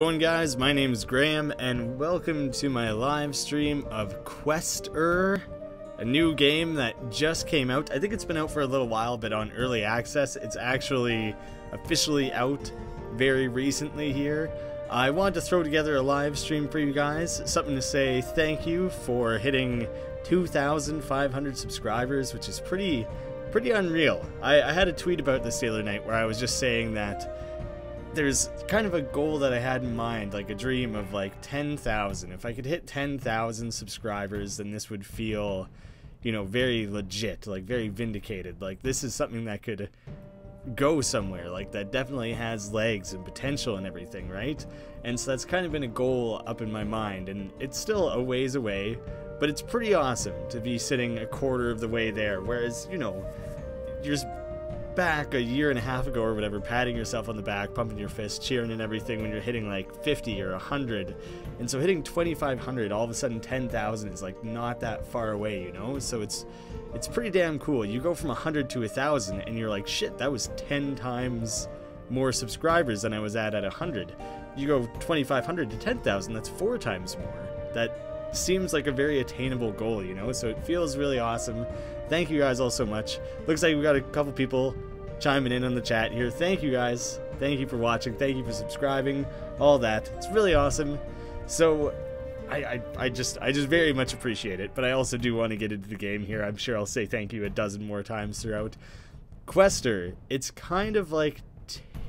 Going guys, my name is Graeme and welcome to my live stream of Questr, a new game that just came out. I think it's been out for a little while, but on early access. It's actually officially out very recently here. I wanted to throw together a live stream for you guys, something to say thank you for hitting 2,500 subscribers, which is pretty unreal. I had a tweet about this the other night where I was just saying that there's kind of a goal that I had in mind, like a dream of like 10,000. If I could hit 10,000 subscribers, then this would feel, you know, very legit, like very vindicated. Like this is something that could go somewhere, like that definitely has legs and potential and everything, right? And so that's kind of been a goal up in my mind, and it's still a ways away, but it's pretty awesome to be sitting a quarter of the way there. Whereas, you know, you're just back a year and a half ago or whatever, patting yourself on the back, pumping your fist, cheering and everything when you're hitting like 50 or 100. And so hitting 2,500, all of a sudden 10,000 is like not that far away, you know? So it's pretty damn cool. You go from 100 to 1,000 and you're like, shit, that was 10 times more subscribers than I was at 100. You go 2,500 to 10,000, that's 4 times more. That seems like a very attainable goal, you know? So it feels really awesome. Thank you guys all so much. Looks like we got a couple people chiming in on the chat here. Thank you guys. Thank you for watching. Thank you for subscribing. All that. It's really awesome. So I just very much appreciate it. But I also do want to get into the game here. I'm sure I'll say thank you a dozen more times throughout. Questr, it's kind of like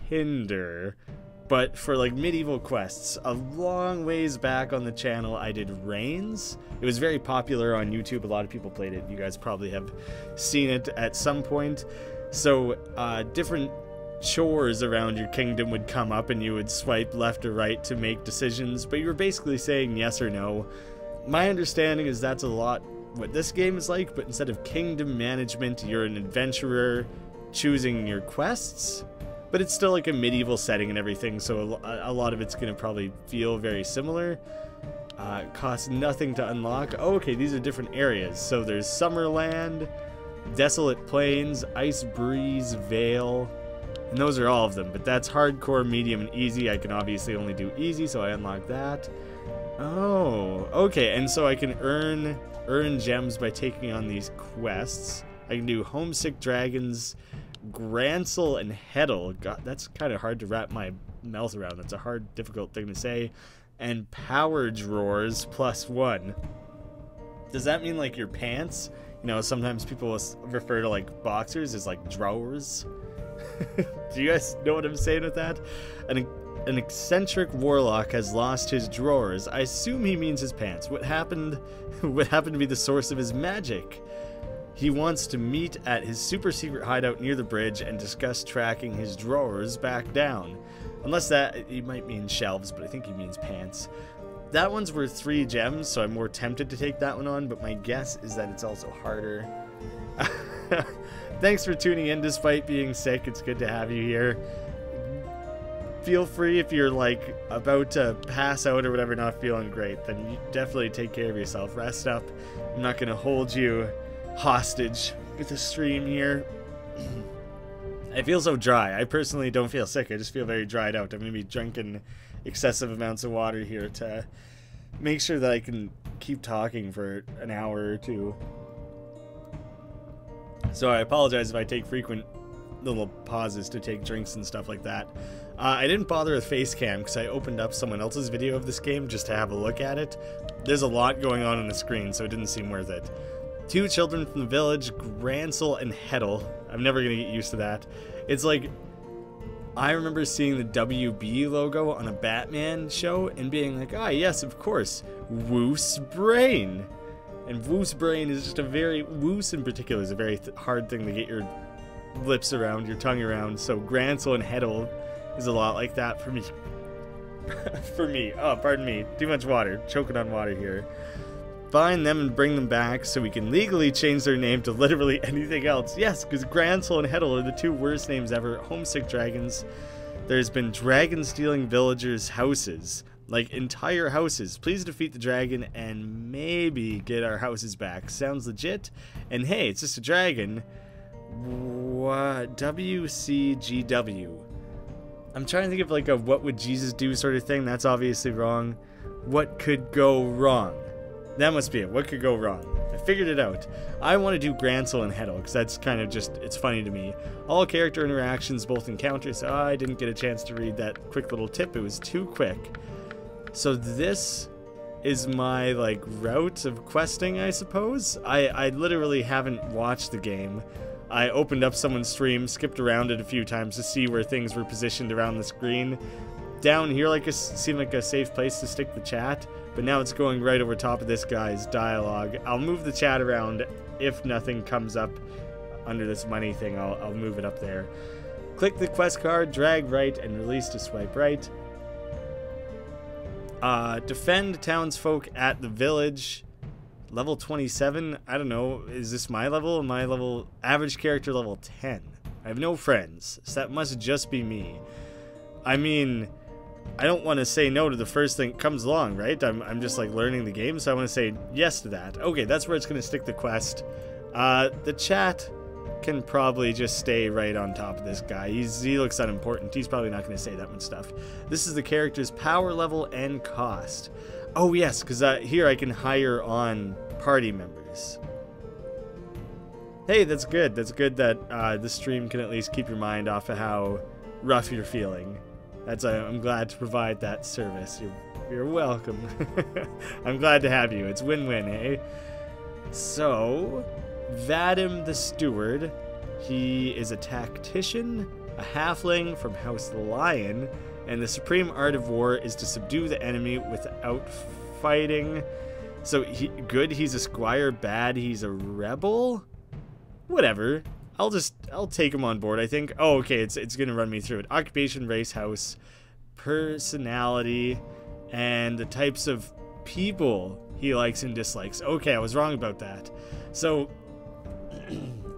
Tinder, but for like medieval quests. A long ways back on the channel I did Reigns. It was very popular on YouTube. A lot of people played it. You guys probably have seen it at some point. So different chores around your kingdom would come up and you would swipe left or right to make decisions, but you were basically saying yes or no. My understanding is that's a lot what this game is like, but instead of kingdom management, you're an adventurer choosing your quests. But it's still like a medieval setting and everything, so a lot of it's going to probably feel very similar. It costs nothing to unlock. Oh, okay, these are different areas. So there's Summerland, Desolate Plains, Ice Breeze, Vale, and those are all of them. But that's hardcore, medium, and easy. I can obviously only do easy, so I unlock that. Oh, okay, and so I can earn gems by taking on these quests. I can do Homesick Dragons, Gransel and Hetel. God, that's kind of hard to wrap my mouth around. That's a hard, difficult thing to say. And Power Drawers +1. Does that mean like your pants? You know, sometimes people refer to like boxers as like drawers. Do you guys know what I'm saying with that? An eccentric warlock has lost his drawers. I assume he means his pants. What happened to be the source of his magic? He wants to meet at his super secret hideout near the bridge and discuss tracking his drawers back down. Unless that, he might mean shelves, but I think he means pants. That one's worth 3 gems, so I'm more tempted to take that one on, but my guess is that it's also harder. Thanks for tuning in despite being sick. It's good to have you here. Feel free if you're like about to pass out or whatever, not feeling great, then you definitely take care of yourself. Rest up. I'm not going to hold you hostage with the stream here. I feel so dry. I personally don't feel sick. I just feel very dried out. I'm going to be drinking excessive amounts of water here to make sure that I can keep talking for an hour or two. So I apologize if I take frequent little pauses to take drinks and stuff like that. I didn't bother with face cam because I opened up someone else's video of this game just to have a look at it. There's a lot going on the screen, so it didn't seem worth it. 2 children from the village, Gransel and Hetel. I'm never going to get used to that. It's like, I remember seeing the WB logo on a Batman show and being like, ah, yes, of course, Woos Brain. And Woos Brain is just a very, Woos in particular is a very hard thing to get your lips around, your tongue around. So Gransel and Hetel is a lot like that for me. For me. Oh, pardon me. Too much water. Choking on water here. Find them and bring them back so we can legally change their name to literally anything else. Yes, because Gransel and Hetel are the 2 worst names ever. Homesick Dragons. There's been dragon stealing villagers' houses. Like entire houses. Please defeat the dragon and maybe get our houses back. Sounds legit. And hey, it's just a dragon. What? WCGW. I'm trying to think of like a what would Jesus do sort of thing. That's obviously wrong. What could go wrong? That must be it. What could go wrong? I figured it out. I want to do Gransel and Hetel because that's kind of just, it's funny to me. All character interactions, both encounters. Oh, I didn't get a chance to read that quick little tip. It was too quick. So this is my like route of questing, I suppose. I literally haven't watched the game. I opened up someone's stream, skipped around it a few times to see where things were positioned around the screen. Down here seemed like a safe place to stick the chat, but now it's going right over top of this guy's dialogue. I'll move the chat around if nothing comes up under this money thing. I'll move it up there. Click the quest card, drag right, and release to swipe right. Defend townsfolk at the village. Level 27. I don't know. Is this my level? My level, average character level 10. I have no friends, so that must just be me. I mean, I don't want to say no to the first thing that comes along, right? I'm just like learning the game, so I want to say yes to that. Okay, that's where it's going to stick the quest. The chat can probably just stay right on top of this guy. He looks unimportant. He's probably not going to say that much stuff. This is the character's power level and cost. Oh yes, because here I can hire on party members. Hey, that's good. That's good that the stream can at least keep your mind off of how rough you're feeling. I'm glad to provide that service. You're welcome. I'm glad to have you. It's win-win, eh? So, Vadim the Steward. He is a tactician, a halfling from House Lion, and the supreme art of war is to subdue the enemy without fighting. So, good, he's a squire. Bad, he's a rebel? Whatever. I'll take him on board, I think. Oh, okay, it's gonna run me through it. Occupation, race, house, personality, and the types of people he likes and dislikes. Okay, I was wrong about that. So,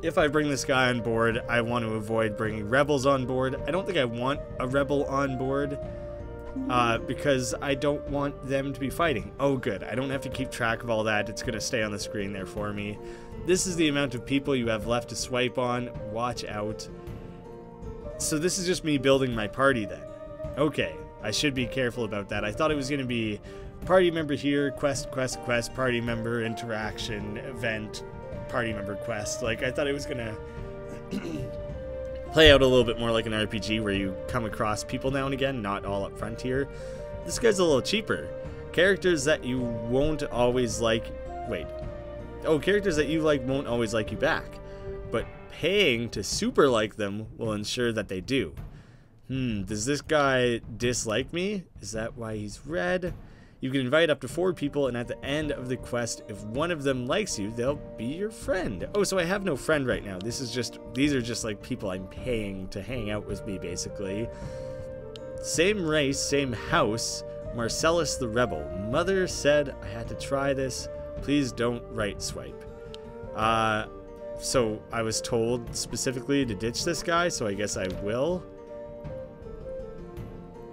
if I bring this guy on board, I want to avoid bringing rebels on board. I don't think I want a rebel on board, because I don't want them to be fighting. Oh, good. I don't have to keep track of all that. It's going to stay on the screen there for me. This is the amount of people you have left to swipe on. Watch out. So this is just me building my party then. Okay, I should be careful about that. I thought it was going to be party member here, quest, party member, interaction, event, party member quest. Like, I thought it was gonna play out a little bit more like an RPG where you come across people now and again, not all up front here. This guy's a little cheaper. Characters that you won't always like. Wait. Oh, characters that you like won't always like you back, but paying to super like them will ensure that they do. Does this guy dislike me? Is that why he's red? You can invite up to 4 people, and at the end of the quest, if one of them likes you, they'll be your friend. Oh, so I have no friend right now. These are just like people I'm paying to hang out with me, basically. Same race, same house. Marcellus the Rebel. Mother said I had to try this. Please don't right swipe. So I was told specifically to ditch this guy, so I guess I will.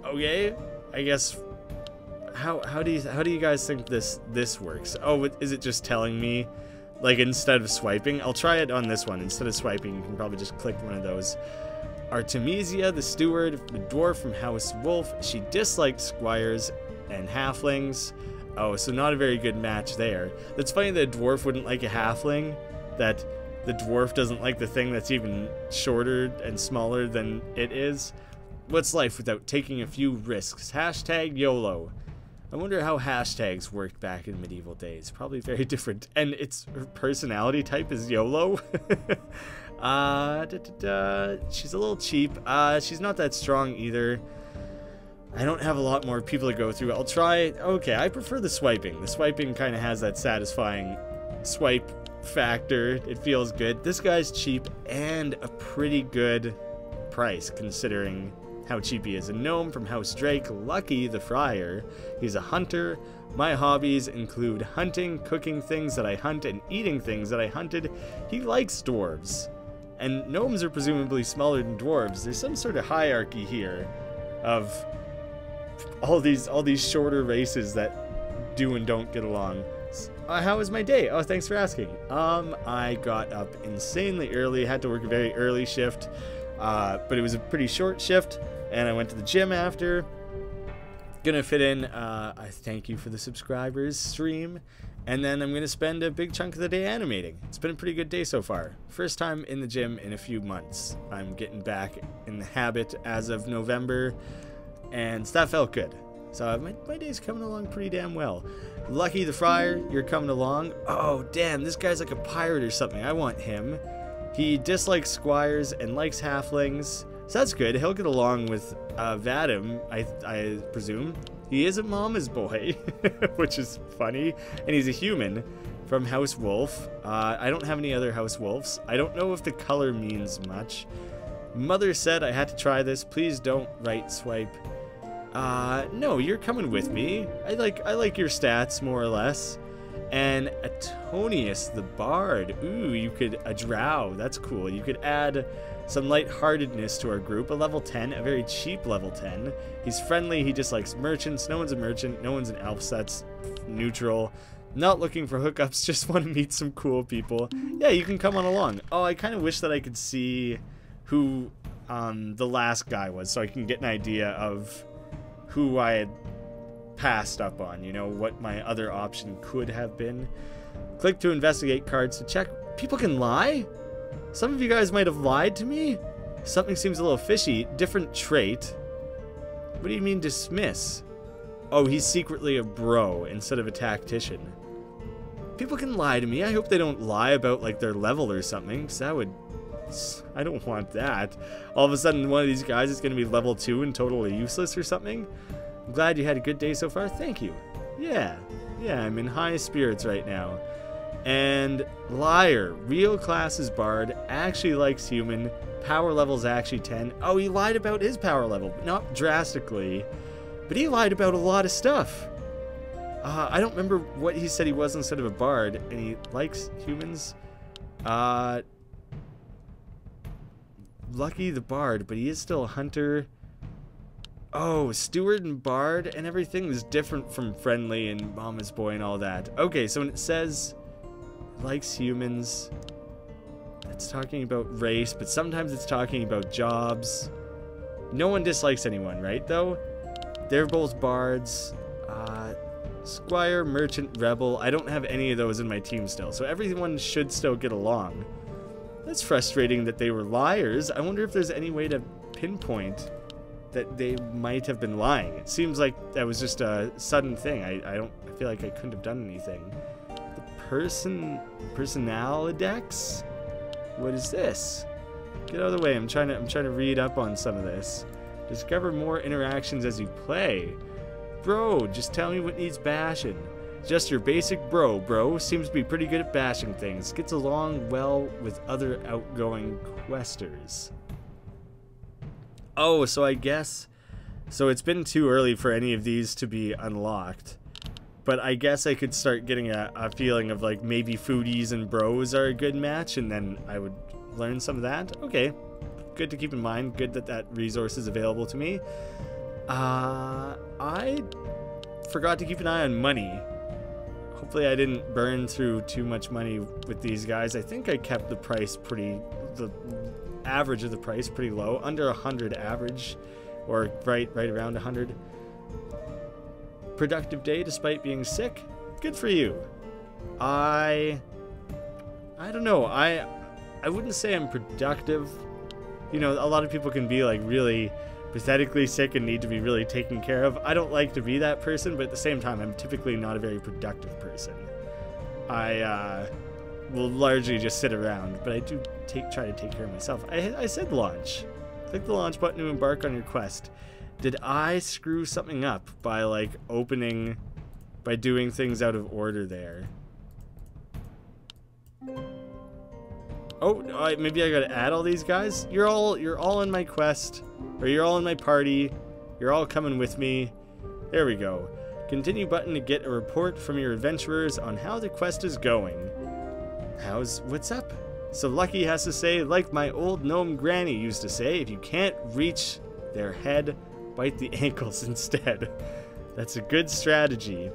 Okay, I guess. How do you guys think this works? Oh, is it just telling me, like, instead of swiping? I'll try it on this one. Instead of swiping, you can probably just click one of those. Artemisia, the steward, the dwarf from House Wolf. She dislikes squires and halflings. Oh, so not a very good match there. That's funny that a dwarf wouldn't like a halfling. That the dwarf doesn't like the thing that's even shorter and smaller than it is. What's life without taking a few risks? Hashtag YOLO. I wonder how hashtags worked back in medieval days. Probably very different. And its personality type is YOLO. She's a little cheap. She's not that strong either. I don't have a lot more people to go through. I'll try. Okay, I prefer the swiping. The swiping kind of has that satisfying swipe factor. It feels good. This guy's cheap and a pretty good price considering how cheap he is. A gnome from House Drake, Lucky the Friar. He's a hunter. My hobbies include hunting, cooking things that I hunt, and eating things that I hunted. He likes dwarves. And gnomes are presumably smaller than dwarves. There's some sort of hierarchy here of all these shorter races that do and don't get along. How was my day? Oh, thanks for asking. I got up insanely early. Had to work a very early shift, but it was a pretty short shift. And I went to the gym after. Gonna fit in I thank you for the subscribers stream, and then I'm gonna spend a big chunk of the day animating. It's been a pretty good day so far. First time in the gym in a few months. I'm getting back in the habit as of November, and that felt good. So my day's coming along pretty damn well. Lucky the Friar, you're coming along. Oh damn, this guy's like a pirate or something. I want him. He dislikes squires and likes halflings. So that's good. He'll get along with Vadim, I presume. He is a mama's boy, which is funny. And he's a human from House Wolf. I don't have any other House Wolves. I don't know if the color means much. Mother said I had to try this. Please don't right swipe. No, you're coming with me. I like your stats, more or less. And Antonius the Bard. Ooh, you could... A drow. That's cool. You could add some lightheartedness to our group. A level 10. A very cheap level 10. He's friendly. He just likes merchants. No one's a merchant. No one's an elf. So that's neutral. Not looking for hookups. Just want to meet some cool people. Yeah, you can come on along. Oh, I kind of wish that I could see who the last guy was, so I can get an idea of who I had passed up on, you know, what my other option could have been. Click to investigate cards to check. People can lie? Some of you guys might have lied to me? Something seems a little fishy. Different trait. What do you mean dismiss? Oh, he's secretly a bro instead of a tactician. People can lie to me. I hope they don't lie about like their level or something, because that would... I don't want that. All of a sudden one of these guys is going to be level 2 and totally useless or something. I'm glad you had a good day so far. Thank you. Yeah, I'm in high spirits right now. And liar. Real class is Bard. Actually likes human. Power level's actually 10. Oh, he lied about his power level. Not drastically. But he lied about a lot of stuff. I don't remember what he said he was instead of a Bard. And he likes humans. Lucky the Bard, but he is still a hunter. Oh, Steward and Bard and everything is different from Friendly and Mama's Boy and all that. Okay, so when it says likes humans, it's talking about race, but sometimes it's talking about jobs. No one dislikes anyone, right, though? They're both Bards. Squire, Merchant, Rebel. I don't have any of those in my team still, so everyone should still get along. That's frustrating that they were liars. I wonder if there's any way to pinpoint that they might have been lying. It seems like that was just a sudden thing. I feel like I couldn't have done anything. The personalidex? What is this? Get out of the way. I'm trying to read up on some of this. Discover more interactions as you play. Bro, just tell me what needs bashing. Just your basic bro. Seems to be pretty good at bashing things. Gets along well with other outgoing questers. Oh, so I guess... So it's been too early for any of these to be unlocked. But I guess I could start getting a feeling of like maybe foodies and bros are a good match, and then I would learn some of that. Okay. Good to keep in mind. Good that that resource is available to me. I forgot to keep an eye on money. Hopefully I didn't burn through too much money with these guys. I think I kept the price the average of the price pretty low, under 100 average, or right around 100. Productive day despite being sick. Good for you. I don't know. I wouldn't say I'm productive. You know, a lot of people can be like really pathetically sick and need to be really taken care of. I don't like to be that person, but at the same time, I'm typically not a very productive person. I will largely just sit around, but I do try to take care of myself. I said launch. Click the launch button to embark on your quest. Did I screw something up by like by doing things out of order there? Oh, maybe I gotta add all these guys? You're all in my quest. Or you're all in my party. You're all coming with me. There we go. Continue button to get a report from your adventurers on how the quest is going. What's up? So Lucky has to say, like my old gnome granny used to say, if you can't reach their head, bite the ankles instead. That's a good strategy.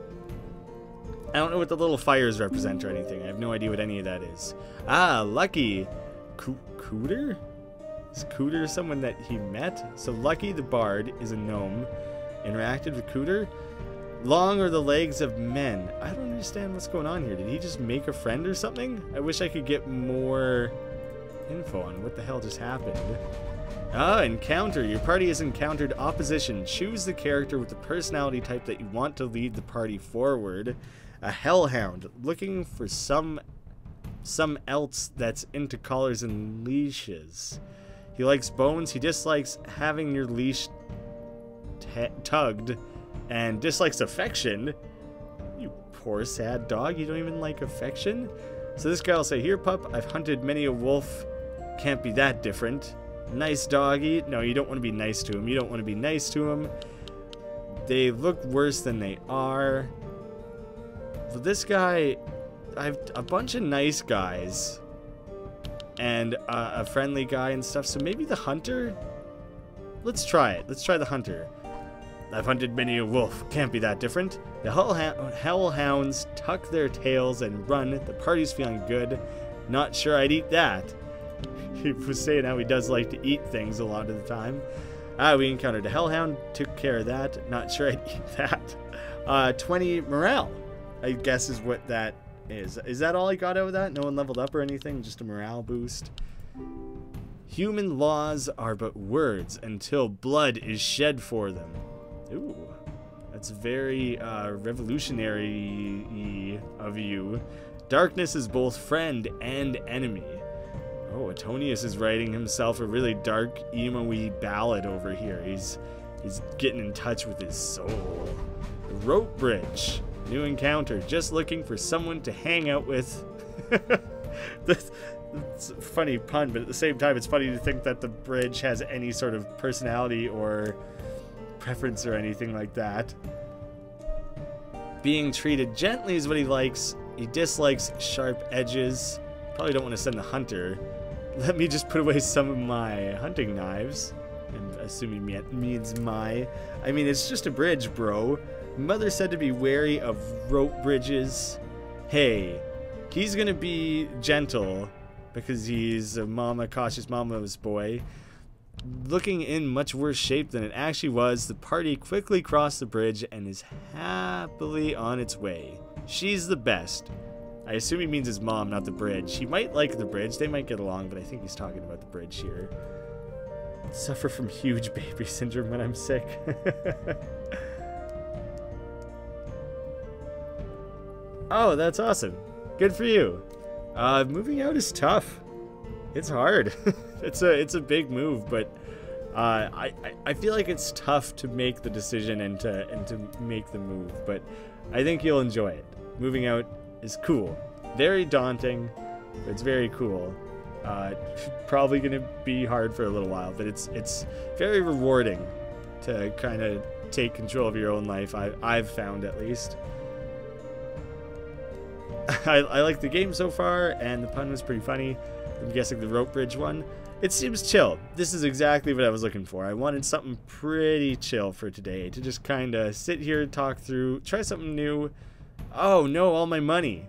I don't know what the little fires represent or anything. I have no idea what any of that is. Ah, Lucky. Cooter? Is Cooter someone that he met? So Lucky the Bard is a gnome. Interacted with Cooter? Long are the legs of men. I don't understand what's going on here. Did he just make a friend or something? I wish I could get more info on what the hell just happened. Ah, encounter. Your party has encountered opposition. Choose the character with the personality type that you want to lead the party forward. A hellhound. Looking for some else that's into collars and leashes. He likes bones. He dislikes having your leash tugged. And dislikes affection. You poor sad dog, you don't even like affection? So this guy will say, here pup, I've hunted many a wolf. Can't be that different. Nice doggy. No, you don't want to be nice to him. You don't want to be nice to him. They look worse than they are. So this guy, I have a bunch of nice guys. And a friendly guy and stuff. So maybe the hunter? Let's try it. Let's try the hunter. I've hunted many a wolf. Can't be that different. The hellhounds tuck their tails and run. The party's feeling good. Not sure I'd eat that. He was saying how he does like to eat things a lot of the time. We encountered a hellhound. Took care of that. Not sure I'd eat that. 20 morale, I guess is what that is. Is that all I got out of that? No one leveled up or anything? Just a morale boost. Human laws are but words until blood is shed for them. Ooh, that's very revolutionary of you. Darkness is both friend and enemy. Oh, Antonius is writing himself a really dark, emo-y ballad over here. He's getting in touch with his soul. The rope bridge. New encounter. Just looking for someone to hang out with. It's a funny pun, but at the same time, it's funny to think that the bridge has any sort of personality or preference or anything like that. Being treated gently is what he likes. He dislikes sharp edges. Probably don't want to send the hunter. Let me just put away some of my hunting knives. And assuming he means my. I mean, it's just a bridge, bro. Mother said to be wary of rope bridges. Hey, he's gonna be gentle because he's a cautious mama's boy. Looking in much worse shape than it actually was, the party quickly crossed the bridge and is happily on its way. She's the best. I assume he means his mom, not the bridge. He might like the bridge. They might get along, but I think he's talking about the bridge here. Suffer from huge baby syndrome when I'm sick. Oh, that's awesome. Good for you. Moving out is tough. It's hard. It's a big move, but I feel like it's tough to make the decision and to make the move, but I think you'll enjoy it. Moving out is cool. Very daunting, but it's very cool. Probably gonna be hard for a little while, but it's very rewarding to kind of take control of your own life. I've found, at least. I like the game so far, and the pun was pretty funny. I'm guessing the rope bridge one. It seems chill. This is exactly what I was looking for. I wanted something pretty chill for today, to just kind of sit here, talk through, try something new. Oh no, all my money.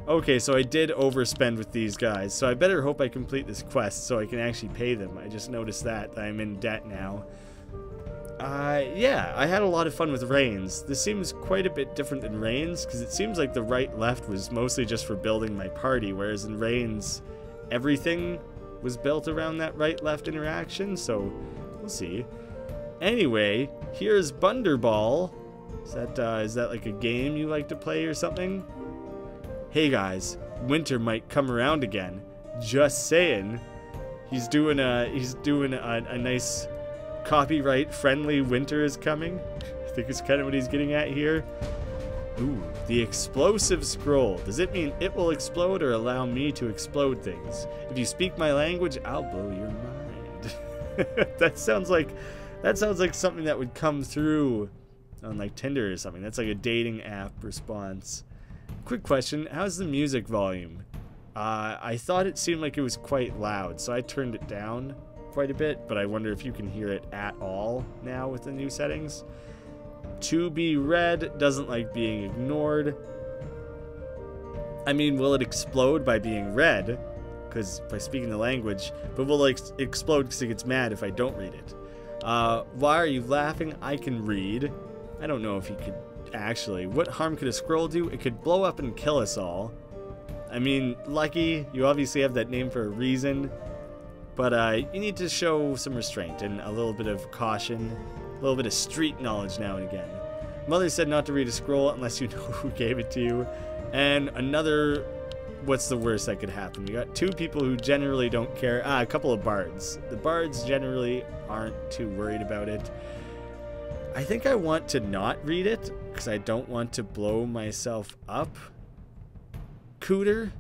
Okay, so I did overspend with these guys, so I better hope I complete this quest so I can actually pay them. I just noticed that I'm in debt now. Yeah, I had a lot of fun with Reigns. This seems quite a bit different than Reigns, because it seems like the right-left was mostly just for building my party, whereas in Reigns, everything was built around that right-left interaction, so we'll see. Anyway, here's Bunderball. Is that like a game you like to play or something? Hey guys, winter might come around again. Just saying. He's doing a nice copyright friendly winter is coming. I think it's kind of what he's getting at here. Ooh, the explosive scroll. Does it mean it will explode or allow me to explode things? If you speak my language, I'll blow your mind. That sounds like something that would come through on like Tinder or something. That's like a dating app response. Quick question, how's the music volume? I thought it seemed like it was quite loud, so I turned it down quite a bit, but I wonder if you can hear it at all now with the new settings. To be read, doesn't like being ignored. I mean, will it explode by being read? because by speaking the language, but will like explode because it gets mad if I don't read it. Why are you laughing? I can read. I don't know if he could actually. What harm could a scroll do? It could blow up and kill us all. I mean, Lucky, you obviously have that name for a reason, but you need to show some restraint and a little bit of caution, a little bit of street knowledge now and again. Mother said not to read a scroll unless you know who gave it to you. And another, what's the worst that could happen? We got 2 people who generally don't care. A couple of bards. The bards generally aren't too worried about it. I think I want to not read it because I don't want to blow myself up. Cooter?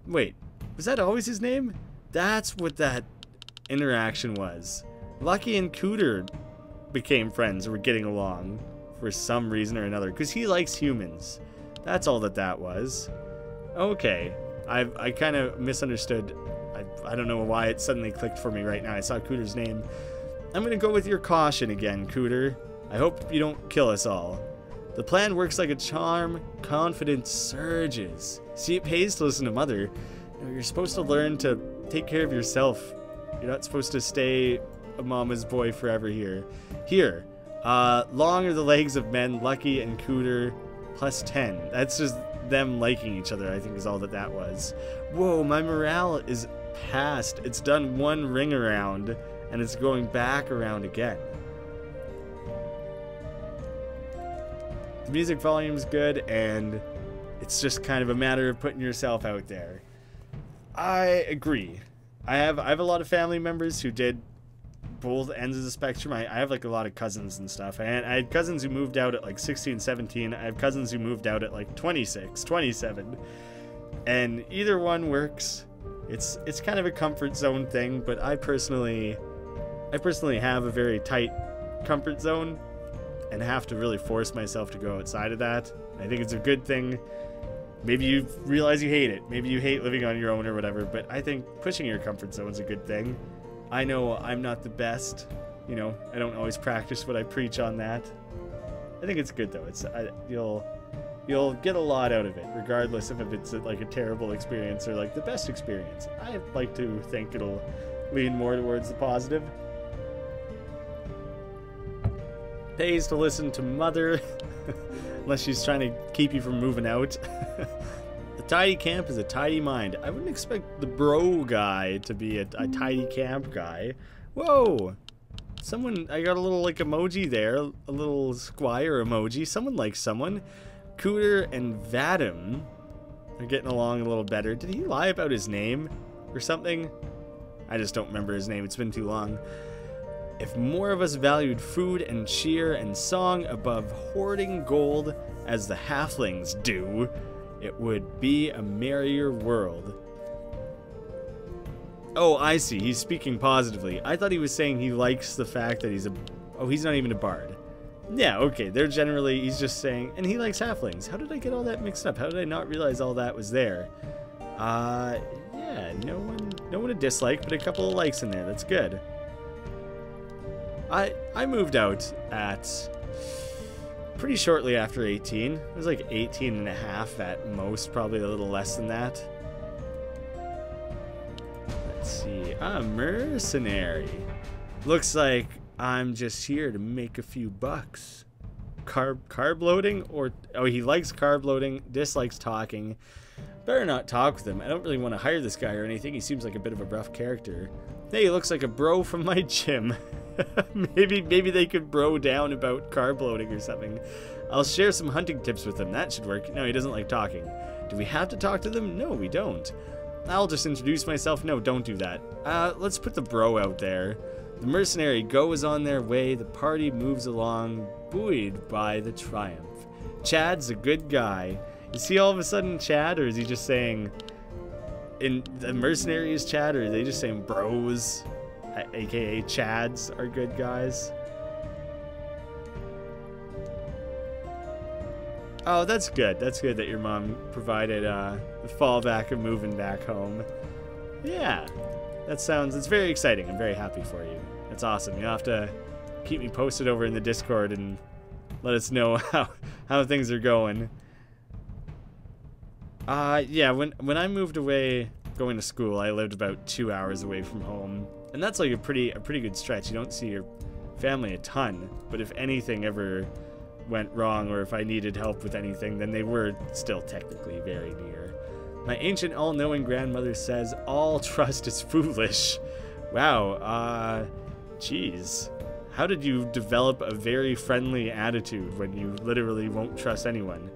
Wait, was that always his name? That's what that interaction was. Lucky and Cooter became friends, or were getting along for some reason or another, because he likes humans. That's all that was. Okay, I kind of misunderstood. I don't know why it suddenly clicked for me right now. I saw Cooter's name. I'm gonna go with your caution again, Cooter. I hope you don't kill us all. The plan works like a charm. Confidence surges. See, it pays to listen to Mother. You're supposed to learn to take care of yourself. You're not supposed to stay a mama's boy forever here. Here, long are the legs of men, Lucky and Cooter, plus 10. That's just them liking each other, I think, is all that was. Whoa, my morale is past. It's done 1 ring around, and it's going back around again. The music volume's good, and it's just kind of a matter of putting yourself out there. I agree. I have a lot of family members who did both ends of the spectrum. I have like a lot of cousins and stuff. And I had cousins who moved out at like 16, 17. I have cousins who moved out at like 26, 27. And either one works. It's kind of a comfort zone thing, but I personally have a very tight comfort zone and have to really force myself to go outside of that. I think it's a good thing. Maybe you realize you hate it. Maybe you hate living on your own or whatever, but I think pushing your comfort zone is a good thing. I know I'm not the best. You know, I don't always practice what I preach on that. I think it's good though. You'll get a lot out of it, regardless if it's like a terrible experience or like the best experience. I like to think it'll lean more towards the positive. Pays to listen to Mother, unless she's trying to keep you from moving out. A tidy camp is a tidy mind. I wouldn't expect the bro guy to be a tidy camp guy. Whoa! Someone, I got a little like emoji there, a little squire emoji. Someone likes someone. Cooter and Vadim are getting along a little better. Did he lie about his name or something? I just don't remember his name. It's been too long. If more of us valued food and cheer and song above hoarding gold as the halflings do, it would be a merrier world. Oh, I see. He's speaking positively. I thought he was saying he likes the fact that he's a... Oh, he's not even a bard. Yeah, okay. They're generally... He's just saying... And he likes halflings. How did I get all that mixed up? How did I not realize all that was there? Yeah, no one a dislike, but a couple of likes in there. That's good. I moved out at pretty shortly after 18. It was like 18 and a half at most, probably a little less than that. Let's see. A mercenary. Looks like I'm just here to make a few bucks. Carb loading? Or oh, he likes carb loading, dislikes talking. Better not talk with him. I don't really want to hire this guy or anything. He seems like a bit of a rough character. Hey, he looks like a bro from my gym. maybe they could bro down about carb loading or something. I'll share some hunting tips with him. That should work. No, he doesn't like talking. Do we have to talk to them? No, we don't. I'll just introduce myself. No, don't do that. Let's put the bro out there. The mercenary goes on their way. The party moves along, buoyed by the triumph. Chad's a good guy. Is he all of a sudden Chad, or is he just saying... In the mercenary is Chad, or are they just saying bros, aka Chads, are good guys? Oh, that's good. That's good that your mom provided the fallback of moving back home. Yeah, it's very exciting. I'm very happy for you. That's awesome. You'll have to keep me posted over in the Discord and let us know how things are going. Yeah, when I moved away going to school, I lived about 2 hours away from home. And that's like a pretty good stretch. You don't see your family a ton, but if anything ever went wrong or if I needed help with anything, then they were still technically very near. My ancient all-knowing grandmother says all trust is foolish. Wow, geez. How did you develop a very friendly attitude when you literally won't trust anyone?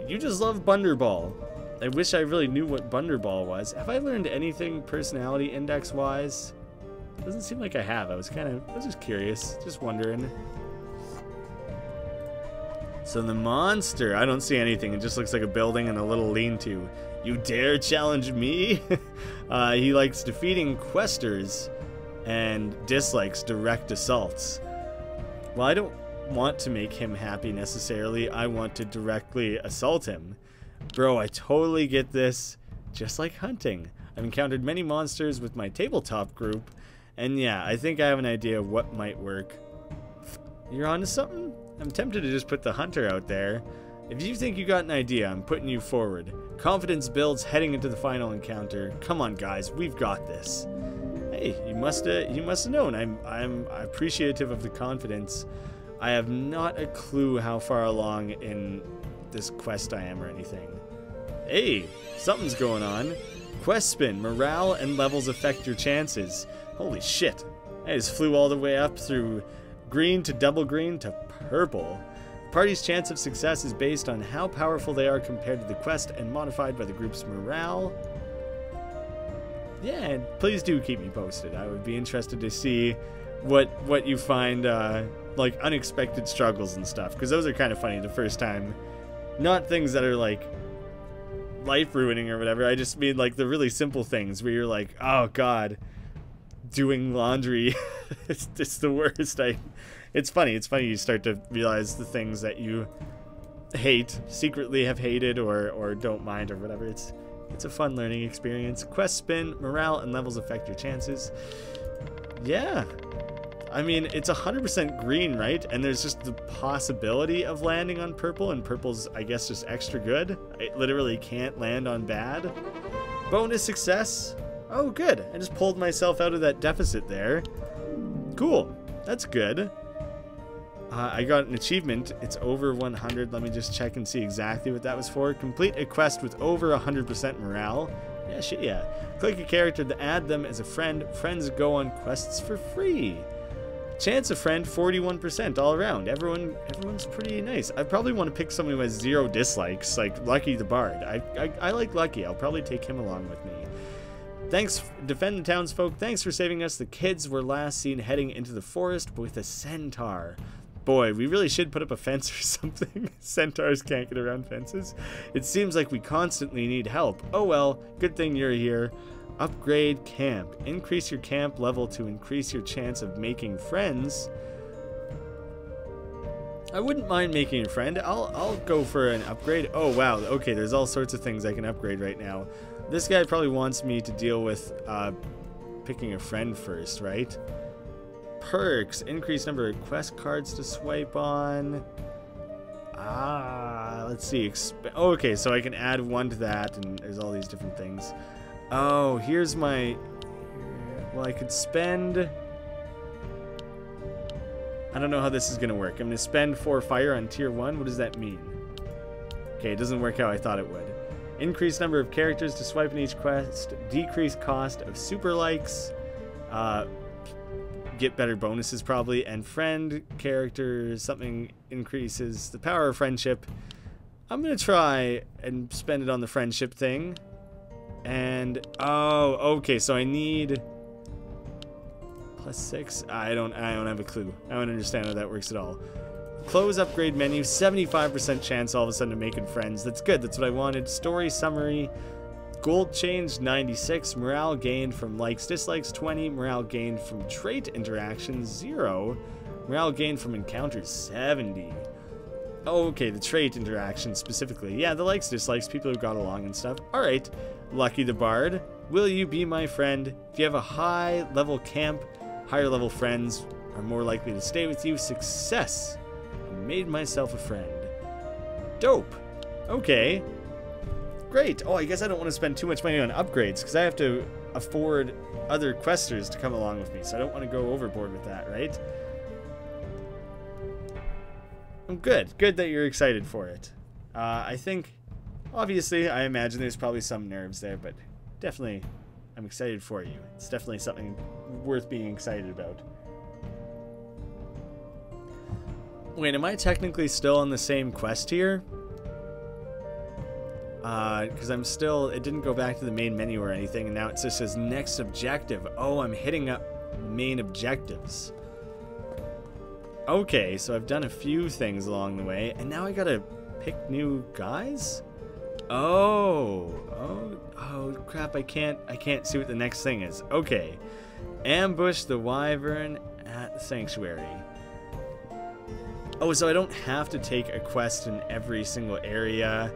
You just love Bunderball. I wish I really knew what Bunderball was. Have I learned anything personality index wise? Doesn't seem like I have. I was just curious, just wondering. So the monster, I don't see anything. It just looks like a building and a little lean-to. You dare challenge me? He likes defeating questers and dislikes direct assaults. Well, I don't want to make him happy necessarily. I want to directly assault him. Bro, I totally get this. Just like hunting. I've encountered many monsters with my tabletop group, and yeah, I think I have an idea of what might work. You're onto something? I'm tempted to just put the hunter out there. If you think you got an idea, I'm putting you forward. Confidence builds heading into the final encounter. Come on, guys, we've got this. Hey, you must have known. I'm appreciative of the confidence. I have not a clue how far along in this quest I am or anything. Hey, something's going on. Quest spin, morale and levels affect your chances. Holy shit. I just flew all the way up through green to double green to purple. The party's chance of success is based on how powerful they are compared to the quest and modified by the group's morale. Yeah, and please do keep me posted. I would be interested to see what you find, like unexpected struggles and stuff, because those are kind of funny the first time. Not things that are like life-ruining or whatever. I just mean like the really simple things where you're like, oh god, doing laundry, it's the worst. It's funny. It's funny you start to realize the things that you hate, secretly have hated or don't mind or whatever. It's a fun learning experience. Quest spin, morale and levels affect your chances. Yeah. I mean, it's 100% green, right? And there's just the possibility of landing on purple, and purple's, I guess, just extra good. It literally can't land on bad. Bonus success. Oh, good. I just pulled myself out of that deficit there. Cool. That's good. I got an achievement. It's over 100. Let me just check and see exactly what that was for. Complete a quest with over 100% morale. Yeah, shit, yeah. Click a character to add them as a friend. Friends go on quests for free. Chance of friend, 41% all around. Everyone's pretty nice. I probably want to pick someone who has 0 dislikes, like Lucky the Bard. I like Lucky. I'll probably take him along with me. Thanks, defend the townsfolk. Thanks for saving us. The kids were last seen heading into the forest with a centaur. Boy, we really should put up a fence or something. Centaurs can't get around fences. It seems like we constantly need help. Oh well, good thing you're here. Upgrade camp. Increase your camp level to increase your chance of making friends. I wouldn't mind making a friend. I'll go for an upgrade. Oh wow, okay, there's all sorts of things I can upgrade right now. This guy probably wants me to deal with picking a friend first, right? Perks. Increase number of quest cards to swipe on. Let's see. Okay, so I can add 1 to that, and there's all these different things. Oh, here's my... Well, I could spend... I don't know how this is going to work. I'm going to spend 4 fire on tier 1. What does that mean? Okay, it doesn't work how I thought it would. Increase number of characters to swipe in each quest. Decrease cost of super likes. Get better bonuses probably. And friend characters, something increases the power of friendship. I'm going to try and spend it on the friendship thing. And, oh, okay, so I need +6. I don't have a clue. I don't understand how that works at all. Close upgrade menu, 75% chance all of a sudden of making friends. That's good, that's what I wanted. Story summary, gold changed 96, morale gained from likes, dislikes 20, morale gained from trait interactions 0, morale gained from encounters 70. Oh, okay, the trait interaction specifically. Yeah, the likes, dislikes, people who got along and stuff. Alright, Lucky the Bard, will you be my friend? If you have a high level camp, higher level friends are more likely to stay with you. Success! I made myself a friend. Dope! Okay. Great. Oh, I guess I don't want to spend too much money on upgrades because I have to afford other questers to come along with me. So I don't want to go overboard with that, right? I'm good. Good that you're excited for it. I think, obviously, I imagine there's probably some nerves there, but definitely I'm excited for you. It's definitely something worth being excited about. Wait, am I technically still on the same quest here? Because I'm still, it didn't go back to the main menu or anything, and now it just says next objective. Oh, I'm hitting up main objectives. Okay, so I've done a few things along the way, and now I gotta pick new guys? Oh, crap, I can't see what the next thing is. Okay. Ambush the wyvern at the sanctuary. Oh, so I don't have to take a quest in every single area.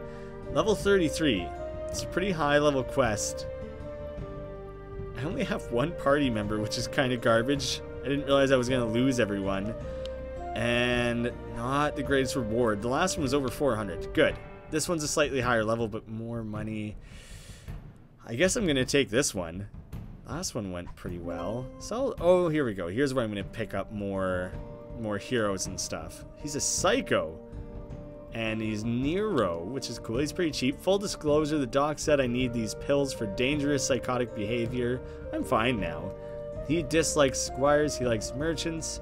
Level 33. It's a pretty high level quest. I only have one party member, which is kind of garbage. I didn't realize I was going to lose everyone. And not the greatest reward. The last one was over 400. Good. This one's a slightly higher level, but more money. I guess I'm going to take this one. Last one went pretty well. So, oh, here we go. Here's where I'm going to pick up more heroes and stuff. He's a psycho. And he's Nero, which is cool. He's pretty cheap. Full disclosure, the doc said I need these pills for dangerous psychotic behavior. I'm fine now. He dislikes squires. He likes merchants.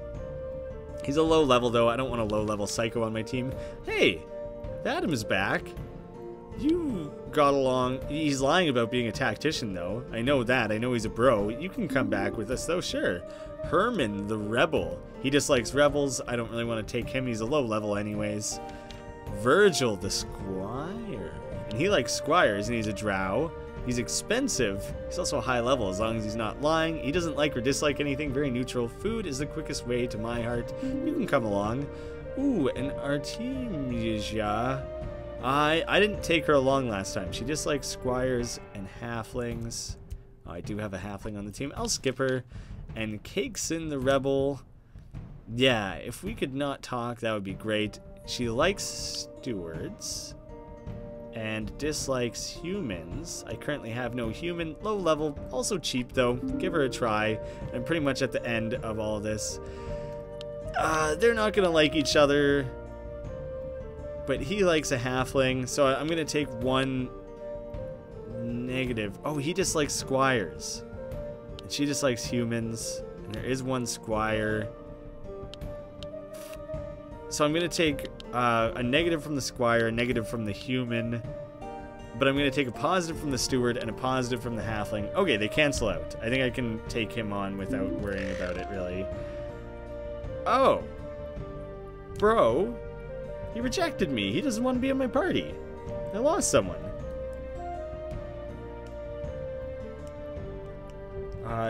He's a low level, though. I don't want a low level psycho on my team. Hey, Adam's back. You got along. He's lying about being a tactician, though. I know that. I know he's a bro. You can come back with us, though. Sure. Herman, the rebel. He dislikes rebels. I don't really want to take him. He's a low level anyways. Virgil, the squire. And he likes squires, and he's a drow. He's expensive. He's also a high level, as long as he's not lying. He doesn't like or dislike anything. Very neutral. Food is the quickest way to my heart. You can come along. Ooh, and Artemisia. I didn't take her along last time. She dislikes squires and halflings. Oh, I do have a halfling on the team. I'll skip her. And Cakesin, the rebel. Yeah, if we could not talk, that would be great. She likes stewards and dislikes humans. I currently have no human. Low level, also cheap though. Give her a try. I'm pretty much at the end of all this. They're not gonna like each other, but he likes a halfling, so I'm gonna take one negative. Oh, he dislikes squires. And she dislikes humans. And there is one squire. So I'm going to take a negative from the squire, a negative from the human, but I'm going to take a positive from the steward and a positive from the halfling. Okay, they cancel out. I think I can take him on without worrying about it, really. Oh. Bro. He rejected me. He doesn't want to be in my party. I lost someone.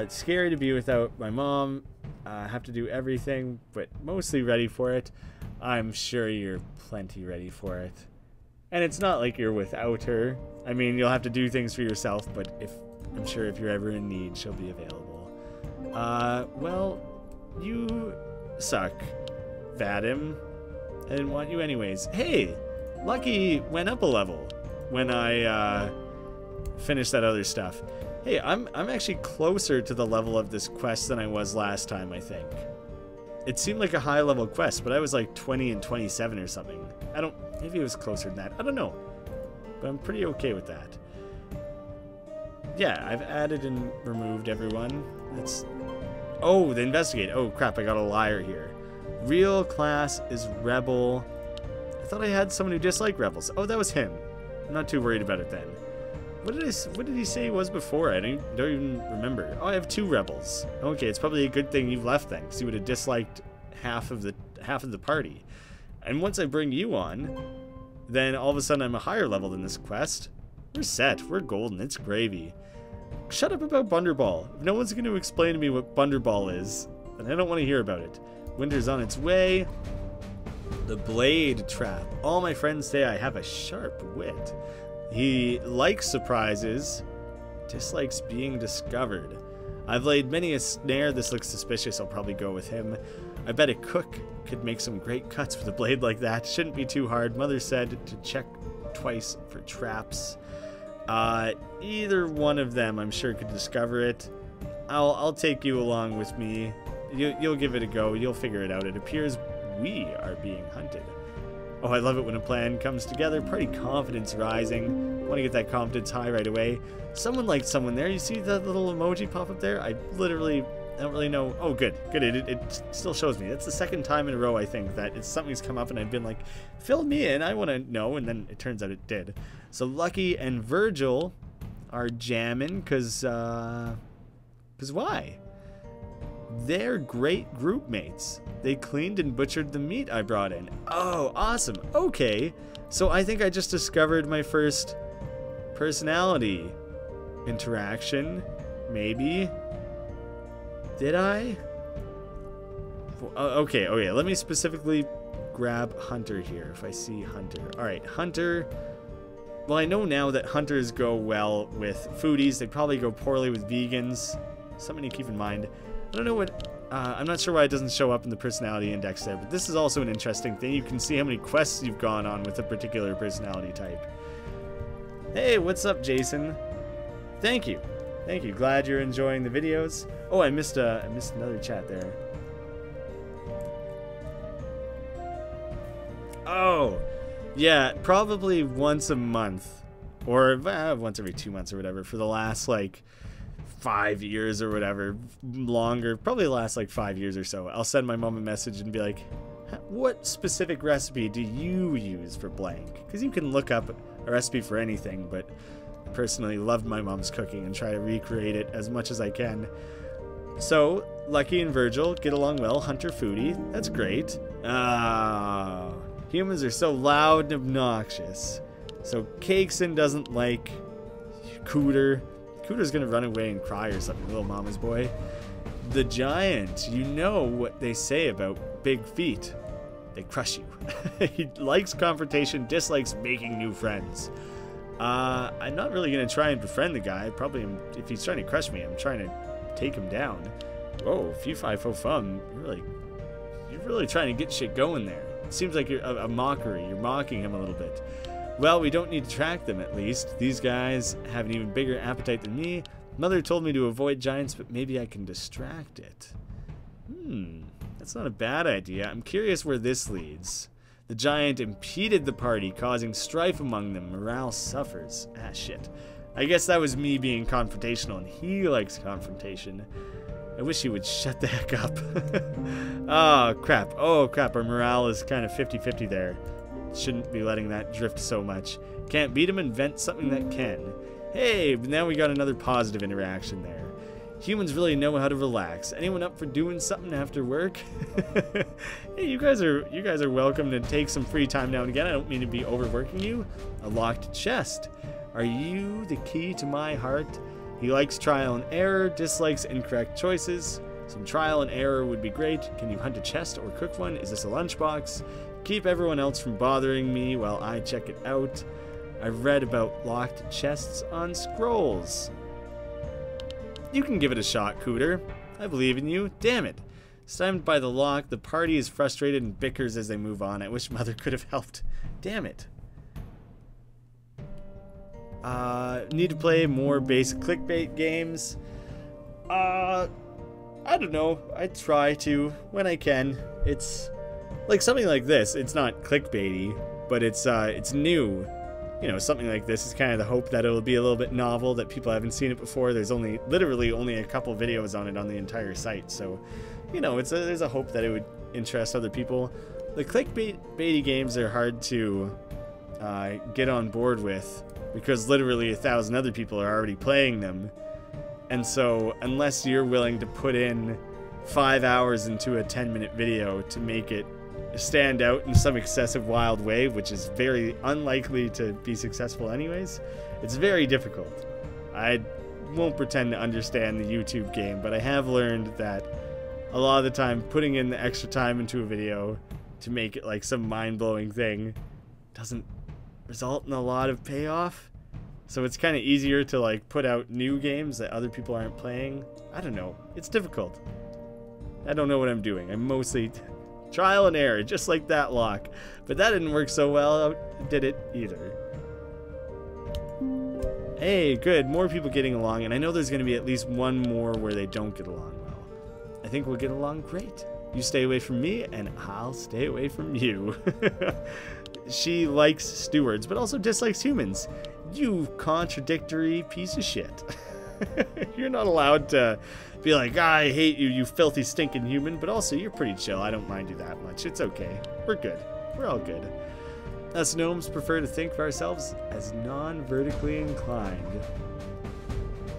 It's scary to be without my mom. I have to do everything, but mostly ready for it. I'm sure you're plenty ready for it. And it's not like you're without her. I mean, you'll have to do things for yourself, but I'm sure if you're ever in need, she'll be available. Well, you suck, Vadim. I didn't want you anyways. Hey, Lucky went up a level when I finished that other stuff. Hey, I'm actually closer to the level of this quest than I was last time, I think. It seemed like a high level quest, but I was like 20 and 27 or something. Maybe it was closer than that. I don't know. But I'm pretty okay with that. Yeah, I've added and removed everyone. Oh, the investigate. Oh crap, I got a liar here. Real class is rebel. I thought I had someone who disliked rebels. Oh, that was him. I'm not too worried about it then. What did he say he was before? I don't even remember. Oh, I have 2 rebels. Okay, it's probably a good thing you've left then, because you would have disliked half of the party. And once I bring you on, then all of a sudden I'm a higher level than this quest. We're set. We're golden. It's gravy. Shut up about Bunderball. If no one's going to explain to me what Bunderball is, then I don't want to hear about it. Winter's on its way. The blade trap. All my friends say I have a sharp wit. He likes surprises, dislikes being discovered. I've laid many a snare. This looks suspicious. I'll probably go with him. I bet a cook could make some great cuts with a blade like that. Shouldn't be too hard. Mother said to check twice for traps. Either one of them, I'm sure, could discover it. I'll take you along with me. You'll give it a go. You'll figure it out. It appears we are being hunted. Oh, I love it when a plan comes together. Party confidence rising. Want to get that confidence high right away. Someone liked someone there. You see that little emoji pop up there? I literally don't really know. Oh, good. Good. It still shows me. That's the second time in a row, I think, that something's come up and I've been like, fill me in. I want to know. And then it turns out it did. So Lucky and Virgil are jamming because why? They're great group mates. They cleaned and butchered the meat I brought in. Oh, awesome. Okay. So I think I just discovered my first personality interaction. Maybe. Did I? Okay. Let me specifically grab Hunter here if I see Hunter. Alright, Hunter. Well, I know now that hunters go well with foodies. They probably go poorly with vegans. Something to keep in mind. I don't know what... I'm not sure why it doesn't show up in the personality index there, but this is also an interesting thing. You can see how many quests you've gone on with a particular personality type. Hey, what's up, Jason? Thank you. Thank you. Glad you're enjoying the videos. Oh, I missed another chat there. Oh, yeah, probably once a month, or once every 2 months or whatever, for the last, like, 5 years or whatever, longer, probably the last like 5 years or so. I'll send my mom a message and be like, what specific recipe do you use for blank? Because you can look up a recipe for anything, but I personally love my mom's cooking and try to recreate it as much as I can. So Lucky and Virgil get along well. Hunter foodie, that's great. Humans are so loud and obnoxious. So Cakeson doesn't like Cooter. Cooter's gonna run away and cry or something, little mama's boy. The Giant, you know what they say about big feet. They crush you. He likes confrontation, dislikes making new friends. I'm not really gonna try and befriend the guy. Probably, if he's trying to crush me, I'm trying to take him down. Whoa, fee fi fo fum. You're really trying to get shit going there. It seems like you're a mockery. You're mocking him a little bit. Well, we don't need to track them, at least. These guys have an even bigger appetite than me. Mother told me to avoid giants, but maybe I can distract it. That's not a bad idea. I'm curious where this leads. The giant impeded the party, causing strife among them. Morale suffers. Ah, shit. I guess that was me being confrontational, and he likes confrontation. I wish he would shut the heck up. Oh, crap. Oh, crap. Our morale is kind of 50-50 there. Shouldn't be letting that drift so much. Can't beat him, invent something that can. Hey, but now we got another positive interaction there. Humans really know how to relax. Anyone up for doing something after work? Hey, you guys are welcome to take some free time now and again. I don't mean to be overworking you. A locked chest. Are you the key to my heart? He likes trial and error, dislikes incorrect choices. Some trial and error would be great. Can you hunt a chest or cook one? Is this a lunchbox? Keep everyone else from bothering me while I check it out. I've read about locked chests on scrolls. You can give it a shot, Cooter. I believe in you. Damn it. Stemmed by the lock, the party is frustrated and bickers as they move on. I wish Mother could have helped. Damn it. Need to play more basic clickbait games. I don't know. I try to when I can. It's like something like this. It's not clickbaity, but it's new. You know, something like this is kind of the hope that it'll be a little bit novel, that people haven't seen it before. There's literally only a couple videos on it on the entire site, so you know, there's a hope that it would interest other people. The clickbaity games are hard to get on board with because literally 1,000 other people are already playing them, and so unless you're willing to put in 5 hours into a 10-minute video to make it stand out in some excessive wild way, which is very unlikely to be successful anyways, it's very difficult. I won't pretend to understand the YouTube game, but I have learned that a lot of the time putting in the extra time into a video to make it like some mind-blowing thing doesn't result in a lot of payoff. So it's kind of easier to like put out new games that other people aren't playing. I don't know. It's difficult. I don't know what I'm doing. I'm mostly trial and error, just like that lock. But that didn't work so well, did it either? Hey, good. More people getting along, and I know there's going to be at least one more where they don't get along well. I think we'll get along great. You stay away from me, and I'll stay away from you. She likes stewards, but also dislikes humans. You contradictory piece of shit. You're not allowed to be like, I hate you, you filthy stinking human, but also you're pretty chill. I don't mind you that much. It's okay. We're good. We're all good. Us gnomes prefer to think of ourselves as non-vertically inclined.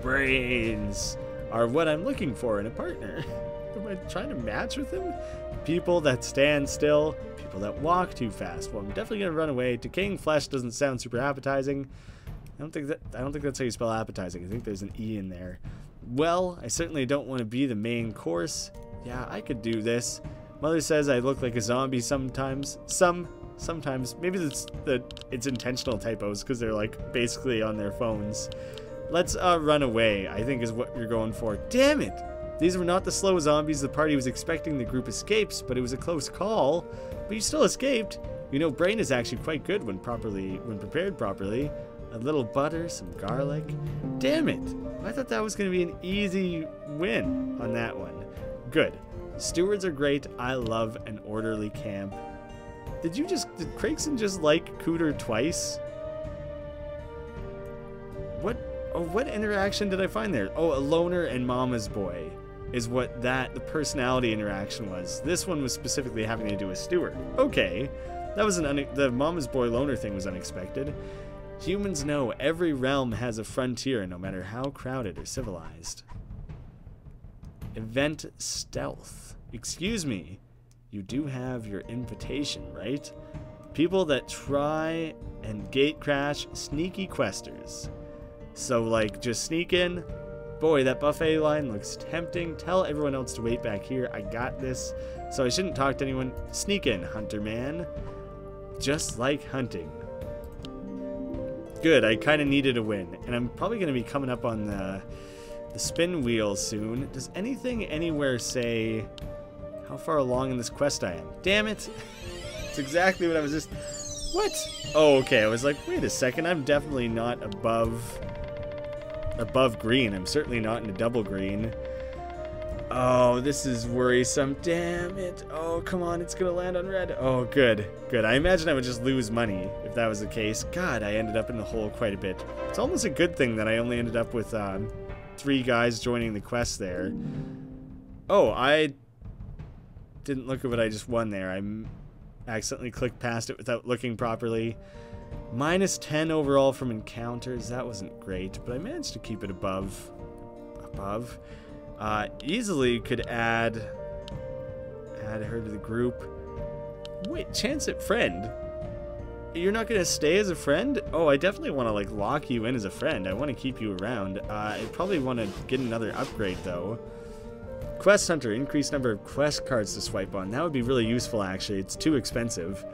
Brains are what I'm looking for in a partner. Am I trying to match with him? People that stand still, people that walk too fast. Well, I'm definitely gonna run away. Decaying flesh doesn't sound super appetizing. I don't think that's how you spell appetizing. I think there's an E in there. Well, I certainly don't want to be the main course. Yeah, I could do this. Mother says I look like a zombie sometimes. Sometimes. Maybe it's intentional typos because they're like basically on their phones. Let's run away, I think is what you're going for. Damn it! These were not the slow zombies the party was expecting. The group escapes, but it was a close call. But you still escaped. You know, brain is actually quite good when prepared properly. A little butter, some garlic. Damn it! I thought that was going to be an easy win on that one. Good. Stewards are great. I love an orderly camp. Did Craigson just like Cooter twice? What interaction did I find there? Oh, a loner and mama's boy is what the personality interaction was. This one was specifically having to do with Stewart. Okay. That was the mama's boy loner thing was unexpected. Humans know every realm has a frontier, no matter how crowded or civilized. Event stealth. Excuse me. You do have your invitation, right? People that try and gate crash sneaky questers. So, like, just sneak in. Boy, that buffet line looks tempting. Tell everyone else to wait back here. I got this. So I shouldn't talk to anyone. Sneak in, hunter man. Just like hunting. Good, I kind of needed a win. And I'm probably going to be coming up on the spin wheel soon. Does anything anywhere say how far along in this quest I am? Damn it. It's exactly what I was just... What? Oh, okay. I was like, wait a second. I'm definitely not above green. I'm certainly not in a double green. Oh, this is worrisome. Damn it. Oh, come on. It's going to land on red. Oh, good. Good. I imagine I would just lose money if that was the case. God, I ended up in the hole quite a bit. It's almost a good thing that I only ended up with 3 guys joining the quest there. Oh, I didn't look at what I just won there. I accidentally clicked past it without looking properly. Minus 10 overall from encounters. That wasn't great, but I managed to keep it above. Easily could add her to the group. Wait, chance at friend. You're not gonna stay as a friend? Oh, I definitely want to like lock you in as a friend. I want to keep you around. I probably want to get another upgrade though. Quest Hunter, increased number of quest cards to swipe on. That would be really useful actually. It's too expensive.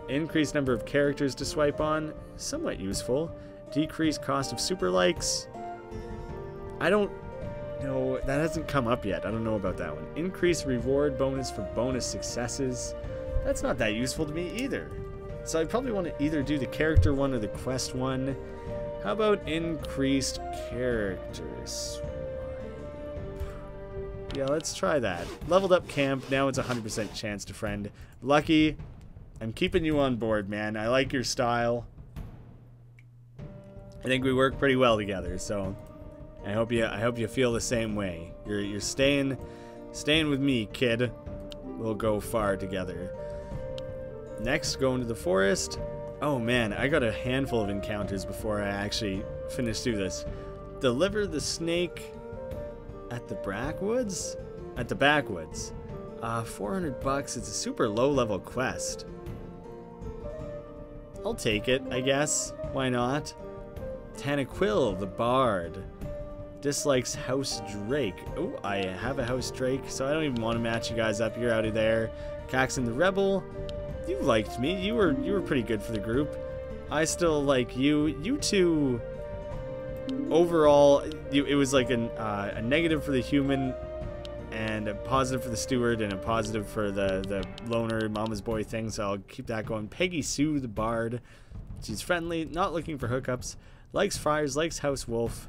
Increased number of characters to swipe on, somewhat useful. Decreased cost of super likes. I don't know, that hasn't come up yet. I don't know about that one. Increased reward bonus for bonus successes. That's not that useful to me either. So I probably want to either do the character one or the quest one. How about increased characters? Yeah, let's try that. Leveled up camp, now it's 100% chance to friend. Lucky, I'm keeping you on board, man. I like your style. I think we work pretty well together, so I hope you feel the same way. You're staying with me, kid. We'll go far together. Next, go into the forest. Oh man, I got a handful of encounters before I actually finish through this. Deliver the snake at the backwoods? At the backwoods. $400. It's a super low level quest. I'll take it, I guess. Why not? Tanaquil, the bard. Dislikes House Drake. Oh, I have a House Drake, so I don't even want to match you guys up. You're out of there. Caxton the Rebel. You liked me. You were pretty good for the group. I still like you. You two, overall, it was like a negative for the human, and a positive for the steward, and a positive for the loner mama's boy thing. So I'll keep that going. Peggy Sue the bard. She's friendly, not looking for hookups. Likes fires, likes house wolf.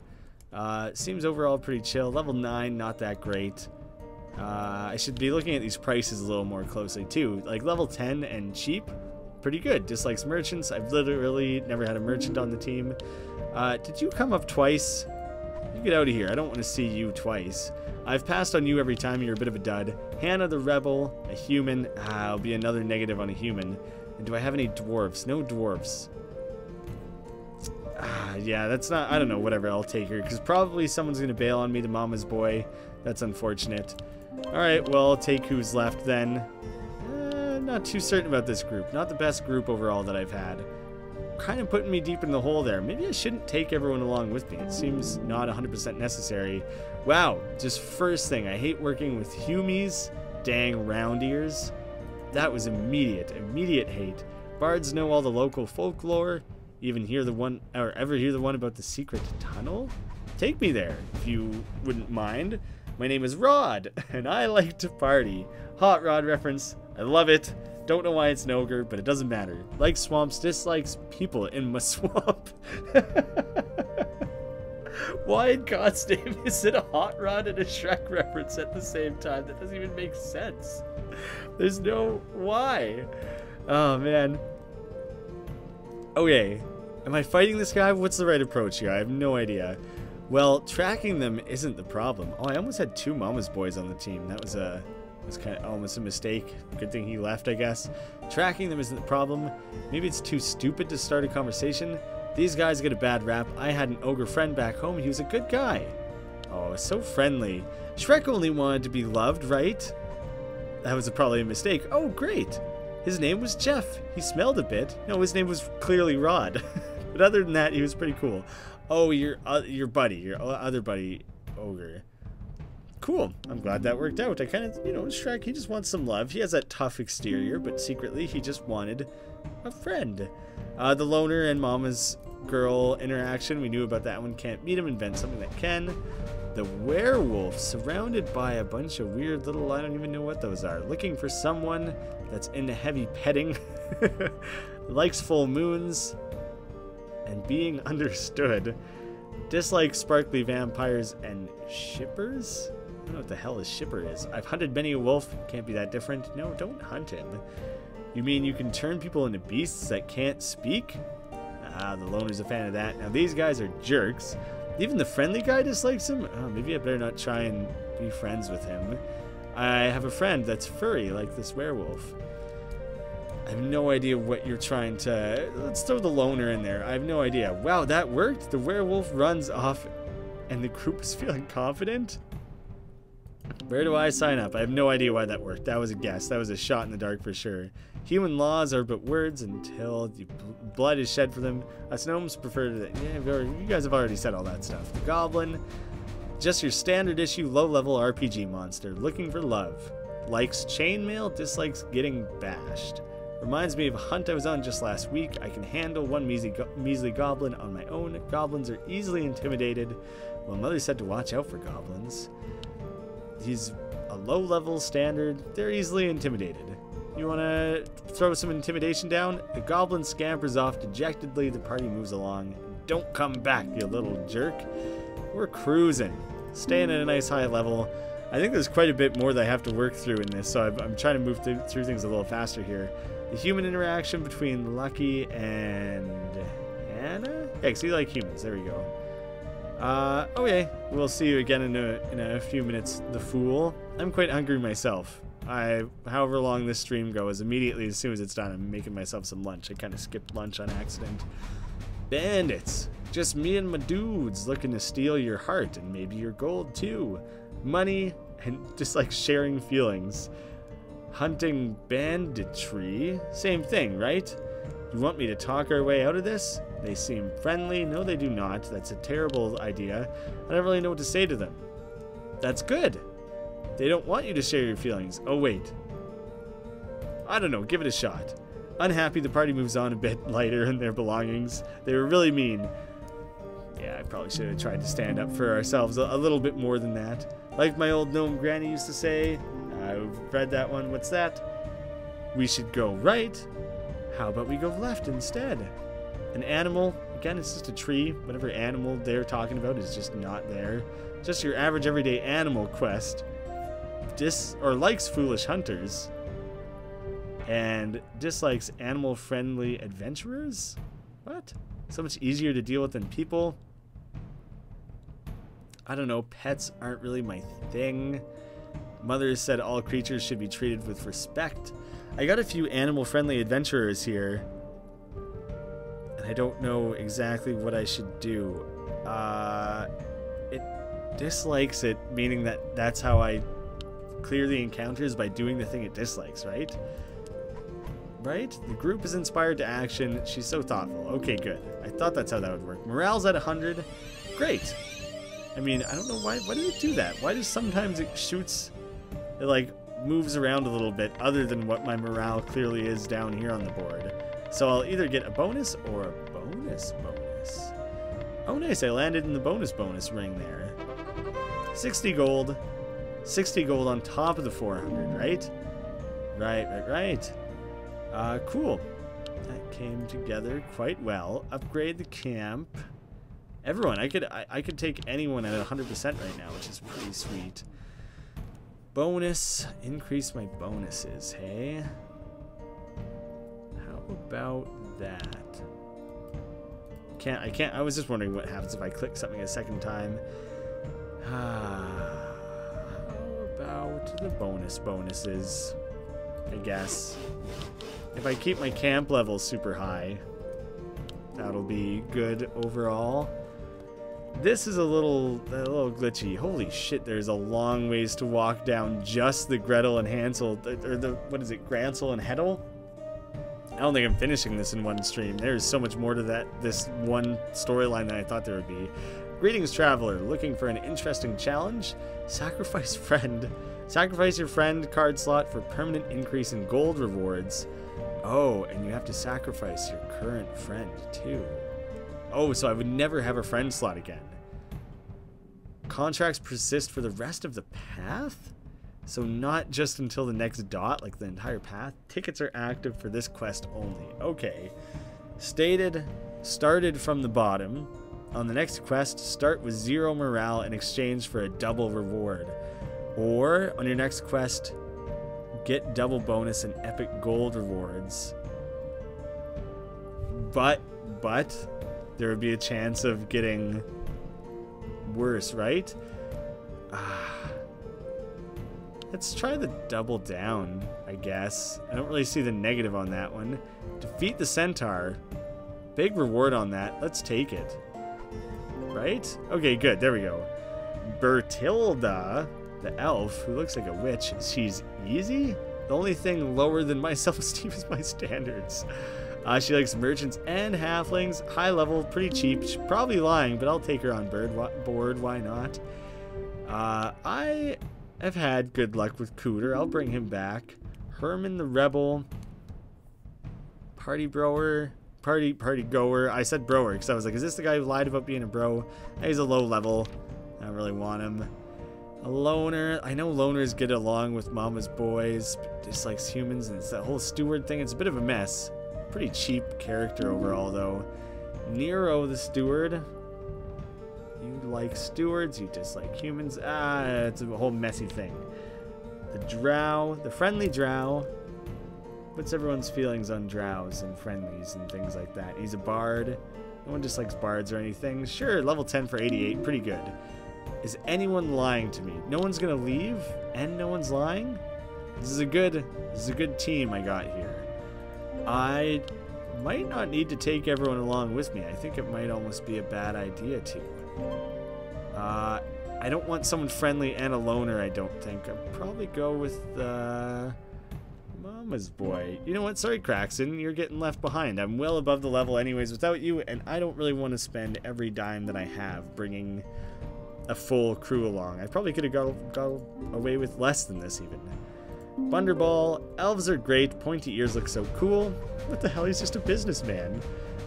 Seems overall pretty chill. Level 9, not that great. I should be looking at these prices a little more closely too. Like level 10 and cheap, pretty good. Dislikes merchants. I've literally never had a merchant on the team. Did you come up twice? You get out of here. I don't want to see you twice. I've passed on you every time. You're a bit of a dud. Hannah the rebel, a human. I'll be another negative on a human. And do I have any dwarves? No dwarves. Yeah, that's not, I don't know, whatever, I'll take her, because probably someone's going to bail on me, the mama's boy. That's unfortunate. Alright, well, I'll take who's left then. Not too certain about this group. Not the best group overall that I've had. Kind of putting me deep in the hole there. Maybe I shouldn't take everyone along with me. It seems not 100% necessary. Wow, just first thing, I hate working with humies. Dang round ears. That was immediate hate. Bards know all the local folklore. Even hear the one, or ever hear the one about the secret tunnel? Take me there, if you wouldn't mind. My name is Rod, and I like to party. Hot Rod reference. I love it. Don't know why it's an ogre, but it doesn't matter. Likes swamps, dislikes people in my swamp. Why in God's name is it a Hot Rod and a Shrek reference at the same time? That doesn't even make sense. There's no why. Oh, man. Okay, am I fighting this guy? What's the right approach here? I have no idea. Well, tracking them isn't the problem. Oh, I almost had two mama's boys on the team. That was kind of almost a mistake. Good thing he left, I guess. Tracking them isn't the problem. Maybe it's too stupid to start a conversation. These guys get a bad rap. I had an ogre friend back home. He was a good guy. Oh, so friendly. Shrek only wanted to be loved, right? That was probably a mistake. Oh, great. His name was Jeff. He smelled a bit. No, his name was clearly Rod. But other than that, he was pretty cool. Oh, your buddy, your other buddy, ogre. Cool. I'm glad that worked out. I kind of, you know, Shrek, he just wants some love. He has that tough exterior, but secretly he just wanted a friend. The loner and mama's girl interaction, we knew about that one. Can't meet him, invent something that can. The werewolf, surrounded by a bunch of weird little, I don't even know what those are. Looking for someone that's into heavy petting. Likes full moons. And being understood. Dislikes sparkly vampires and shippers? I don't know what the hell a shipper is. I've hunted many a wolf. Can't be that different. No, don't hunt him. You mean you can turn people into beasts that can't speak? Ah, the loner's a fan of that. Now these guys are jerks. Even the friendly guy dislikes him? Oh, maybe I better not try and be friends with him. I have a friend that's furry like this werewolf. I have no idea what you're trying to... Let's throw the loner in there. I have no idea. Wow, that worked? The werewolf runs off and the group is feeling confident? Where do I sign up? I have no idea why that worked. That was a guess. That was a shot in the dark for sure. Human laws are but words until the blood is shed for them. Us gnomes prefer to... Yeah, you guys have already said all that stuff. The goblin, just your standard issue low-level RPG monster. Looking for love. Likes chainmail, dislikes getting bashed. Reminds me of a hunt I was on just last week. I can handle one measly goblin on my own. Goblins are easily intimidated. Well, Mother said to watch out for goblins. He's a low-level standard. They're easily intimidated. You want to throw some intimidation down? The goblin scampers off dejectedly. The party moves along. Don't come back, you little jerk. We're cruising. Staying at a nice high level. I think there's quite a bit more that I have to work through in this, so I'm trying to move through things a little faster here. The human interaction between Lucky and Hannah? Yeah, because you like humans. There we go. Okay, we'll see you again in a few minutes, the fool. I'm quite hungry myself. However long this stream goes, immediately as soon as it's done, I'm making myself some lunch. I kind of skipped lunch on accident. Bandits. Just me and my dudes looking to steal your heart and maybe your gold too. Money and just like sharing feelings. Hunting banditry. Same thing, right? You want me to talk our way out of this? They seem friendly. No, they do not. That's a terrible idea. I don't really know what to say to them. That's good. They don't want you to share your feelings. Oh, wait. I don't know. Give it a shot. Unhappy, the party moves on a bit lighter in their belongings. They were really mean. Yeah, I probably should have tried to stand up for ourselves a little bit more than that. Like my old gnome granny used to say. I've read that one. What's that? We should go right. How about we go left instead? An animal, again, it's just a tree. Whatever animal they're talking about is just not there. Just your average everyday animal quest. Likes foolish hunters. And dislikes animal-friendly adventurers? What? So much easier to deal with than people? I don't know, pets aren't really my thing. Mother said all creatures should be treated with respect. I got a few animal-friendly adventurers here. And I don't know exactly what I should do. It dislikes it, meaning that that's how I clear the encounters, by doing the thing it dislikes, right? Right? The group is inspired to action. She's so thoughtful. Okay, good. I thought that's how that would work. Morale's at 100. Great. I mean, I don't know why does it do that? Why does sometimes it shoots, it like moves around a little bit other than what my morale clearly is down here on the board. So I'll either get a bonus or a bonus. Oh nice, I landed in the bonus ring there. 60 gold. 60 gold on top of the 400, right? Right. Cool. That came together quite well. Upgrade the camp. Everyone, I could take anyone at 100% right now, which is pretty sweet. Bonus, increase my bonuses, hey? How about that? I was just wondering what happens if I click something a second time. How about the bonuses, I guess. If I keep my camp level super high, that'll be good overall. This is a little glitchy. Holy shit, there's a long ways to walk down just the Gretel and Hansel, or the, what is it, Gransel and Hetel? I don't think I'm finishing this in one stream. There's so much more to this one storyline than I thought there would be. Greetings, traveler. Looking for an interesting challenge? Sacrifice friend. Sacrifice your friend card slot for permanent increase in gold rewards. Oh, and you have to sacrifice your current friend, too. Oh, so I would never have a friend slot again. Contracts persist for the rest of the path? So not just until the next dot, like the entire path. Tickets are active for this quest only. Okay. Started from the bottom. On the next quest, start with 0 morale in exchange for a double reward. Or, on your next quest, get double bonus and epic gold rewards. But, there would be a chance of getting worse, right? Let's try the double down, I guess. I don't really see the negative on that one. Defeat the centaur. Big reward on that. Let's take it. Right? Okay, good. There we go. Bertilda, the elf, who looks like a witch. She's easy? The only thing lower than my self-esteem is my standards. She likes merchants and halflings. High level, pretty cheap. She's probably lying, but I'll take her on board. Why not? I have had good luck with Cooter. I'll bring him back. Herman the Rebel. Party goer. I said broer because I was like, is this the guy who lied about being a bro? He's a low level. I don't really want him. A loner. I know loners get along with mama's boys, but dislikes humans, and it's that whole steward thing. It's a bit of a mess. Pretty cheap character overall, though. Nero the steward. You like stewards, you dislike humans. It's a whole messy thing. The drow, the friendly drow. What's everyone's feelings on drows and friendlies and things like that? He's a bard. No one dislikes bards or anything. Sure, level 10 for 88, pretty good. Is anyone lying to me? No one's gonna leave, and no one's lying? This is a good team I got here. I might not need to take everyone along with me. I think it might almost be a bad idea to. I don't want someone friendly and a loner, I don't think. I'll probably go with Mama's boy. You know what? Sorry, Craxton. You're getting left behind. I'm well above the level anyways without you, and I don't really want to spend every dime that I have bringing a full crew along. I probably could have got away with less than this, even. Bunderball. Elves are great. Pointy ears look so cool. What the hell? He's just a businessman.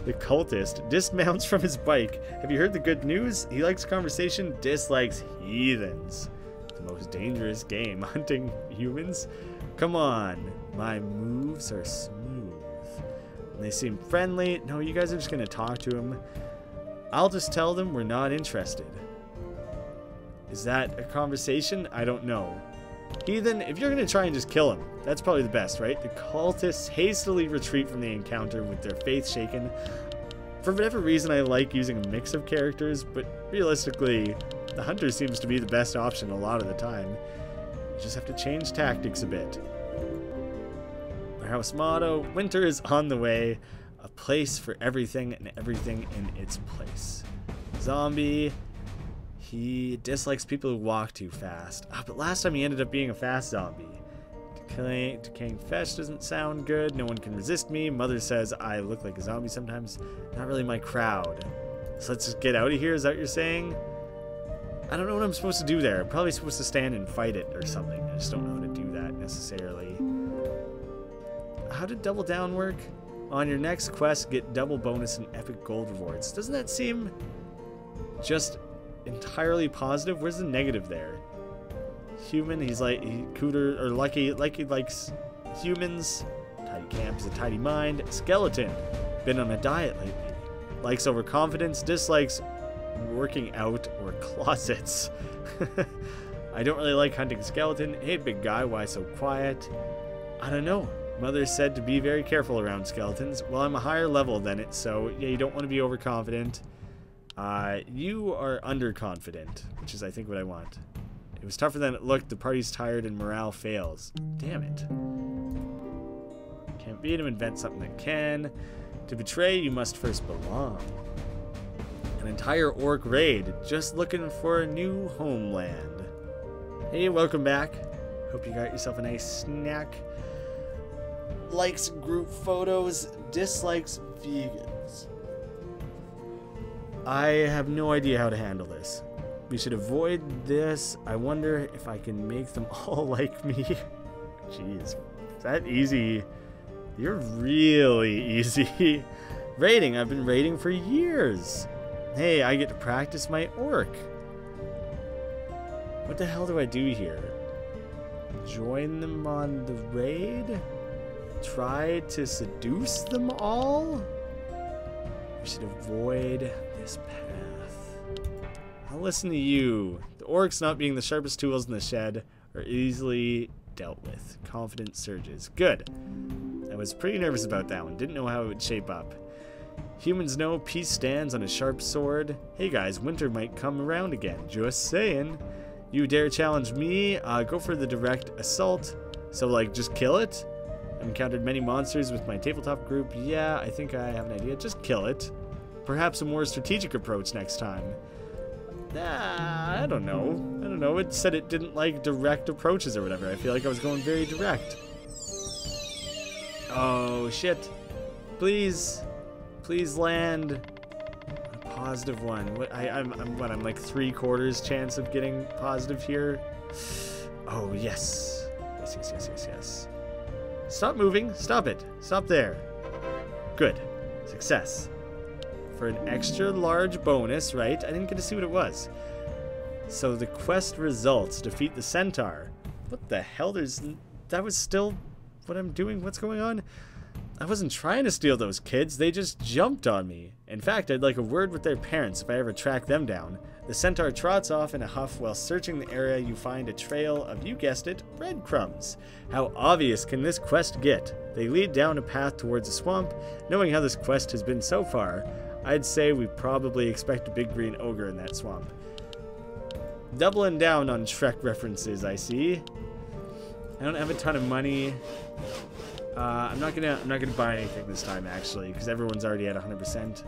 The cultist dismounts from his bike. Have you heard the good news? He likes conversation, dislikes heathens. The most dangerous game. Hunting humans? Come on. My moves are smooth. And they seem friendly. No, you guys are just going to talk to him. I'll just tell them we're not interested. Is that a conversation? I don't know. Heathen, if you're going to try and just kill him, that's probably the best, right? The cultists hastily retreat from the encounter with their faith shaken. For whatever reason, I like using a mix of characters, but realistically, the hunter seems to be the best option a lot of the time. You just have to change tactics a bit. Our house motto, winter is on the way. A place for everything and everything in its place. Zombie. He dislikes people who walk too fast. But last time he ended up being a fast zombie. Decaying flesh doesn't sound good. No one can resist me. Mother says I look like a zombie sometimes. Not really my crowd. So let's just get out of here, is that what you're saying? I don't know what I'm supposed to do there. I'm probably supposed to stand and fight it or something. I just don't know how to do that necessarily. How did double down work? On your next quest, get double bonus and epic gold rewards. Doesn't that seem just entirely positive? Where's the negative there? Human, he's like cooter or lucky likes humans. Tidy camp is a tidy mind. Skeleton, been on a diet lately. Likes overconfidence, dislikes working out or closets. I don't really like hunting skeleton. Hey big guy, why so quiet? I don't know. Mother said to be very careful around skeletons. Well, I'm a higher level than it, so yeah, you don't want to be overconfident. You are underconfident, which is I think what I want. It was tougher than it looked. The party's tired and morale fails. Damn it. Can't beat him, invent something that can. To betray, you must first belong. An entire orc raid, just looking for a new homeland. Hey, welcome back. Hope you got yourself a nice snack. Likes group photos, dislikes vegans. I have no idea how to handle this. We should avoid this. I wonder if I can make them all like me. Jeez, is that easy? You're really easy. Raiding, I've been raiding for years. Hey, I get to practice my orc. What the hell do I do here? Join them on the raid? Try to seduce them all? We should avoid this path. I'll listen to you. The orcs not being the sharpest tools in the shed are easily dealt with. Confidence surges. Good. I was pretty nervous about that one. Didn't know how it would shape up. Humans know peace stands on a sharp sword. Hey guys, winter might come around again. Just saying. You dare challenge me? Go for the direct assault. So like just kill it? I've encountered many monsters with my tabletop group. Yeah, I think I have an idea. Just kill it. Perhaps a more strategic approach next time. I don't know. It said it didn't like direct approaches or whatever. I feel like I was going very direct. Oh, shit. Please. Please land. A positive one. What, I'm like 3/4 chance of getting positive here. Oh, yes. Yes. Stop moving. Stop it. Stop there. Good. Success. For an extra large bonus, right? I didn't get to see what it was. So the quest results. Defeat the centaur. What the hell? That was still what I'm doing? What's going on? I wasn't trying to steal those kids. They just jumped on me. In fact, I'd like a word with their parents if I ever track them down. The centaur trots off in a huff. While searching the area, you find a trail of, you guessed it, breadcrumbs. How obvious can this quest get? They lead down a path towards a swamp. Knowing how this quest has been so far, I'd say we probably expect a big green ogre in that swamp. Doubling down on Shrek references, I see. I don't have a ton of money. I'm not gonna buy anything this time actually, because everyone's already at 100%.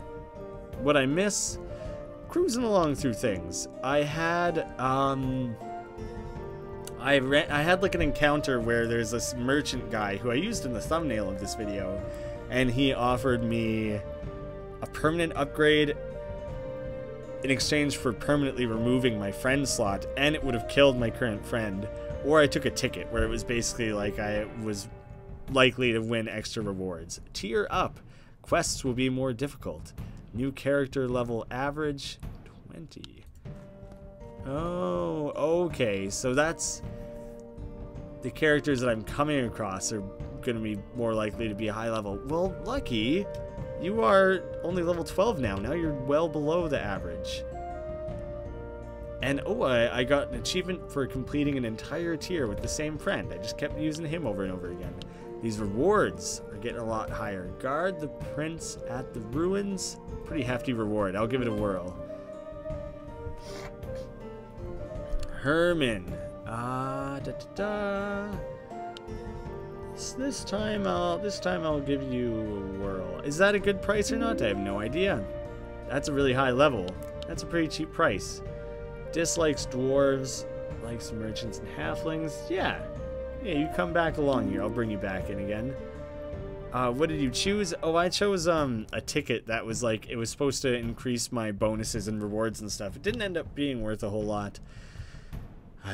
What I miss? Cruising along through things. I had like an encounter where there's this merchant guy who I used in the thumbnail of this video, and he offered me a permanent upgrade in exchange for permanently removing my friend slot, and it would have killed my current friend. Or I took a ticket where it was basically like I was likely to win extra rewards. Tier up. Quests will be more difficult. New character level average 20. Oh, okay. So that's the characters that I'm coming across are going to be more likely to be high level. Well, Lucky, you are only level 12 now. Now you're well below the average. And oh, I got an achievement for completing an entire tier with the same friend. I just kept using him over and over again. These rewards are getting a lot higher. Guard the prince at the ruins. Pretty hefty reward. I'll give it a whirl. Herman. This time I'll give you a whirl. Is that a good price or not? I have no idea. That's a really high level. That's a pretty cheap price. Dislikes dwarves, likes merchants and halflings. Yeah, you come back along here. I'll bring you back in again. What did you choose? Oh, I chose a ticket that was like, it was supposed to increase my bonuses and rewards and stuff. It didn't end up being worth a whole lot.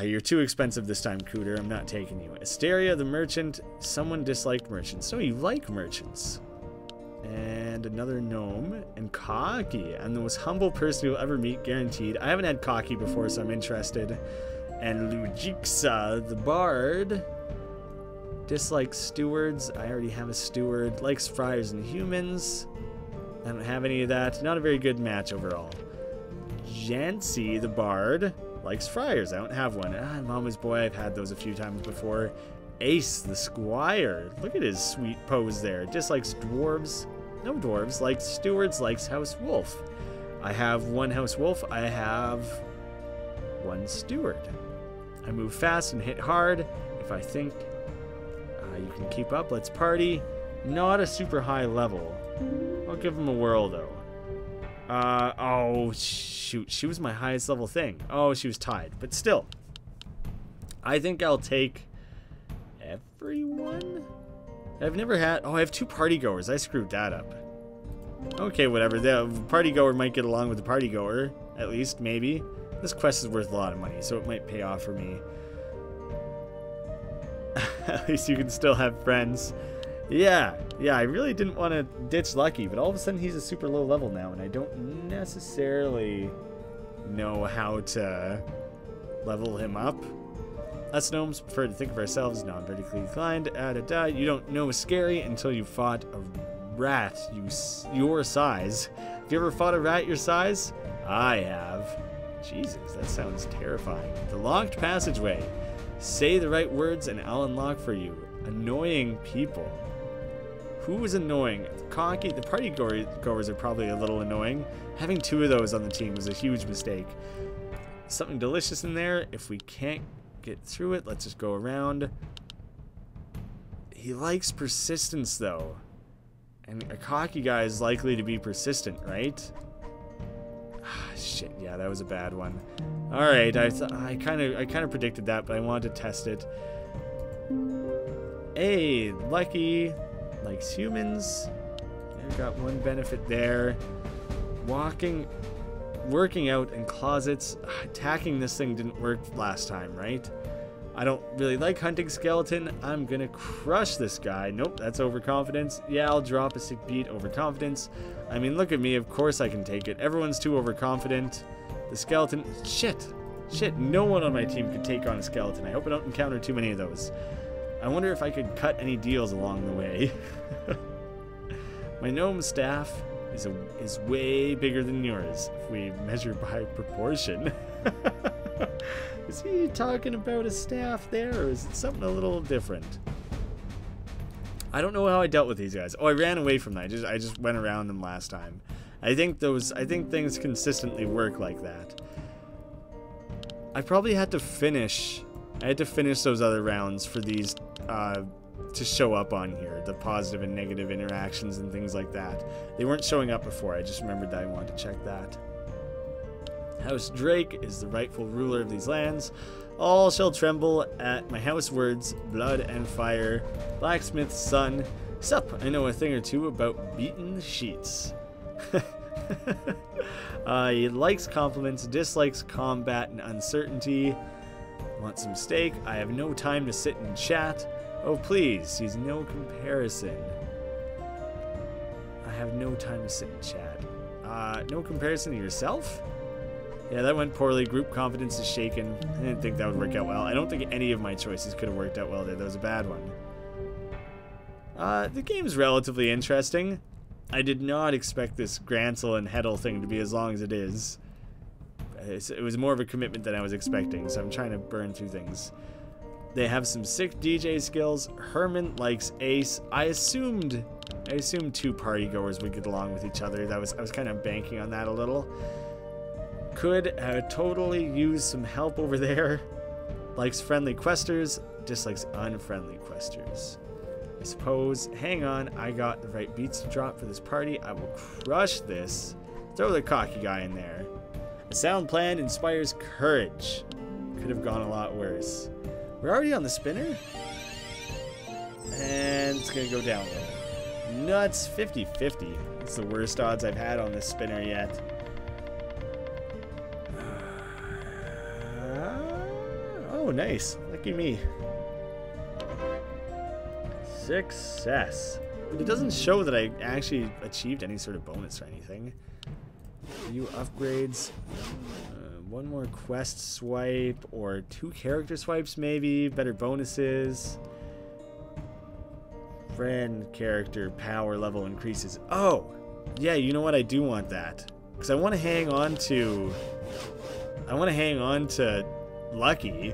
You're too expensive this time, Cooter. I'm not taking you. Asteria, the merchant. Someone disliked merchants. No, you like merchants. And another gnome. And Cocky. I'm the most humble person you'll ever meet, guaranteed. I haven't had Cocky before, so I'm interested. And Lujixa, the bard. Dislikes stewards. I already have a steward. Likes friars and humans. I don't have any of that. Not a very good match overall. Jancy, the bard. Likes friars. I don't have one. Mama's boy. I've had those a few times before. Ace, the squire. Look at his sweet pose there. Dislikes dwarves. No dwarves. Likes stewards. Likes house wolf. I have one house wolf. I have one steward. I move fast and hit hard. If I think you can keep up, let's party. Not a super high level. I'll give him a whirl though. Oh shoot, she was my highest level thing. Oh, she was tied, but still. I think I'll take everyone? I've never had, oh, I have two party goers. I screwed that up. Okay, whatever. The party goer might get along with the party goer, at least, maybe. This quest is worth a lot of money, so it might pay off for me. At least you can still have friends. Yeah, I really didn't want to ditch Lucky, but all of a sudden he's a super low level now, and I don't necessarily know how to level him up. Us gnomes prefer to think of ourselves non-vertically inclined. You don't know scary until you fought a rat your size. Have you ever fought a rat your size? I have. Jesus, that sounds terrifying. The locked passageway. Say the right words and I'll unlock for you. Annoying people. Who was annoying? Cocky. The party goers are probably a little annoying. Having two of those on the team was a huge mistake. Something delicious in there. If we can't get through it, let's just go around. He likes persistence though. And a cocky guy is likely to be persistent, right? Shit, yeah, that was a bad one. Alright, I kind of predicted that, but I wanted to test it. Hey, Lucky likes humans. They've got one benefit there. Working out in closets. Attacking this thing didn't work last time, right? I don't really like hunting skeleton. I'm gonna crush this guy. Nope, that's overconfidence. Yeah, I'll drop a sick beat. Overconfidence. I mean, look at me. Of course I can take it. Everyone's too overconfident. The skeleton. Shit, no one on my team could take on a skeleton. I hope I don't encounter too many of those. I wonder if I could cut any deals along the way. My gnome staff is way bigger than yours if we measure by proportion. Is he talking about a staff there, or is it something a little different? I don't know how I dealt with these guys. Oh, I ran away from that. I just went around them last time. I think things consistently work like that. I probably had to finish. I had to finish those other rounds for these to show up on here, the positive and negative interactions and things like that. They weren't showing up before. I just remembered that I wanted to check that. House Drake is the rightful ruler of these lands. All shall tremble at my house words, blood and fire. Blacksmith's son. Sup, I know a thing or two about beating the sheets. He likes compliments, dislikes combat and uncertainty. Want some steak? I have no time to sit and chat. Oh please, he's no comparison. I have no time to sit and chat. No comparison to yourself? Yeah, that went poorly. Group confidence is shaken. I didn't think that would work out well. I don't think any of my choices could have worked out well there. That was a bad one. The game's relatively interesting. I did not expect this Gransel and Hetel thing to be as long as it is. It was more of a commitment than I was expecting, so I'm trying to burn through things. They have some sick DJ skills. Herman likes Ace. I assumed 2 partygoers would get along with each other. I was kind of banking on that a little. Could totally use some help over there. Likes friendly questers, dislikes unfriendly questers. I suppose. Hang on, I got the right beats to drop for this party. I will crush this. Throw the cocky guy in there. A sound plan inspires courage. Could have gone a lot worse. We're already on the spinner? And it's gonna go down a little. Nuts, 50-50. It's the worst odds I've had on this spinner yet. Oh, nice. Lucky me. Success. But it doesn't show that I actually achieved any sort of bonus or anything. New upgrades. 1 more quest swipe or 2 character swipes maybe. Better bonuses. Friend character power level increases. Oh, yeah, you know what? I do want that. Because I want to hang on to Lucky,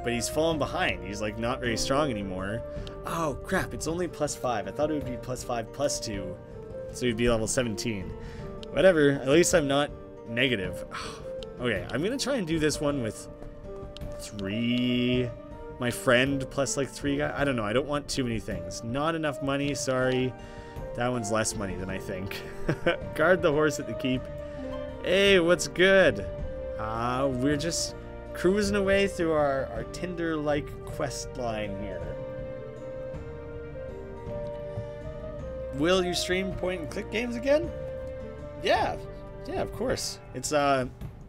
but he's fallen behind. He's like not very strong anymore. Oh crap, it's only +5. I thought it would be +5 +2. So he'd be level 17. Whatever, at least I'm not negative. Okay, I'm gonna try and do this one with 3. My friend plus like 3 guys. I don't know, I don't want too many things. Not enough money, sorry. That one's less money than I think. Guard the horse at the keep. Hey, what's good? We're just cruising away through our Tinder-like quest line here. Will you stream point-and-click games again? Yeah, of course. It's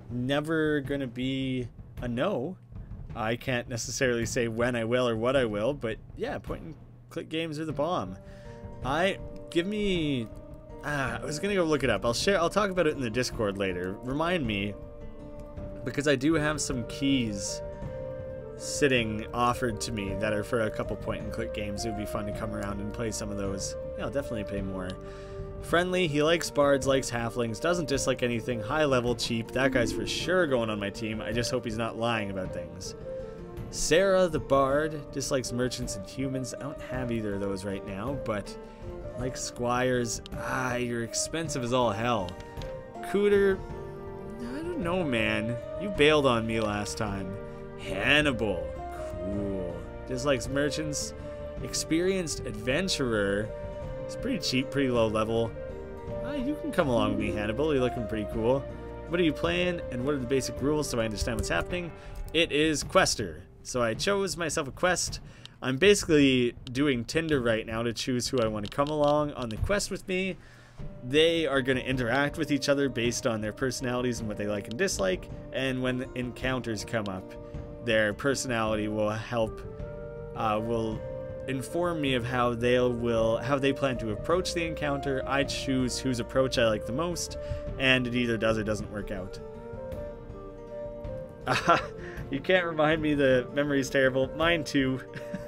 never gonna be a no. I can't necessarily say when I will or what I will, but yeah, point-and-click games are the bomb. I was gonna go look it up. I'll talk about it in the Discord later. Remind me, because I do have some keys sitting offered to me that are for a couple point-and-click games. It would be fun to come around and play some of those. Yeah, I'll definitely pay more. Friendly, he likes bards, likes halflings, doesn't dislike anything, high level, cheap. That guy's for sure going on my team. I just hope he's not lying about things. Sarah the bard dislikes merchants and humans. I don't have either of those right now, but like squires. You're expensive as all hell. Cooter, I don't know, man. You bailed on me last time. Hannibal, cool. Dislikes merchants. Experienced adventurer. It's pretty cheap, pretty low level. You can come along with me, Hannibal. You're looking pretty cool. What are you playing, and what are the basic rules so I understand what's happening? It is Questr. So I chose myself a quest. I'm basically doing Tinder right now to choose who I want to come along on the quest with me. They are going to interact with each other based on their personalities and what they like and dislike. And when encounters come up, their personality will help, will inform me of how they plan to approach the encounter. I choose whose approach I like the most, and it either does or doesn't work out. You can't remind me the memory's terrible. Mine too.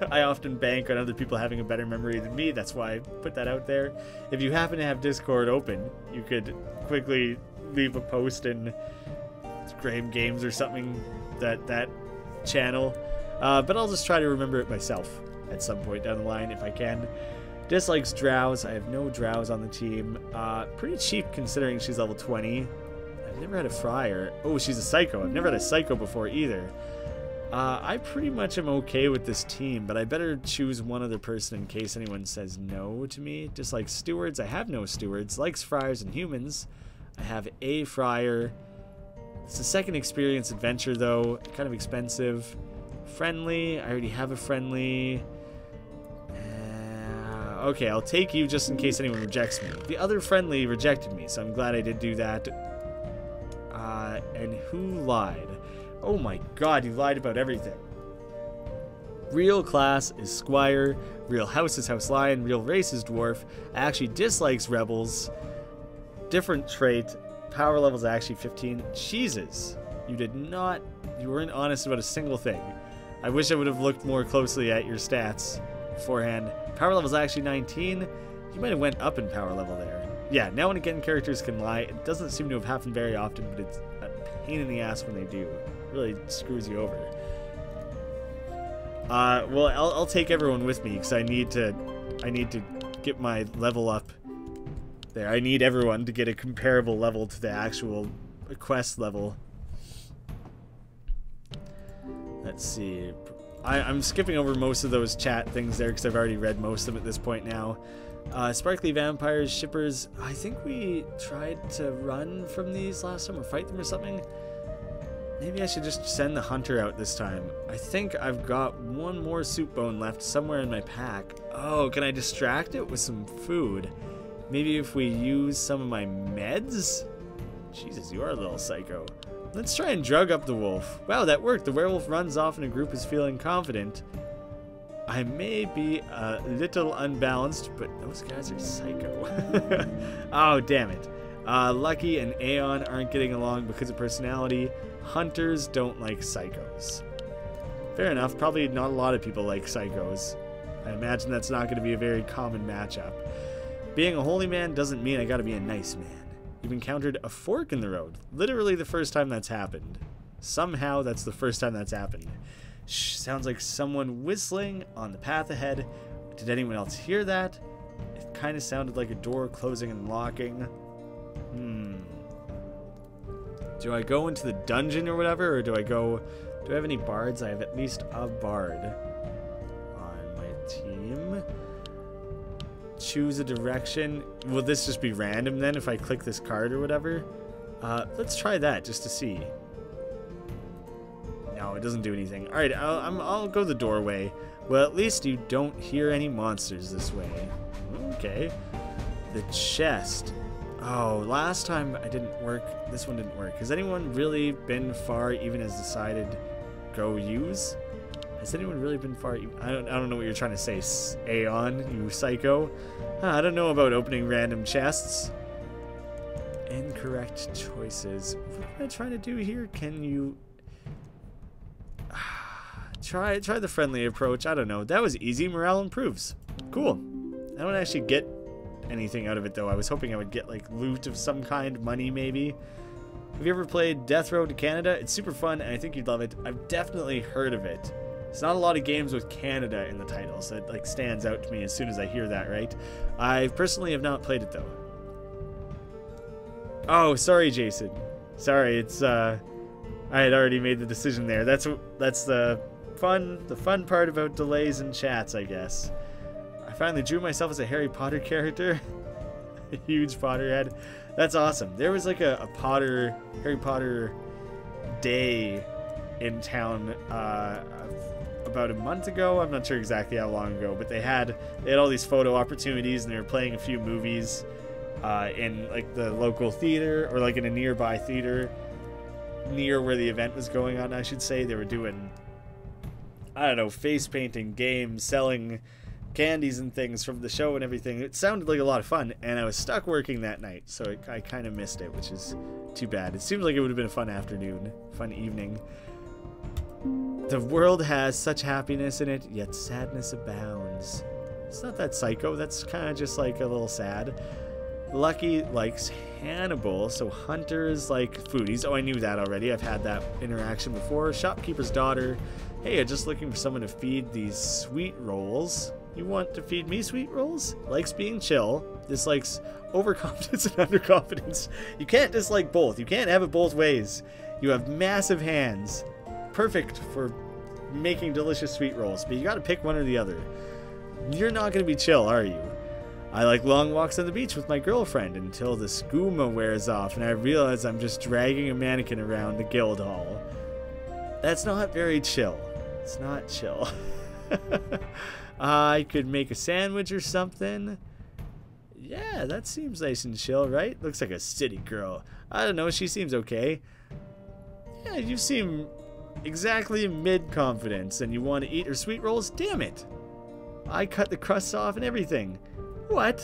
I often bank on other people having a better memory than me. That's why I put that out there. If you happen to have Discord open, you could quickly leave a post in Graeme Games or something, that channel. But I'll just try to remember it myself at some point down the line if I can. Dislikes drows. I have no drows on the team. Pretty cheap considering she's level 20. I've never had a friar. Oh, she's a psycho. I've never had a psycho before either. I pretty much am okay with this team, but I better choose one other person in case anyone says no to me. Dislikes stewards. I have no stewards. Likes friars and humans. I have a friar. It's a second experience adventure though. Kind of expensive. Friendly. I already have a friendly. Okay, I'll take you just in case anyone rejects me. The other friendly rejected me, so I'm glad I did do that. And who lied? Oh my god, you lied about everything. Real class is squire, real house is house lion, real race is dwarf. Actually dislikes rebels. Different trait, Power level's actually 15. Jesus. You weren't honest about a single thing. I wish I would have looked more closely at your stats beforehand. Power level's actually 19. You might have went up in power level there. Yeah, now and again characters can lie. It doesn't seem to have happened very often, but it's a pain in the ass when they do. It really screws you over. Well, I'll take everyone with me because I need to get my level up there. I need everyone to get a comparable level to the actual quest level. Let's see. I'm skipping over most of those chat things there because I've already read most of them at this point now. Sparkly vampires, shippers. I think we tried to run from these last time or fight them or something. Maybe I should just send the hunter out this time. I think I've got one more soup bone left somewhere in my pack. Oh, can I distract it with some food? Maybe if we use some of my meds? Jesus, you are a little psycho. Let's try and drug up the wolf. Wow, that worked. The werewolf runs off and a group is feeling confident. I may be a little unbalanced, but those guys are psycho. Oh, damn it. Lucky and Aeon aren't getting along because of personality. Hunters don't like psychos. Fair enough. Probably not a lot of people like psychos. I imagine that's not going to be a very common matchup. Being a holy man doesn't mean I gotta be a nice man. You've encountered a fork in the road. Literally the first time that's happened. Somehow that's the first time that's happened. Shh, sounds like someone whistling on the path ahead. Did anyone else hear that? It kind of sounded like a door closing and locking. Do I go into the dungeon or whatever, or do I have any bards? I have at least a bard on my team. Choose a direction. Will this just be random then if I click this card or whatever? Let's try that just to see. No, it doesn't do anything. All right, I'll go the doorway. Well, at least you don't hear any monsters this way. Okay. The chest. Oh, last time I didn't work. This one didn't work. Has anyone really been far even has decided go use? Has anyone really been far? I don't know what you're trying to say, Aeon, you psycho. I don't know about opening random chests. Incorrect choices. What am I trying to do here? Can you try the friendly approach? I don't know. That was easy. Morale improves. Cool. I don't actually get anything out of it though. I was hoping I would get like loot of some kind, money maybe. Have you ever played Death Road to Canada? It's super fun and I think you'd love it. I've definitely heard of it. It's not a lot of games with Canada in the title, so it like stands out to me as soon as I hear that, right? I personally have not played it though. Oh, sorry, Jason. Sorry, it's I had already made the decision there. That's the fun part about delays in chats, I guess. I finally drew myself as a Harry Potter character. A huge Potterhead. That's awesome. There was like a Harry Potter day in town about a month ago. I'm not sure exactly how long ago, but they had all these photo opportunities and they were playing a few movies in like the local theater or like in a nearby theater near where the event was going on, I should say. They were doing, I don't know, face painting, games, selling candies and things from the show and everything. It sounded like a lot of fun and I was stuck working that night, so I kind of missed it, which is too bad. It seems like it would have been a fun afternoon, fun evening. The world has such happiness in it, yet sadness abounds. It's not that psycho, that's kind of just like a little sad. Lucky likes Hannibal, so hunters like foodies. Oh, I knew that already. I've had that interaction before. Shopkeeper's daughter. Hey, I'm just looking for someone to feed these sweet rolls. You want to feed me sweet rolls? Likes being chill. Dislikes overconfidence and underconfidence. You can't dislike both. You can't have it both ways. You have massive hands. Perfect for making delicious sweet rolls, but you gotta pick one or the other. You're not gonna be chill, are you? I like long walks on the beach with my girlfriend until the skooma wears off and I realize I'm just dragging a mannequin around the guild hall. That's not very chill. It's not chill. I could make a sandwich or something. Yeah, that seems nice and chill, right? Looks like a city girl. I don't know, she seems okay. Yeah, you seem exactly mid-confidence and you want to eat her sweet rolls? Damn it. I cut the crusts off and everything. What?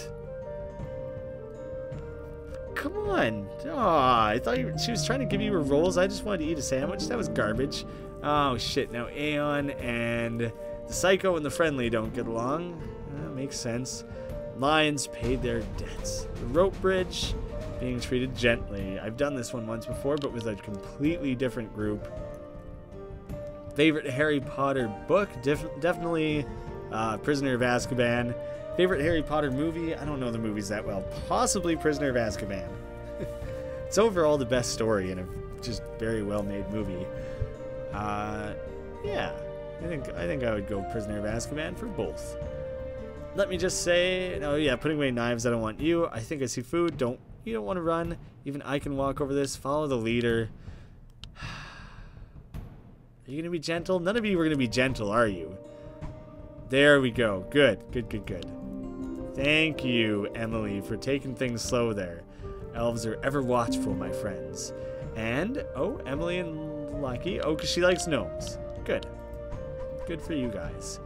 come on. Aw, I thought she was trying to give you her rolls. I just wanted to eat a sandwich. That was garbage. Oh, shit. Now Aeon and the Psycho and the Friendly don't get along. That makes sense. Lions paid their debts. The Rope Bridge being treated gently. I've done this one once before, but with a completely different group. Favorite Harry Potter book? Definitely Prisoner of Azkaban. Favorite Harry Potter movie? I don't know the movies that well. Possibly Prisoner of Azkaban. It's overall the best story in a just very well-made movie. Yeah, I think I would go Prisoner of Azkaban for both. Let me just say, oh yeah, putting away knives. I don't want you. I think I see food. You don't want to run. Even I can walk over this. Follow the leader. Are you gonna be gentle? None of you were gonna be gentle, are you? There we go. Good. Thank you, Emily, for taking things slow there. Elves are ever watchful, my friends. And, oh, Emily and Lucky. Oh, because she likes gnomes. Good. Good for you guys.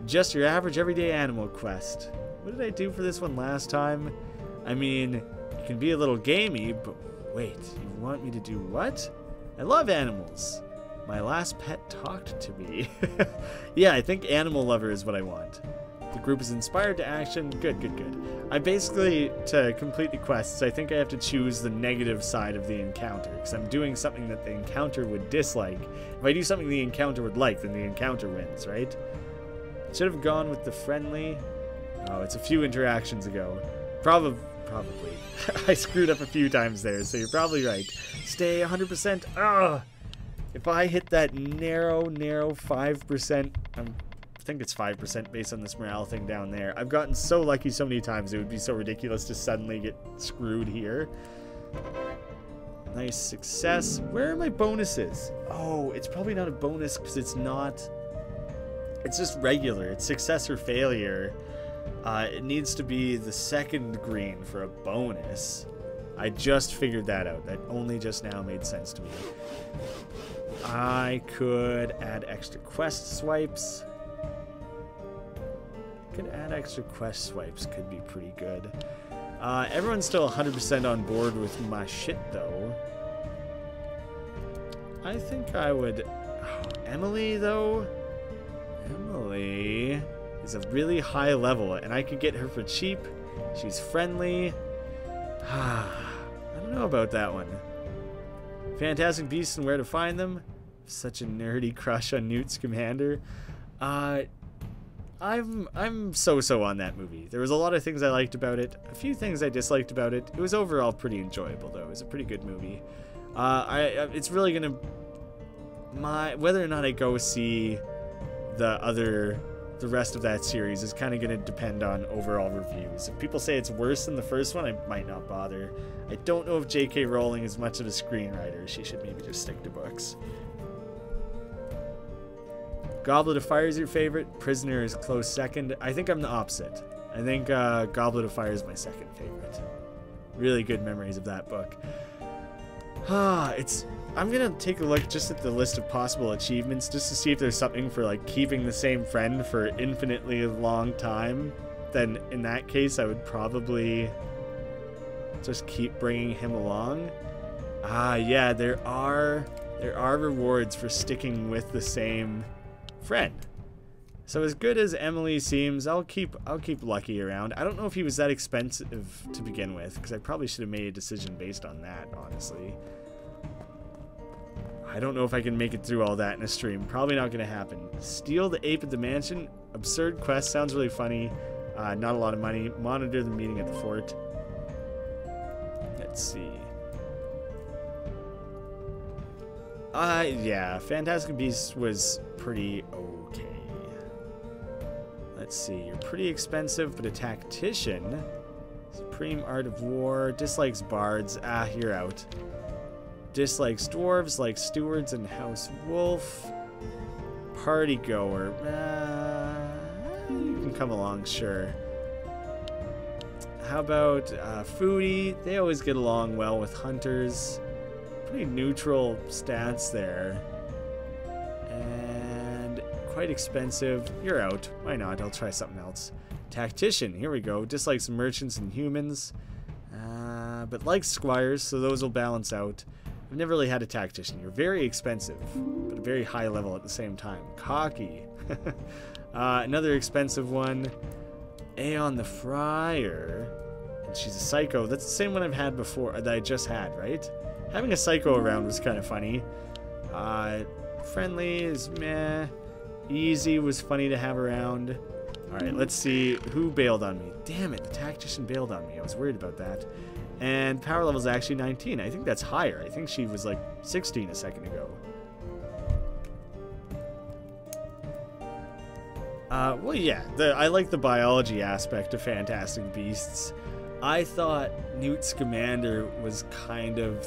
Just your average everyday animal quest. What did I do for this one last time? I mean, it can be a little gamey, but wait, you want me to do what? I love animals. My last pet talked to me. Yeah, I think animal lover is what I want. The group is inspired to action. Good. I basically, to complete the quests, I think I have to choose the negative side of the encounter, because I'm doing something that the encounter would dislike. If I do something the encounter would like, then the encounter wins, right? Should have gone with the friendly. Oh, it's a few interactions ago. Probably. I screwed up a few times there, so you're probably right. Stay 100%. Ugh! If I hit that narrow 5%, I think it's 5% based on this morale thing down there. I've gotten so lucky so many times, it would be so ridiculous to suddenly get screwed here. Nice success. Where are my bonuses? Oh, it's probably not a bonus because it's not... It's just regular. It's success or failure. It needs to be the second green for a bonus. I just figured that out. That only just now made sense to me. I could add extra quest swipes. Could be pretty good. Everyone's still 100% on board with my shit, though. I think I would... Oh, Emily, though? Emily is a really high level, and I could get her for cheap. She's friendly. I don't know about that one. Fantastic Beasts and Where to Find Them. Such a nerdy crush on Newt Scamander. I'm so-so on that movie. There was a lot of things I liked about it, a few things I disliked about it. It was overall pretty enjoyable, though. It was a pretty good movie. It's really gonna... Whether or not I go see the rest of that series is kind of going to depend on overall reviews. If people say it's worse than the first one, I might not bother. I don't know if J.K. Rowling is much of a screenwriter. She should maybe just stick to books. Goblet of Fire is your favorite. Prisoner is close second. I think I'm the opposite. I think Goblet of Fire is my second favorite. Really good memories of that book. I'm gonna take a look just at the list of possible achievements just to see if there's something for like keeping the same friend for infinitely long time. Then in that case I would probably just keep bringing him along. Yeah, there are rewards for sticking with the same friend. So as good as Emily seems, I'll keep Lucky around. I don't know if he was that expensive to begin with, because I probably should have made a decision based on that, honestly. I don't know if I can make it through all that in a stream. Probably not going to happen. Steal the ape at the mansion. Absurd quest. Sounds really funny. Not a lot of money. Monitor the meeting at the fort. Let's see. Yeah. Fantastic Beasts was pretty okay. Let's see. You're pretty expensive, but a tactician. Supreme Art of War. Dislikes bards. You're out. Dislikes dwarves, like stewards and House Wolf. Party goer. You can come along, sure. How about foodie? They always get along well with hunters. Pretty neutral stats there. And quite expensive. You're out. Why not? I'll try something else. Tactician. Here we go. Dislikes merchants and humans. but like squires, so those will balance out. I've never really had a tactician. You're very expensive, but a very high level at the same time. Cocky. Another expensive one. Aeon the Friar. And she's a psycho. That's the same one I've had before, that I just had, right? Having a psycho around was kind of funny. Friendly is meh. Easy was funny to have around. Alright, let's see who bailed on me. Damn it, the tactician bailed on me. I was worried about that. And power level is actually 19. I think that's higher. I think she was like 16 a second ago. Well, yeah, I like the biology aspect of Fantastic Beasts. I thought Newt Scamander was kind of...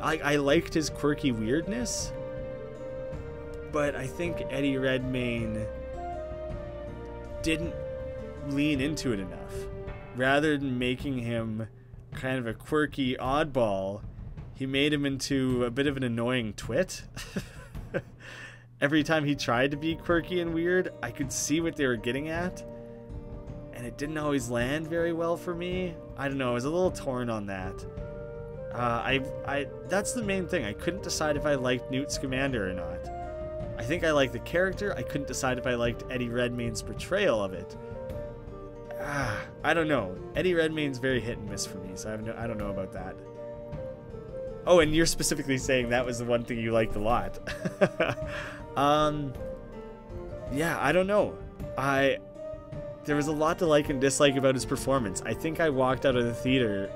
I liked his quirky weirdness, but I think Eddie Redmayne didn't lean into it enough. Rather than making him kind of a quirky oddball, he made him into a bit of an annoying twit. Every time he tried to be quirky and weird, I could see what they were getting at, and it didn't always land very well for me. I don't know, I was a little torn on that. That's the main thing. I couldn't decide if I liked Newt Scamander or not. I think I liked the character. I couldn't decide if I liked Eddie Redmayne's portrayal of it. I don't know. Eddie Redmayne's very hit and miss for me, so I don't know about that. Oh, and you're specifically saying that was the one thing you liked a lot. Yeah, I don't know. There was a lot to like and dislike about his performance. I think I walked out of the theater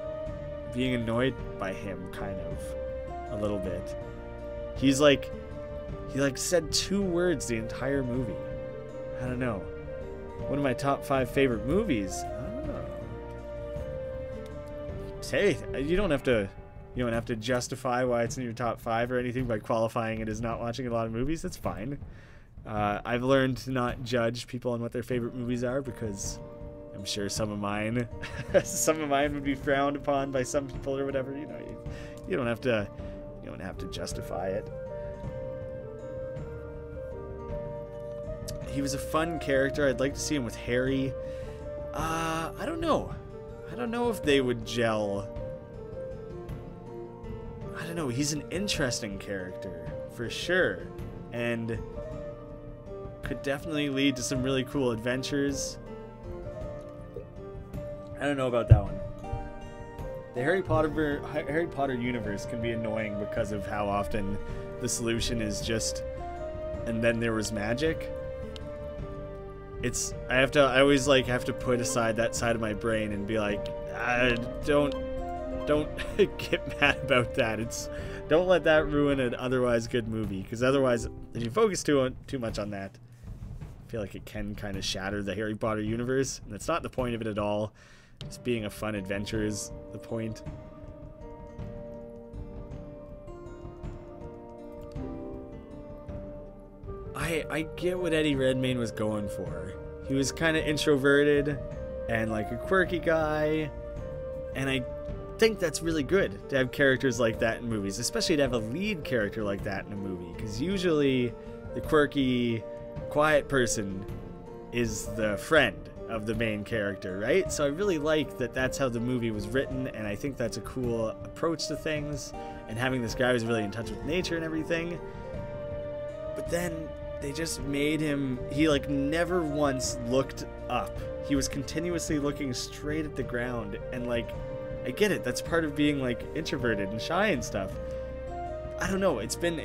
being annoyed by him, kind of, a little bit. He said 2 words the entire movie. I don't know. One of my top 5 favorite movies. Oh. Hey, you don't have to justify why it's in your top 5 or anything by qualifying it as not watching a lot of movies. That's fine. I've learned to not judge people on what their favorite movies are, because I'm sure some of mine would be frowned upon by some people or whatever. You know, you don't have to justify it. He was a fun character. I'd like to see him with Harry. I don't know. I don't know if they would gel. I don't know. He's an interesting character for sure, and could definitely lead to some really cool adventures. I don't know about that one. The Harry Potter universe can be annoying because of how often the solution is just, and then there was magic. I always have to put aside that side of my brain and be like, don't get mad about that. Don't let that ruin an otherwise good movie, because otherwise, if you focus too much on that, I feel like it can kind of shatter the Harry Potter universe, and that's not the point of it at all. Just being a fun adventure is the point. I get what Eddie Redmayne was going for. He was kind of introverted and like a quirky guy, and I think that's really good to have characters like that in movies, especially to have a lead character like that in a movie, because usually the quirky, quiet person is the friend of the main character, right? So I really like that that's how the movie was written, and I think that's a cool approach to things, and having this guy who's really in touch with nature and everything. But then they just made him, he never once looked up. He was continuously looking straight at the ground, and I get it, that's part of being introverted and shy and stuff. I don't know, it's been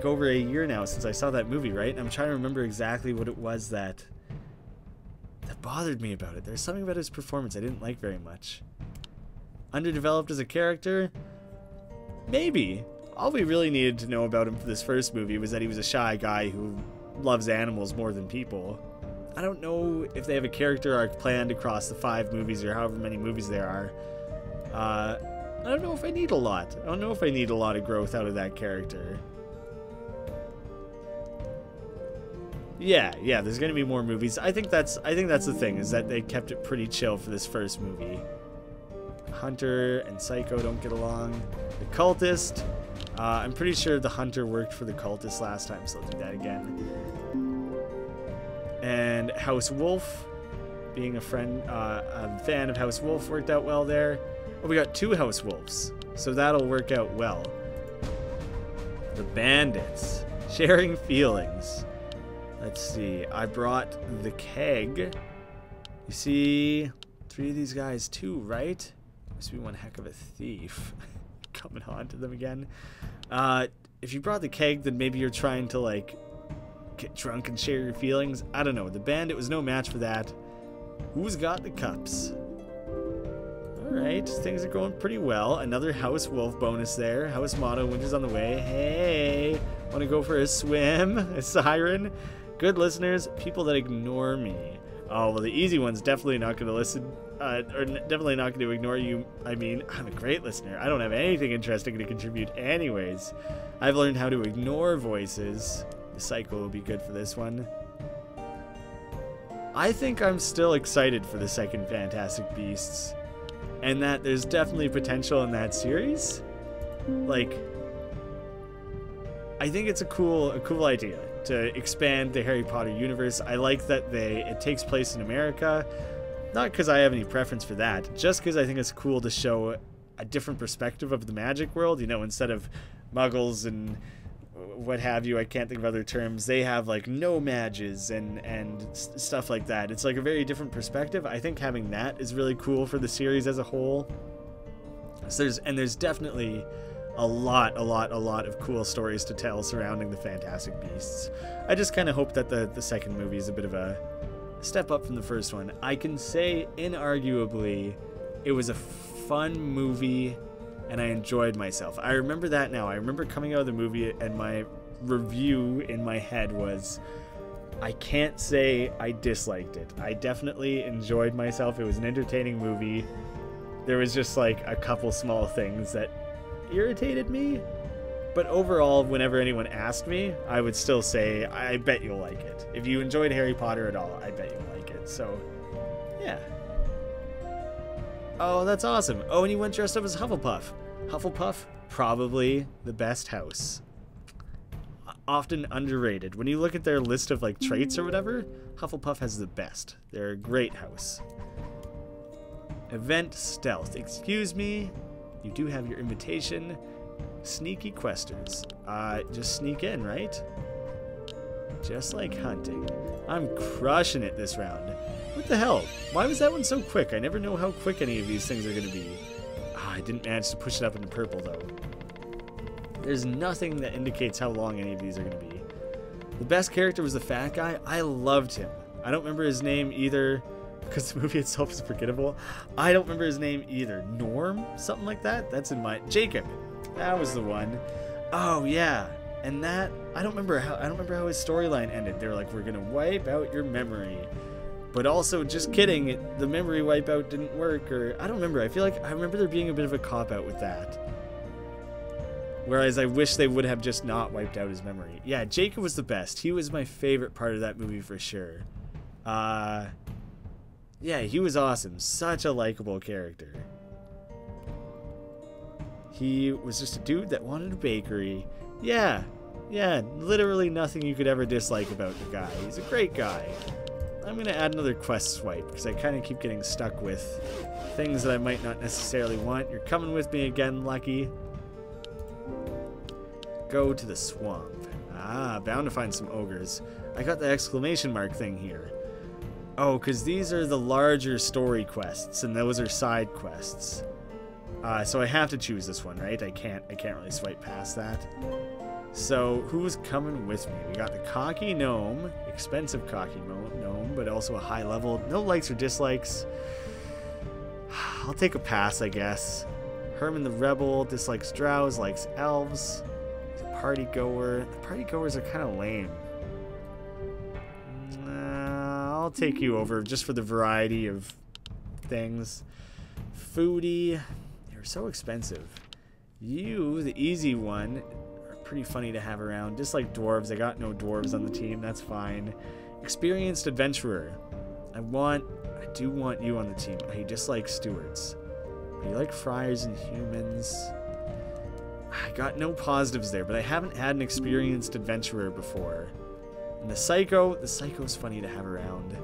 over a year now since I saw that movie, right? And I'm trying to remember exactly what it was that bothered me about it. There's something about his performance I didn't like very much. Underdeveloped as a character? Maybe. All we really needed to know about him for this first movie was that he was a shy guy who loves animals more than people. I don't know if they have a character arc planned across the 5 movies or however many movies there are. I don't know if I need a lot. I don't know if I need a lot of growth out of that character. Yeah, there's gonna be more movies. I think that's the thing, is that they kept it pretty chill for this first movie. Hunter and Psycho don't get along. The Cultist, I'm pretty sure the Hunter worked for the Cultist last time, so I'll do that again. And House Wolf, being a fan of House Wolf, worked out well there. Oh, we got 2 house wolves, so that'll work out well. The bandits. Sharing feelings. Let's see. I brought the keg. You see 3 of these guys too, right? Must be one heck of a thief. Coming on to them again. If you brought the keg, then maybe you're trying to, like, get drunk and share your feelings. I don't know. The bandit was no match for that. Who's got the cups? Alright, things are going pretty well. Another house wolf bonus there. House motto, winter's on the way. Hey, want to go for a swim? A siren? Good listeners, people that ignore me. Oh, well, the easy one's definitely not going to listen, or definitely not going to ignore you. I mean, I'm a great listener. I don't have anything interesting to contribute anyways. I've learned how to ignore voices. The cycle will be good for this one. I think I'm still excited for the second Fantastic Beasts, and that there's definitely potential in that series. Like, I think it's a cool idea to expand the Harry Potter universe. I like that it takes place in America, not because I have any preference for that, just because I think it's cool to show a different perspective of the magic world. You know, instead of muggles and what have you, I can't think of other terms, they have like no mages and stuff like that. It's like a very different perspective. I think having that is really cool for the series as a whole. So there's definitely a lot of cool stories to tell surrounding the Fantastic Beasts. I just kind of hope that the second movie is a bit of a step up from the first one. I can say inarguably it was a fun movie and I enjoyed myself. I remember that now. I remember coming out of the movie and my review in my head was, I can't say I disliked it. I definitely enjoyed myself. It was an entertaining movie. There was just like a couple small things that irritated me, but overall, whenever anyone asked me, I would still say, I bet you'll like it. If you enjoyed Harry Potter at all, I bet you'll like it. So, yeah. Oh, that's awesome. Oh, and he went dressed up as Hufflepuff. Hufflepuff, probably the best house. Often underrated. When you look at their list of like traits or whatever, Hufflepuff has the best. They're a great house. Event stealth. Excuse me, you do have your invitation. Sneaky questers. Just sneak in, right? Just like hunting. I'm crushing it this round. What the hell? Why was that one so quick? I never know how quick any of these things are going to be. I didn't manage to push it up into purple, though. There's nothing that indicates how long any of these are going to be. The best character was the fat guy. I loved him. I don't remember his name either, because the movie itself is forgettable. I don't remember his name either. Norm? Something like that? That's in my... Jacob. That was the one. Oh, yeah. And that... I don't remember how his storyline ended. They were like, we're going to wipe out your memory. But also, just kidding, the memory wipeout didn't work, or... I don't remember. I remember there being a bit of a cop-out with that. Whereas I wish they would have just not wiped out his memory. Yeah, Jacob was the best. He was my favorite part of that movie for sure. Yeah, he was awesome. Such a likable character. He was just a dude that wanted a bakery. Yeah, literally nothing you could ever dislike about the guy. He's a great guy. I'm going to add another quest swipe, because I kind of keep getting stuck with things that I might not necessarily want. You're coming with me again, Lucky. Go to the swamp. Ah, bound to find some ogres. I got the exclamation mark thing here. Oh, because these are the larger story quests, and those are side quests. So I have to choose this one, right? I can't really swipe past that. So, who's coming with me? We got the cocky gnome, expensive cocky gnome, but also a high level. No likes or dislikes. I'll take a pass, I guess. Herman the rebel dislikes drows, likes elves. He's a party goer. The party goers are kind of lame. I'll take you over just for the variety of things. Foodie, you're so expensive. You, the easy one, are pretty funny to have around. Just like dwarves, I got no dwarves on the team, that's fine. Experienced adventurer. I do want you on the team. I just like stewards. You like friars and humans. I got no positives there, but I haven't had an experienced adventurer before. And the psycho's funny to have around.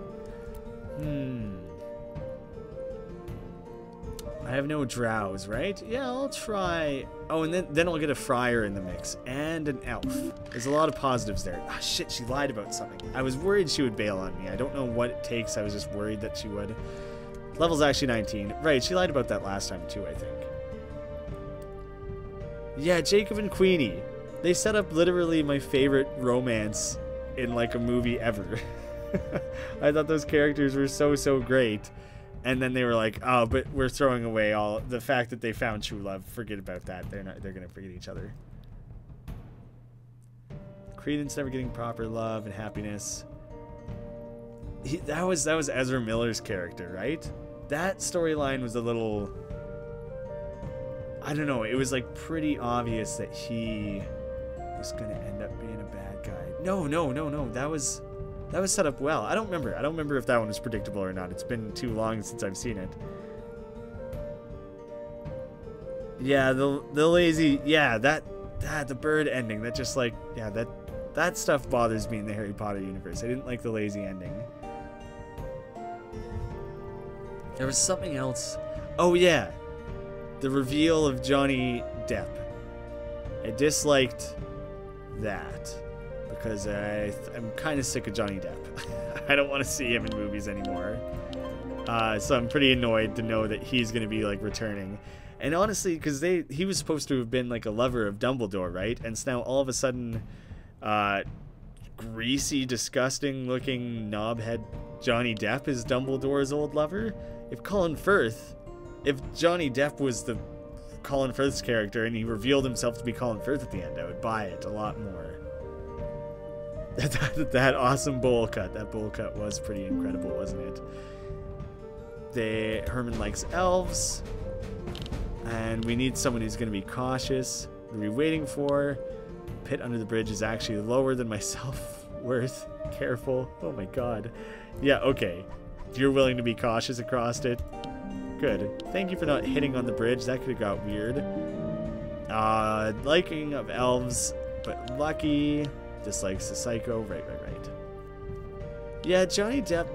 I have no drows, right? Yeah, I'll try. Oh, and then I'll get a friar in the mix and an elf. There's a lot of positives there. Ah, shit, she lied about something. I was worried she would bail on me. I don't know what it takes. I was just worried that she would. Level's actually 19. Right, she lied about that last time too, I think. Yeah, Jacob and Queenie. They set up literally my favorite romance in like a movie ever. I thought those characters were so great. And then they were like, oh, but we're throwing away all the fact that they found true love. Forget about that. They're gonna forget each other. Credence never getting proper love and happiness. That was Ezra Miller's character, right? That storyline was a little, I don't know, it was like pretty obvious that he was gonna end up being a bad guy. No, that was set up well. I don't remember if that one was predictable or not. It's been too long since I've seen it. Yeah, the lazy, yeah, the bird ending, that just like, yeah, that stuff bothers me in the Harry Potter universe. I didn't like the lazy ending. There was something else. Oh yeah, the reveal of Johnny Depp. I disliked that. Because I'm kind of sick of Johnny Depp. I don't want to see him in movies anymore. So I'm pretty annoyed to know that he's going to be like returning. And honestly, because he was supposed to have been like a lover of Dumbledore, right? And so now all of a sudden, greasy, disgusting looking knobhead Johnny Depp is Dumbledore's old lover. If Johnny Depp was the Colin Firth's character and he revealed himself to be Colin Firth at the end, I would buy it a lot more. That awesome bowl cut. That bowl cut was pretty incredible, wasn't it? Herman likes elves. And we need someone who's going to be cautious. What are we waiting for? Pit under the bridge is actually lower than my self-worth. Careful. Oh my god. Yeah, okay. You're willing to be cautious across it? Good. Thank you for not hitting on the bridge. That could have got weird. Liking of elves, but lucky. Dislikes the psycho. Right. Yeah, Johnny Depp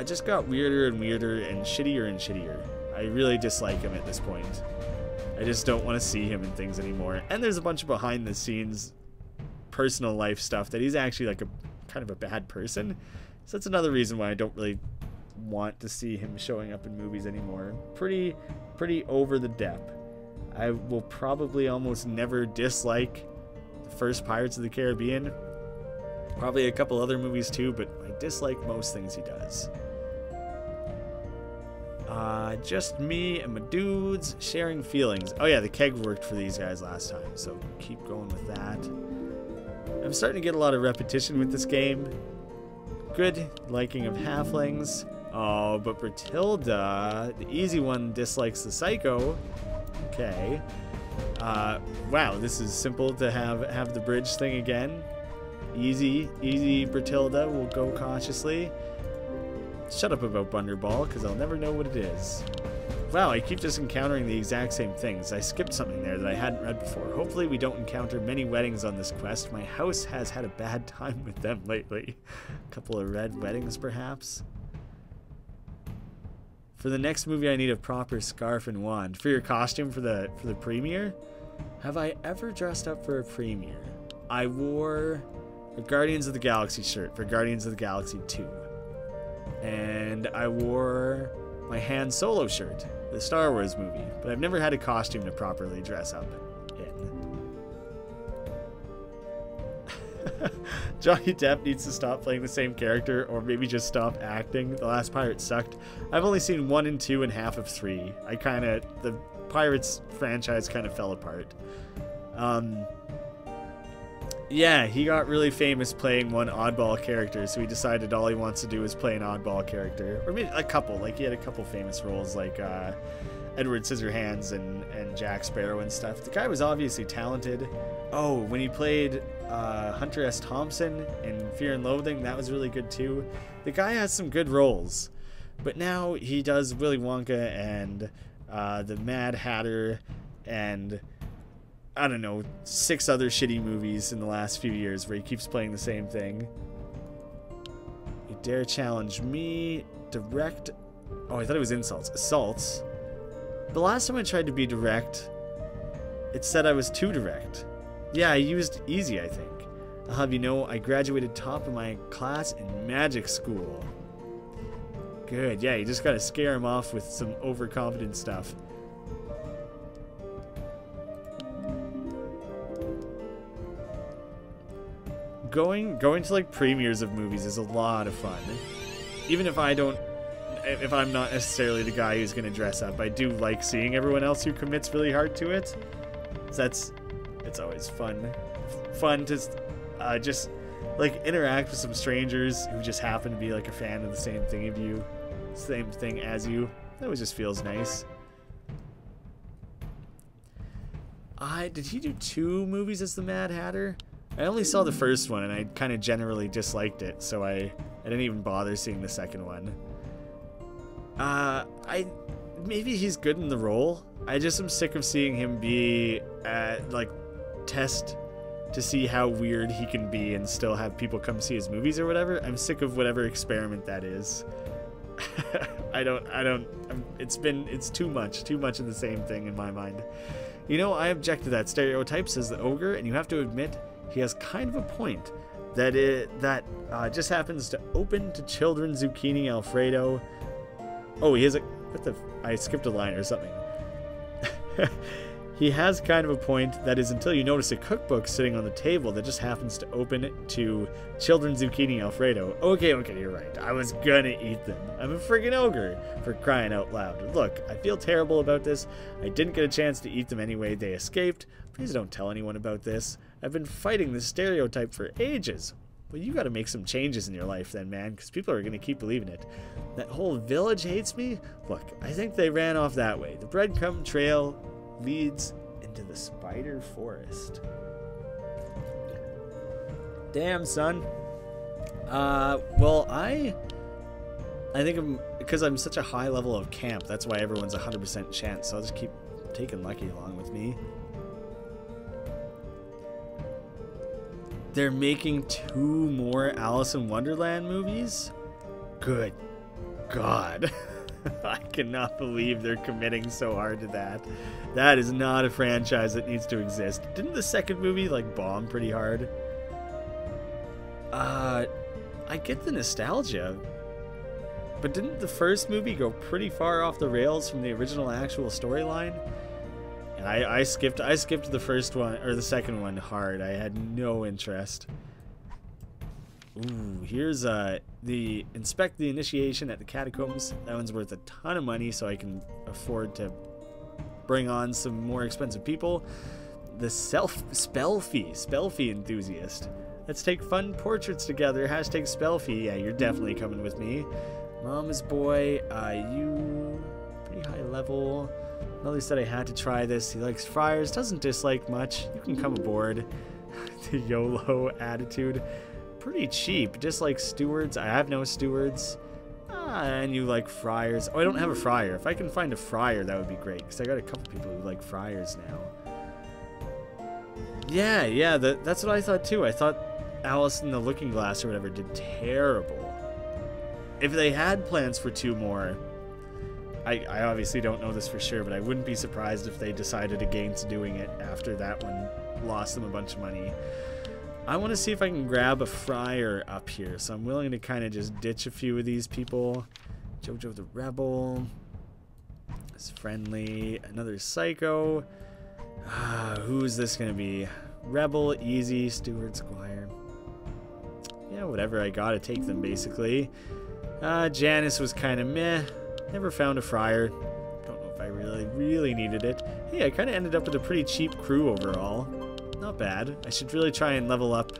just got weirder and weirder and shittier. I really dislike him at this point. I just don't want to see him in things anymore. And there's a bunch of behind the scenes personal life stuff that he's actually like a kind of a bad person. So that's another reason why I don't really want to see him showing up in movies anymore. Pretty over the Depp. I will probably almost never dislike the first Pirates of the Caribbean. Probably a couple other movies too, but I dislike most things he does. Just me and my dudes sharing feelings. Oh yeah, the keg worked for these guys last time, so keep going with that. I'm starting to get a lot of repetition with this game. Good liking of halflings. Oh, but Bertilda, the easy one, dislikes the psycho. Okay. Wow, this is simple to have the bridge thing again. Easy Bertilda will go cautiously. Shut up about Bunderball, because I'll never know what it is. Wow, I keep just encountering the exact same things. I skipped something there that I hadn't read before. Hopefully we don't encounter many weddings on this quest. My house has had a bad time with them lately. A couple of red weddings, perhaps. For the next movie, I need a proper scarf and wand. For your costume for the premiere? Have I ever dressed up for a premiere? I wore a Guardians of the Galaxy shirt for Guardians of the Galaxy 2. And I wore my Han Solo shirt for the Star Wars movie. But I've never had a costume to properly dress up in. Johnny Depp needs to stop playing the same character, or maybe just stop acting. The Last Pirate sucked. I've only seen 1 and 2 and half of 3. The Pirates franchise kind of fell apart. Yeah, he got really famous playing one oddball character, so he decided all he wants to do is play an oddball character. Or maybe a couple, like he had a couple famous roles, like Edward Scissorhands and Jack Sparrow and stuff. The guy was obviously talented. Oh, when he played Hunter S. Thompson in Fear and Loathing, that was really good too. The guy has some good roles, but now he does Willy Wonka and the Mad Hatter and I don't know, 6 other shitty movies in the last few years where he keeps playing the same thing. You dare challenge me? Direct... Oh, I thought it was insults. Assaults. The last time I tried to be direct, it said I was too direct. Yeah, I used easy, I think. I'll have you know, I graduated top of my class in magic school. Good, yeah, you just gotta scare him off with some overconfident stuff. Going to like premieres of movies is a lot of fun. Even if I'm not necessarily the guy who's gonna dress up, I do like seeing everyone else who commits really hard to it. It's always fun to just like interact with some strangers who just happen to be like a fan of the same thing as you. That always just feels nice. Did he do 2 movies as the Mad Hatter? I only saw the first one and I kind of generally disliked it, so I didn't even bother seeing the second one. Maybe he's good in the role. I just am sick of seeing him be like test to see how weird he can be and still have people come see his movies or whatever. I'm sick of whatever experiment that is. It's too much of the same thing in my mind. You know, I object to that stereotype, says the ogre, and you have to admit he has kind of a point. That just happens to open to children zucchini alfredo. Oh, he has a... I skipped a line or something. He has kind of a point, that is until you notice a cookbook sitting on the table that just happens to open to children zucchini alfredo. Okay, you're right. I was gonna eat them. I'm a friggin' ogre, for crying out loud. Look, I feel terrible about this. I didn't get a chance to eat them anyway. They escaped. Please don't tell anyone about this. I've been fighting this stereotype for ages. Well, you gotta make some changes in your life then, man, because people are gonna keep believing it. That whole village hates me? Look, I think they ran off that way. The breadcrumb trail leads into the spider forest. Damn, son. Well, I think because I'm such a high level of camp, that's why everyone's 100% chance, so I'll just keep taking Lucky along with me. They're making 2 more Alice in Wonderland movies? Good God. I cannot believe they're committing so hard to that. That is not a franchise that needs to exist. Didn't the second movie, like, bomb pretty hard? I get the nostalgia. But didn't the first movie go pretty far off the rails from the original actual storyline? And I skipped the first one, or the second one, hard. I had no interest. Ooh, here's the inspect the initiation at the catacombs. That one's worth a ton of money, so I can afford to bring on some more expensive people. The spell fee enthusiast. Let's take fun portraits together. Hashtag spell fee. Yeah, you're definitely coming with me. Mama's boy, you pretty high level. Melly said I had to try this. He likes friars, doesn't dislike much. You can come aboard. The YOLO attitude. Pretty cheap, just like stewards. I have no stewards. And you like friars. Oh, I don't have a friar. If I can find a friar, that would be great, because I got a couple people who like friars now. Yeah, that's what I thought too. I thought Alice in the Looking Glass or whatever did terrible. If they had plans for 2 more, I obviously don't know this for sure, but I wouldn't be surprised if they decided against doing it after that one lost them a bunch of money. I want to see if I can grab a friar up here, so I'm willing to kind of just ditch a few of these people. Jojo the Rebel is friendly. Another psycho. Who's this going to be? Rebel, easy, steward, squire. Yeah, whatever, I gotta take them basically. Janice was kind of meh. Never found a friar. Don't know if I really needed it. Hey, I kind of ended up with a pretty cheap crew overall. Not bad. I should really try and level up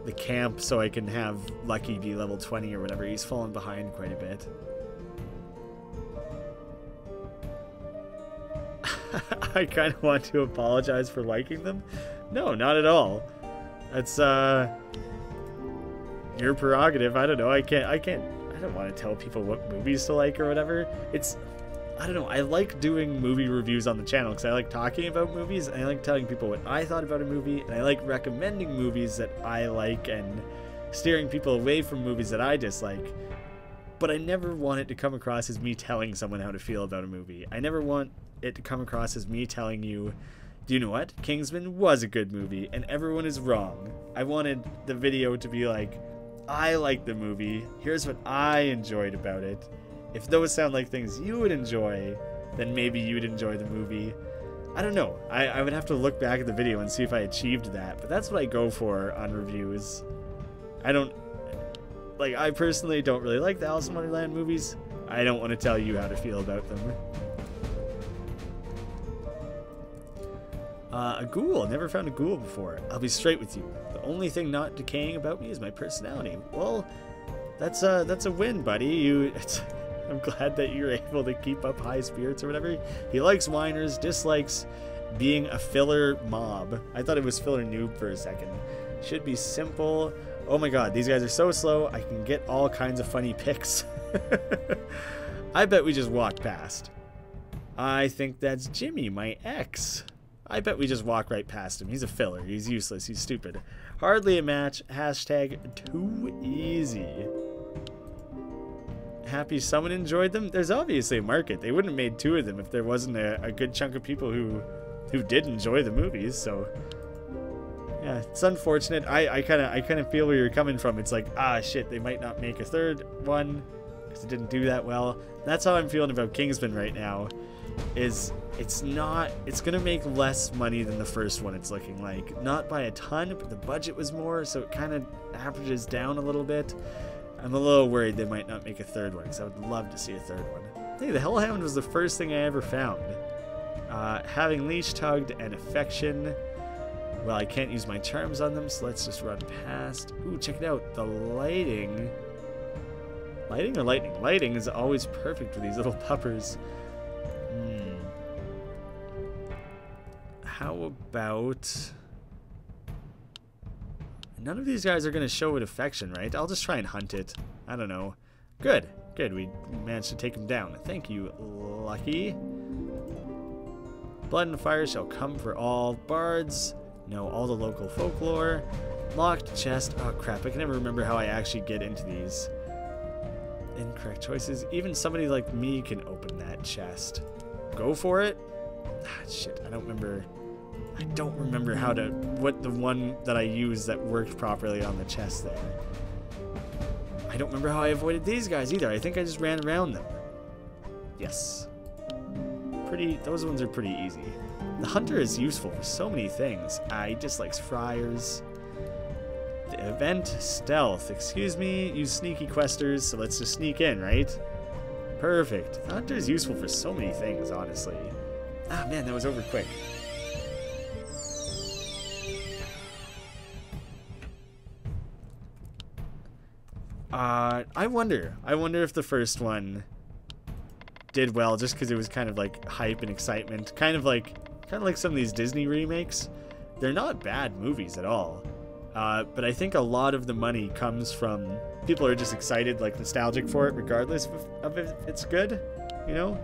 the camp so I can have Lucky be level 20 or whatever. He's fallen behind quite a bit. I kind of want to apologize for liking them. No, not at all. That's your prerogative. I don't know. I don't want to tell people what movies to like or whatever. I don't know. I like doing movie reviews on the channel because I like talking about movies, and I like telling people what I thought about a movie, and I like recommending movies that I like and steering people away from movies that I dislike. but I never want it to come across as me telling someone how to feel about a movie. I never want it to come across as me telling you, do you know what? Kingsman was a good movie, and everyone is wrong. I wanted the video to be like, I like the movie, here's what I enjoyed about it. If those sound like things you would enjoy, then maybe you'd enjoy the movie. I don't know. I would have to look back at the video and see if I achieved that, but that's what I go for on reviews. I personally don't really like the Alice in Wonderland movies. I don't want to tell you how to feel about them. A ghoul. Never found a ghoul before. I'll be straight with you. The only thing not decaying about me is my personality. Well, that's a win, buddy. I'm glad that you're able to keep up high spirits or whatever. He likes whiners, dislikes being a filler mob. I thought it was filler noob for a second. Should be simple. Oh my god, these guys are so slow. I can get all kinds of funny pics. I bet we just walked past. I think that's Jimmy, my ex. I bet we just walk right past him. He's a filler. He's useless. He's stupid. Hardly a match. Hashtag too easy. Happy someone enjoyed them? There's obviously a market. They wouldn't have made 2 of them if there wasn't a good chunk of people who did enjoy the movies, so yeah, it's unfortunate. I kind of feel where you're coming from. It's like, shit, they might not make a 3rd one because it didn't do that well. That's how I'm feeling about Kingsman right now. It's gonna make less money than the first one, it's looking like. Not by a ton, but the budget was more, so it kind of averages down a little bit. I'm a little worried they might not make a 3rd one, because I would love to see a 3rd one. Hey, the Hellhound was the first thing I ever found. Having leash tugged and affection. Well, I can't use my charms on them, so let's just run past. Ooh, check it out. The lighting. Lighting or lightning? Lighting is always perfect for these little puppers. How about... None of these guys are going to show it affection, right? I'll just try and hunt it. I don't know. Good. Good. We managed to take him down. Thank you, Lucky. Blood and fire shall come for all. Bards. Know all the local folklore. Locked chest. Oh, crap. I can never remember how I actually get into these. Incorrect choices. Even somebody like me can open that chest. Go for it. Shit. I don't remember what the one that I used that worked properly on the chest there. I don't remember how I avoided these guys either. I think I just ran around them. Yes. Those ones are pretty easy. The hunter is useful for so many things. He dislikes friars. The event, stealth. Excuse me, you sneaky questers, so let's just sneak in, right? Perfect. The hunter is useful for so many things, honestly. Ah, man, that was over quick. I wonder if the first one did well just because it was kind of like hype and excitement, kind of like some of these Disney remakes. They're not bad movies at all, but I think a lot of the money comes from people are just excited, like nostalgic for it, regardless of if it's good, you know.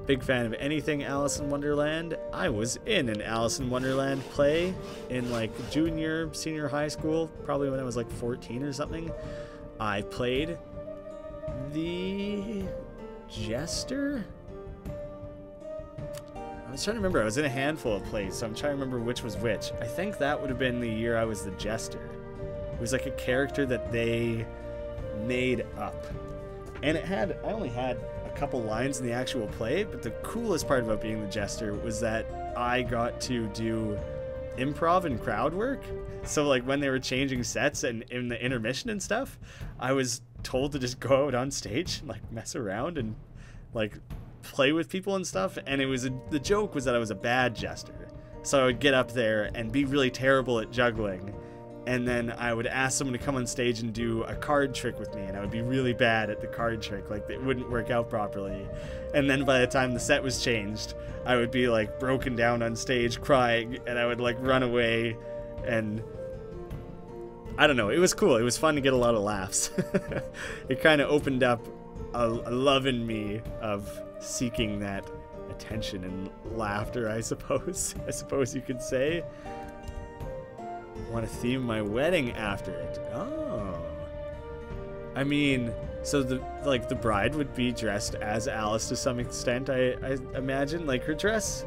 Big fan of anything Alice in Wonderland. I was in an Alice in Wonderland play in like junior, senior high school, probably when I was like 14 or something. I played the Jester? I was trying to remember. I was in a handful of plays, so I'm trying to remember which was which. I think that would have been the year I was the Jester. It was like a character that they made up. And I only had a couple lines in the actual play, but the coolest part about being the Jester was that I got to do improv and crowd work. So like when they were changing sets and in the intermission and stuff, I was told to just go out on stage and like mess around and like play with people and stuff. And the joke was that I was a bad jester, so I would get up there and be really terrible at juggling, and then I would ask someone to come on stage and do a card trick with me, and I would be really bad at the card trick, like it wouldn't work out properly. And then by the time the set was changed, I would be like broken down on stage crying, and I would like run away. And I don't know, it was cool. It was fun to get a lot of laughs. It kind of opened up a love in me of seeking that attention and laughter, I suppose you could say. Want to theme my wedding after it. Oh, I mean, so the bride would be dressed as Alice to some extent, I imagine. Like, her dress,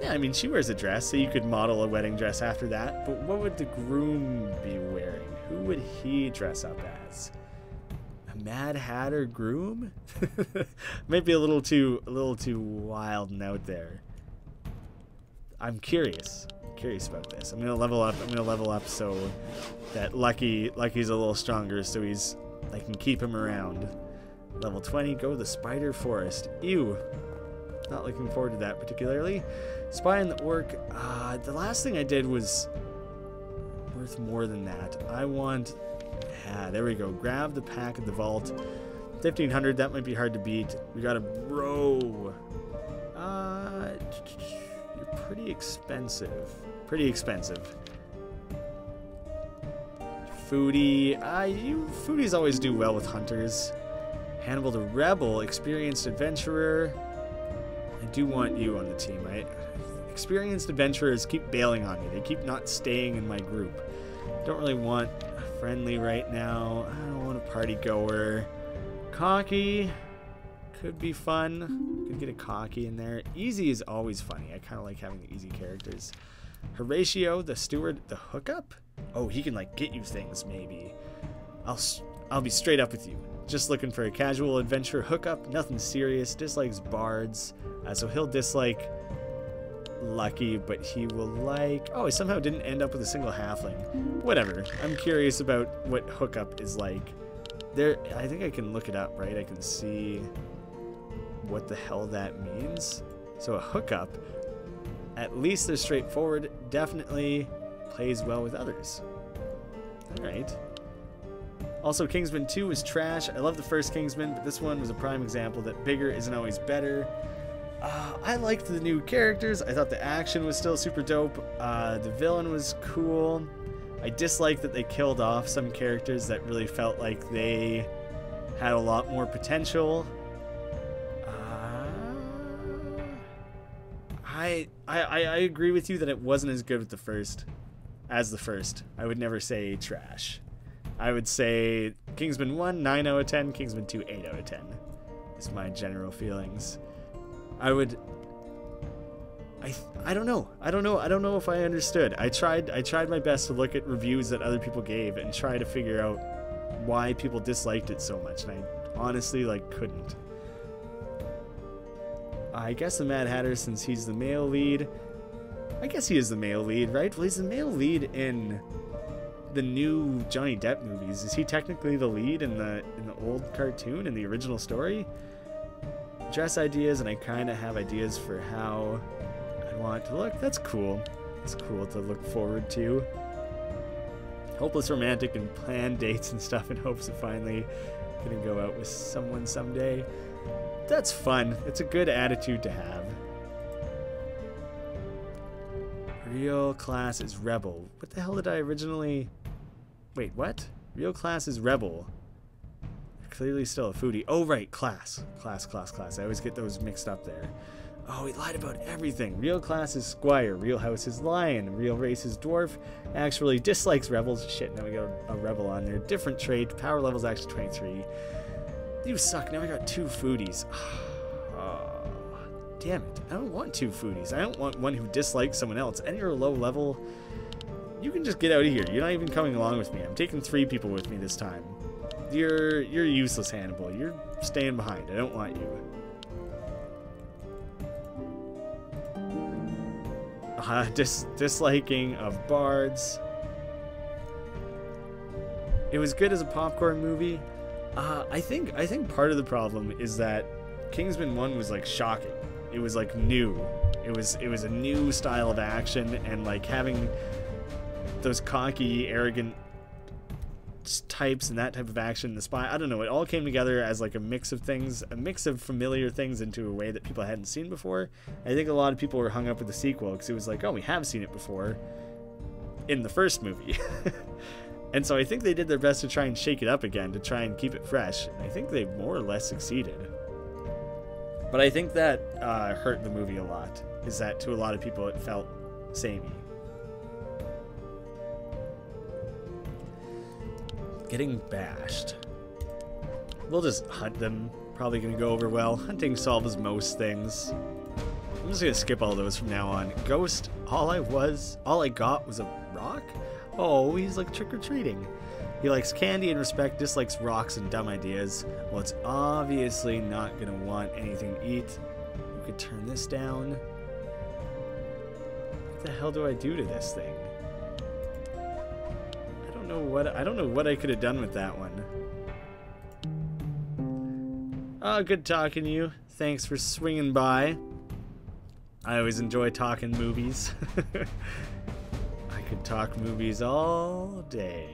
yeah, I mean, she wears a dress, so you could model a wedding dress after that. But what would the groom be wearing? Who would he dress up as? A Mad Hatter groom? Might be a little too wild and out there. I'm curious about this. I'm gonna level up so that Lucky's a little stronger, so I can keep him around. Level 20, go to the Spider Forest. Ew. Not looking forward to that particularly. Spy on the Orc. The last thing I did was worth more than that. I want... there we go. Grab the pack at the vault. 1,500, that might be hard to beat. We got a bro. You're pretty expensive. Foodie. Foodies always do well with hunters. Hannibal the Rebel, experienced adventurer. I do want you on the team, right? Experienced adventurers keep bailing on me. They keep not staying in my group. Don't really want a friendly right now. I don't want a party goer. Cocky could be fun. Could get a cocky in there. Easy is always funny. I kind of like having the easy characters. Horatio the Steward, the hookup. Oh, he can like get you things maybe. I'll be straight up with you. Just looking for a casual adventure hookup. Nothing serious. Dislikes bards. So he'll dislike Lucky, but he will like... Oh, he somehow didn't end up with a single halfling. Whatever. I'm curious about what hookup is like. I think I can look it up, right? I can see what the hell that means. So a hookup, at least they're straightforward, definitely plays well with others. Alright. Also, Kingsman 2 was trash. I love the first Kingsman, but this one was a prime example that bigger isn't always better. I liked the new characters. I thought the action was still super dope. The villain was cool. I dislike that they killed off some characters that really felt like they had a lot more potential. I agree with you that it wasn't as good with the first as the first. I would never say trash. I would say Kingsman 1, 9 out of 10, Kingsman 2, 8 out of 10. Is my general feelings. I don't know. I don't know if I understood. I tried my best to look at reviews that other people gave and try to figure out why people disliked it so much, and I honestly couldn't. I guess the Mad Hatter, since he's the male lead. I guess he is the male lead, right? Well, he's the male lead in the new Johnny Depp movies. Is he technically the lead in the old cartoon, in the original story? Dress ideas, and I kind of have ideas for how I want to look. That's cool. It's cool to look forward to. Hopeless romantic and plan dates and stuff in hopes of finally gonna go out with someone someday. That's fun. It's a good attitude to have. Real class is rebel. What the hell did I originally... Wait, what? Real class is rebel. Clearly still a foodie. Oh, right. Class. Class. I always get those mixed up there. Oh, he lied about everything. Real class is squire. Real house is lion. Real race is dwarf. Actually dislikes rebels. Shit, now we got a rebel on there. Different trait. Power level is actually 23. You suck. Now I got 2 foodies. Oh, damn it. I don't want 2 foodies. I don't want one who dislikes someone else. And you're a low level. You can just get out of here. You're not even coming along with me. I'm taking 3 people with me this time. You're useless, Hannibal. You're staying behind. I don't want you. Disliking of bards. It was good as a popcorn movie. I think part of the problem is that Kingsman 1 was shocking. It was new. It was a new style of action, and having those cocky, arrogant types and that type of action, the spy, I don't know, it all came together as a mix of things, a mix of familiar things into a way that people hadn't seen before. I think a lot of people were hung up with the sequel because it was oh, we have seen it before in the first movie. And so I think they did their best to try and shake it up again, to try and keep it fresh, and I think they more or less succeeded. But I think that hurt the movie a lot, is that to a lot of people it felt samey. Getting bashed. We'll just hunt them. Probably gonna go over well. Hunting solves most things. I'm just gonna skip all those from now on. Ghost, all I got was a rock? Oh, he's like trick-or-treating. He likes candy and respect, dislikes rocks and dumb ideas. Well, it's obviously not gonna want anything to eat. We could turn this down. What the hell do I do to this thing? I don't know what I could have done with that one. Oh, good talking to you. Thanks for swinging by. I always enjoy talking movies. I could talk movies all day.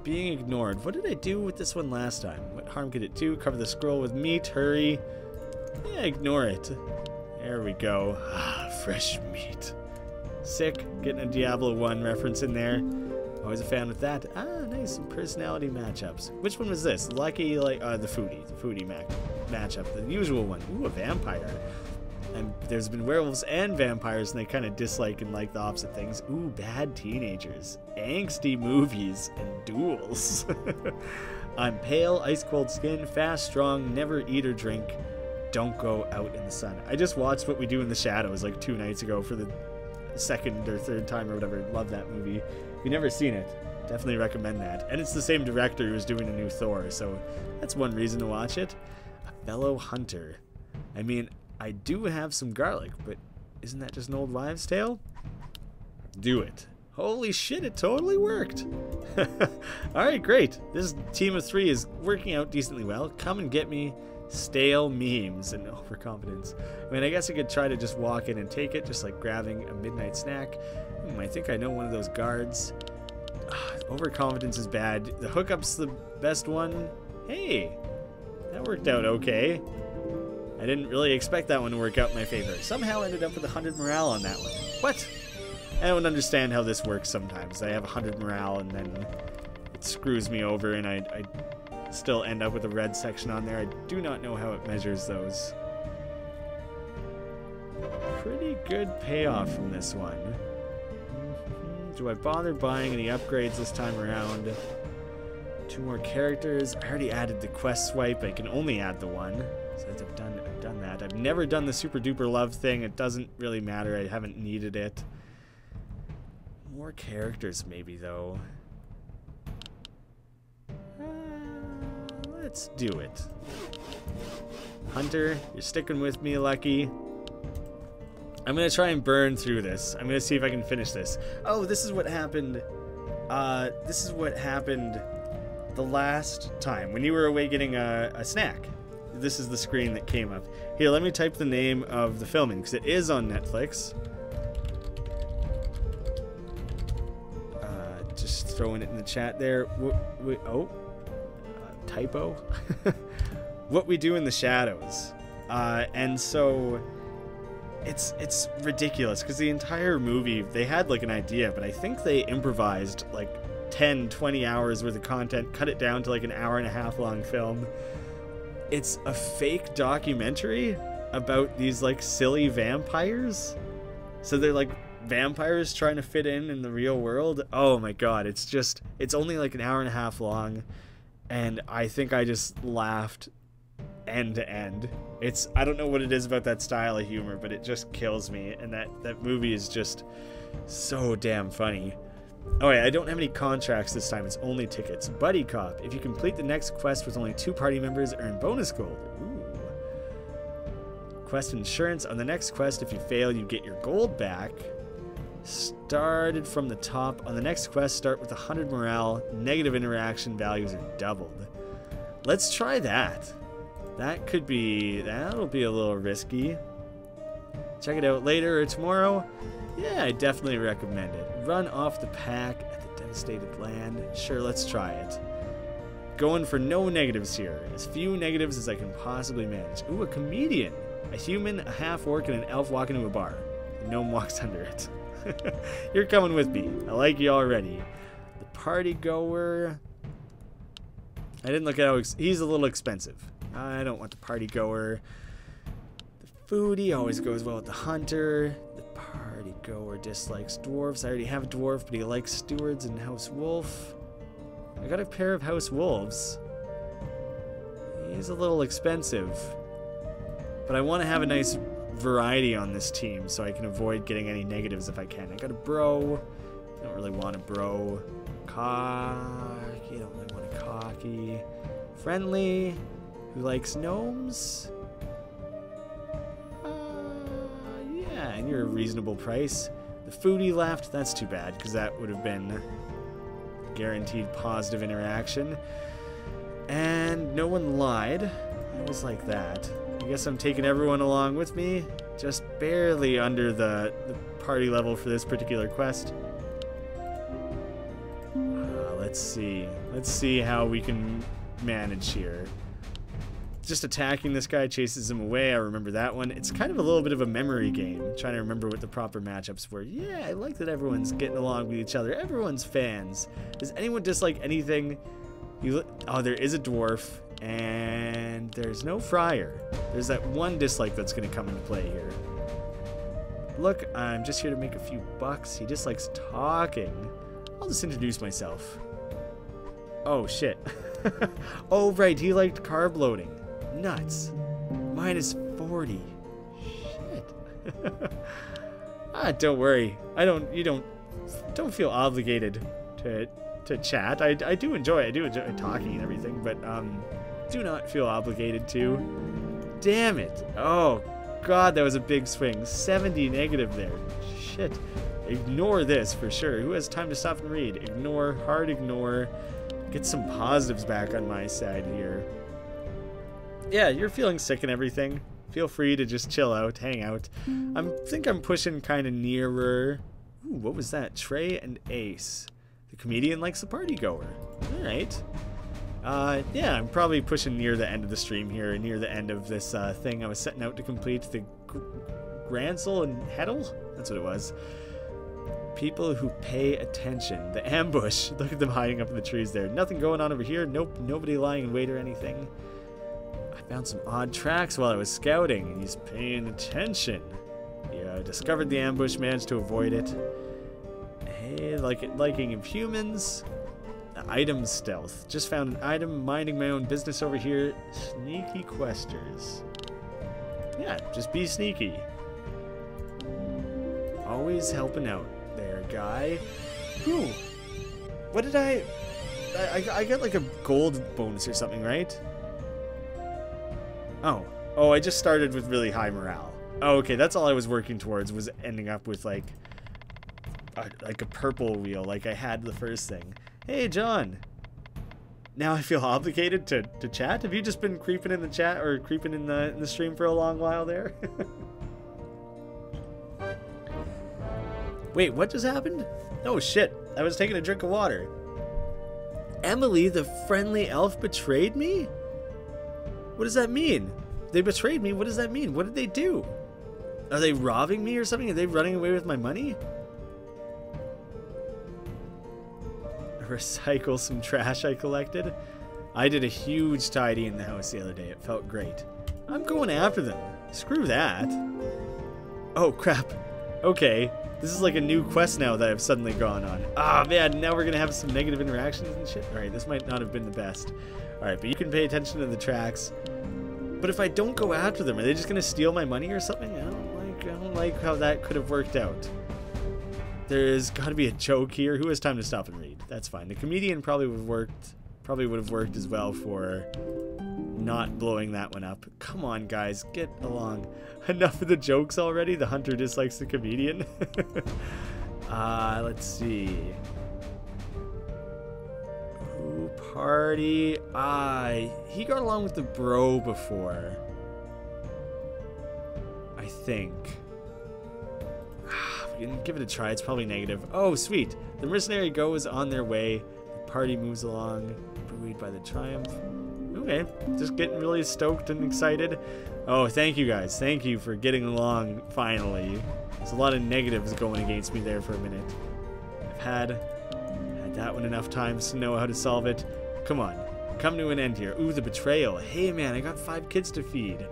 Being ignored. What did I do with this one last time? What harm could it do? Cover the scroll with meat. Hurry. Yeah, ignore it. There we go. Ah, fresh meat. Sick. Getting a Diablo 1 reference in there. Always a fan with that. Ah, nice. Some personality matchups. Which one was this? Lucky, like, the foodie matchup. The usual one. Ooh, a vampire. And there's been werewolves and vampires, and they kind of dislike and like the opposite things. Ooh, bad teenagers. Angsty movies and duels. I'm pale, ice-cold skin, fast, strong, never eat or drink. Don't go out in the sun. I just watched What We Do in the Shadows like 2 nights ago for the second or third time or whatever. Love that movie. If you've never seen it, definitely recommend that. And it's the same director who was doing a new Thor, so that's one reason to watch it. A fellow hunter. I mean, I do have some garlic, but isn't that just an old wives' tale? Do it. Holy shit, it totally worked. Alright, great. This team of 3 is working out decently well. Come and get me stale memes and overconfidence. I mean, I guess I could try to just walk in and take it, just like grabbing a midnight snack. I think I know one of those guards. Overconfidence is bad. The hookup's the best one. Hey, that worked out okay. I didn't really expect that one to work out in my favor. Somehow ended up with 100 morale on that one. What? I don't understand how this works sometimes. I have 100 morale and then it screws me over and I still end up with a red section on there. I do not know how it measures those. Pretty good payoff from this one. Do I bother buying any upgrades this time around? 2 more characters. I already added the quest swipe. I can only add the one. So I've done that. I've never done the super duper love thing. It doesn't really matter. I haven't needed it. More characters maybe though. Let's do it. Hunter, you're sticking with me, Lucky. I'm gonna try and burn through this. I'm gonna see if I can finish this. Oh, this is what happened. This is what happened the last time when you were away getting a snack. This is the screen that came up. Here, let me type the name of the filming because it is on Netflix. Just throwing it in the chat there. Typo. What We Do in the Shadows. And so it's ridiculous because the entire movie, they had like an idea, but I think they improvised like 10-20 hours worth of content, cut it down to like an hour-and-a-half long film. It's a fake documentary about these like silly vampires. So they're like vampires trying to fit in the real world. Oh my god, it's only like an hour-and-a-half long, and I think I just laughed end to end. I don't know what it is about that style of humor, but it just kills me, and that movie is just so damn funny. Oh yeah, I don't have any contracts this time, it's only tickets. Buddy Cop. If you complete the next quest with only 2 party members, earn bonus gold. Ooh. Quest insurance. On the next quest, if you fail, you get your gold back. Started from the top. On the next quest, start with 100 morale. Negative interaction values are doubled. Let's try that. That'll be a little risky. Check it out later or tomorrow. Yeah, I definitely recommend it. Run off the pack at the devastated land. Sure, let's try it. Going for no negatives here. As few negatives as I can possibly manage. Ooh, a comedian. A human, a half-orc, and an elf walk into a bar. The gnome walks under it. You're coming with me. I like you already. The party goer. I didn't look at how he's a little expensive. I don't want the party goer. The foodie always goes well with the hunter. The party goer dislikes dwarves. I already have a dwarf, but he likes stewards and house wolf. I got a pair of house wolves. He's a little expensive. But I want to have a nice variety on this team so I can avoid getting any negatives if I can. I got a bro. I don't really want a bro. Cocky. Don't really want a cocky. Friendly. Who likes gnomes? Yeah, and you're a reasonable price. The foodie left. That's too bad because that would have been guaranteed positive interaction. And no one lied. I was like that. I guess I'm taking everyone along with me. Just barely under the party level for this particular quest. Let's see. Let's see how we can manage here. Just attacking this guy chases him away. I remember that one. It's kind of a little bit of a memory game. I'm trying to remember what the proper matchups were. Yeah, I like that everyone's getting along with each other. Everyone's fans. Does anyone dislike anything? Oh, there is a dwarf. And there's no friar. There's that one dislike that's going to come into play here. Look, I'm just here to make a few bucks. He just likes talking. I'll just introduce myself. Oh, shit. Oh, right. He liked carb loading. Nuts. Minus 40. Shit. Don't worry. You don't feel obligated to chat. I do enjoy talking and everything, but do not feel obligated to. Damn it. Oh god, that was a big swing. 70 negative there. Shit. Ignore this for sure. Who has time to stop and read? Ignore, hard ignore. Get some positives back on my side here. Yeah, you're feeling sick and everything. Feel free to just chill out, hang out. I think I'm pushing kind of nearer. Ooh, what was that? Trey and Ace. The comedian likes the party goer. Alright. Yeah, I'm probably pushing near the end of the stream here, near the end of this thing I was setting out to complete. The Gransel and Hetel? That's what it was. People who pay attention. The ambush. Look at them hiding up in the trees there. Nothing going on over here. Nope, nobody lying in wait or anything. I found some odd tracks while I was scouting, and he's paying attention. Yeah, I discovered the ambush, managed to avoid it. Hey, liking of humans. Item stealth. Just found an item, minding my own business over here. Sneaky questers. Yeah, just be sneaky. Always helping out there, guy. Ooh. What did I got like a gold bonus or something, right? Oh, I just started with really high morale. Oh, okay, that's all I was working towards, was ending up with like a purple wheel like I had the first thing. Hey, John. Now I feel obligated to chat? Have you just been creeping in the chat or creeping in the stream for a long while there? Wait, what just happened? Oh, shit. I was taking a drink of water. Emily, the friendly elf, betrayed me? What does that mean? They betrayed me? What does that mean? What did they do? Are they robbing me or something? Are they running away with my money? Recycle some trash I collected. I did a huge tidy in the house the other day. It felt great. I'm going after them. Screw that. Oh, crap. Okay. This is like a new quest now that I've suddenly gone on. Ah, man. Now we're going to have some negative interactions and shit. Alright, this might not have been the best. Alright, but you can pay attention to the tracks. But if I don't go after them, are they just going to steal my money or something? I don't like how that could have worked out. There's got to be a joke here. Who has time to stop and read? That's fine. The comedian probably would have worked as well for not blowing that one up. Come on, guys, get along. Enough of the jokes already. The hunter dislikes the comedian. Let's see. Ooh, party. He got along with the bro before, I think. Give it a try. It's probably negative. Oh, sweet. The mercenary goes on their way. The party moves along, buoyed by the triumph. Okay, just getting really stoked and excited. Oh, thank you guys. Thank you for getting along finally. There's a lot of negatives going against me there for a minute. I've had that one enough times to know how to solve it. Come on, come to an end here. Ooh, the betrayal. Hey man, I got 5 kids to feed.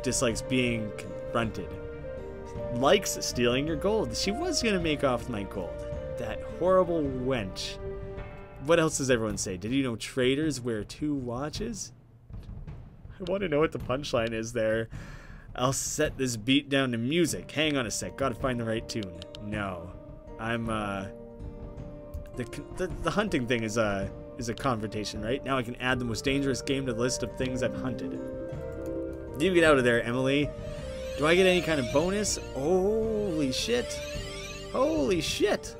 Dislikes being confronted. Likes stealing your gold. She was gonna make off with my gold. That horrible wench. What else does everyone say? Did you know traders wear 2 watches? I want to know what the punchline is there. I'll set this beat down to music. Hang on a sec. Gotta find the right tune. No. I'm, The hunting thing is a confrontation, right? Now I can add the most dangerous game to the list of things I've hunted. You get out of there, Emily. Do I get any kind of bonus? Holy shit. Holy shit.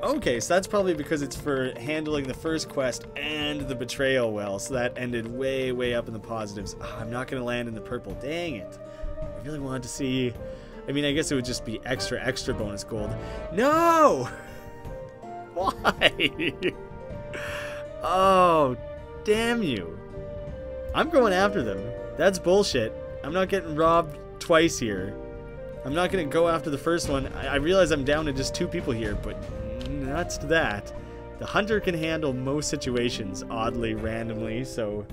Okay, so that's probably because it's for handling the first quest and the betrayal well, so that ended way, way up in the positives. Oh, I'm not going to land in the purple. Dang it. I really wanted to see... I mean, I guess it would just be extra bonus gold. No! Why? Oh, damn you. I'm going after them. That's bullshit. I'm not getting robbed twice here. I'm not going to go after the first one. I realize I'm down to just 2 people here, but nuts to that. The hunter can handle most situations, oddly, randomly, so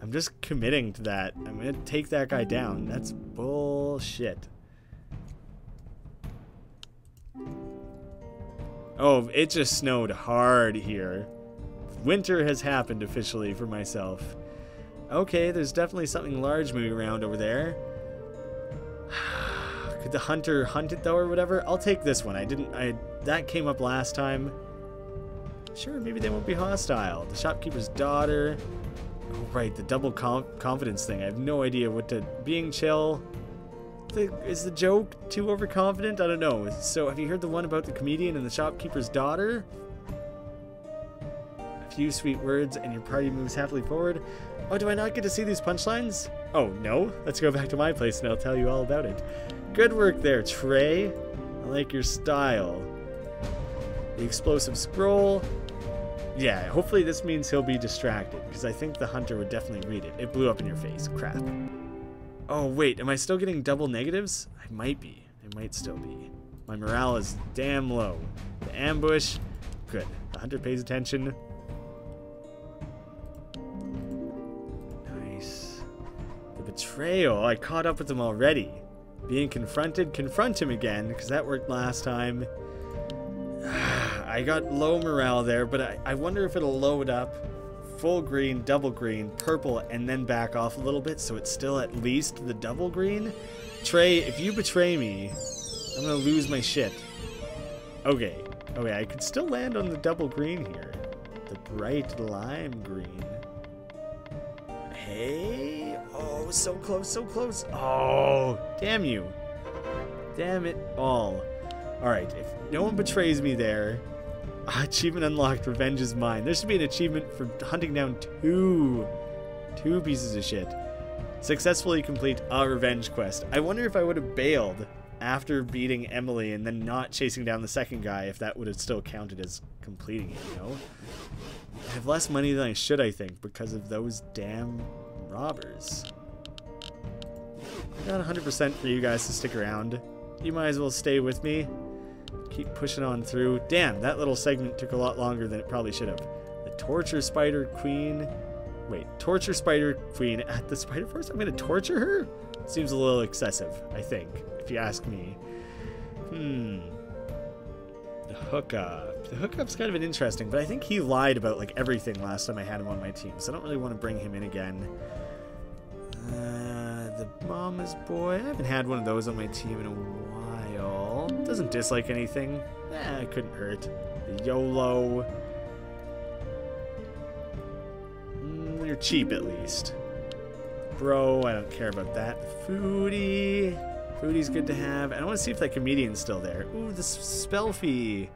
I'm just committing to that. I'm going to take that guy down. That's bullshit. Oh, it just snowed hard here. Winter has happened officially for myself. Okay, there's definitely something large moving around over there. Could the hunter hunt it though or whatever? I'll take this one. That came up last time. Sure, maybe they won't be hostile. The shopkeeper's daughter. Oh, right, the double confidence thing. I have no idea what to... Being chill. Is the joke too overconfident? I don't know. So, have you heard the one about the comedian and the shopkeeper's daughter? A few sweet words and your party moves happily forward. Oh, do I not get to see these punchlines? Oh, no? Let's go back to my place and I'll tell you all about it. Good work there, Trey. I like your style. The explosive scroll. Yeah, hopefully this means he'll be distracted, because I think the hunter would definitely read it. It blew up in your face. Crap. Oh, wait, am I still getting double negatives? I might be. I might still be. My morale is damn low. The ambush. Good. The hunter pays attention. Nice. The betrayal. I caught up with him already. Being confronted. Confront him again, because that worked last time. I got low morale there, but I wonder if it'll load up. Full green, double green, purple, and then back off a little bit so it's still at least the double green. Trey, if you betray me, I'm gonna lose my shit. Okay, I could still land on the double green here. The bright lime green. Hey, oh, so close, so close. Oh, damn you. Damn it all. Alright, if no one betrays me there, achievement unlocked, revenge is mine. There should be an achievement for hunting down two pieces of shit. Successfully complete a revenge quest. I wonder if I would have bailed after beating Emily and then not chasing down the second guy, if that would have still counted as completing it, you know? I have less money than I should, I think, because of those damn robbers. I got 100% for you guys to stick around. You might as well stay with me. Keep pushing on through. Damn, that little segment took a lot longer than it probably should have. The Torture Spider Queen. Wait, Torture Spider Queen at the Spider Force? I'm going to torture her? Seems a little excessive, I think, if you ask me. The hookup. The hookup's kind of an interesting, but I think he lied about like everything last time I had him on my team, so I don't really want to bring him in again. The mama's boy. I haven't had one of those on my team in a while. Doesn't dislike anything. It couldn't hurt. The YOLO. You're cheap at least. Bro, I don't care about that. Foodie. Foodie's good to have. And I want to see if that comedian's still there. Ooh, the spell fee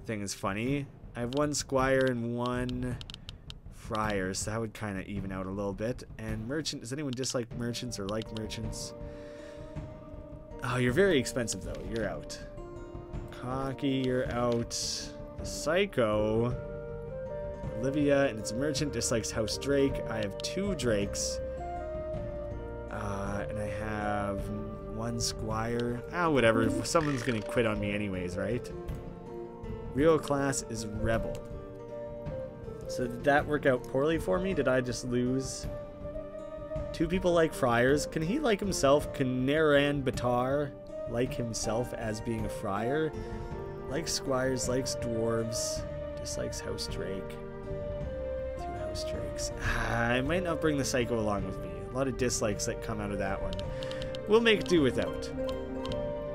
thing is funny. I have one squire and one friar, so that would kind of even out a little bit. And merchant, does anyone dislike merchants or like merchants? Oh, you're very expensive though. You're out. Cocky, you're out. The psycho. Olivia, and it's a merchant, dislikes House Drake. I have 2 Drakes. And I have 1 squire. Whatever. Someone's gonna quit on me anyways, right? Real class is rebel. So did that work out poorly for me? Did I just lose? 2 people like friars. Can he like himself? Can Naran Batar like himself as being a friar? Likes squires, likes dwarves, dislikes House Drake. 2 strikes. I might not bring the psycho along with me. A lot of dislikes that come out of that one. We'll make do without.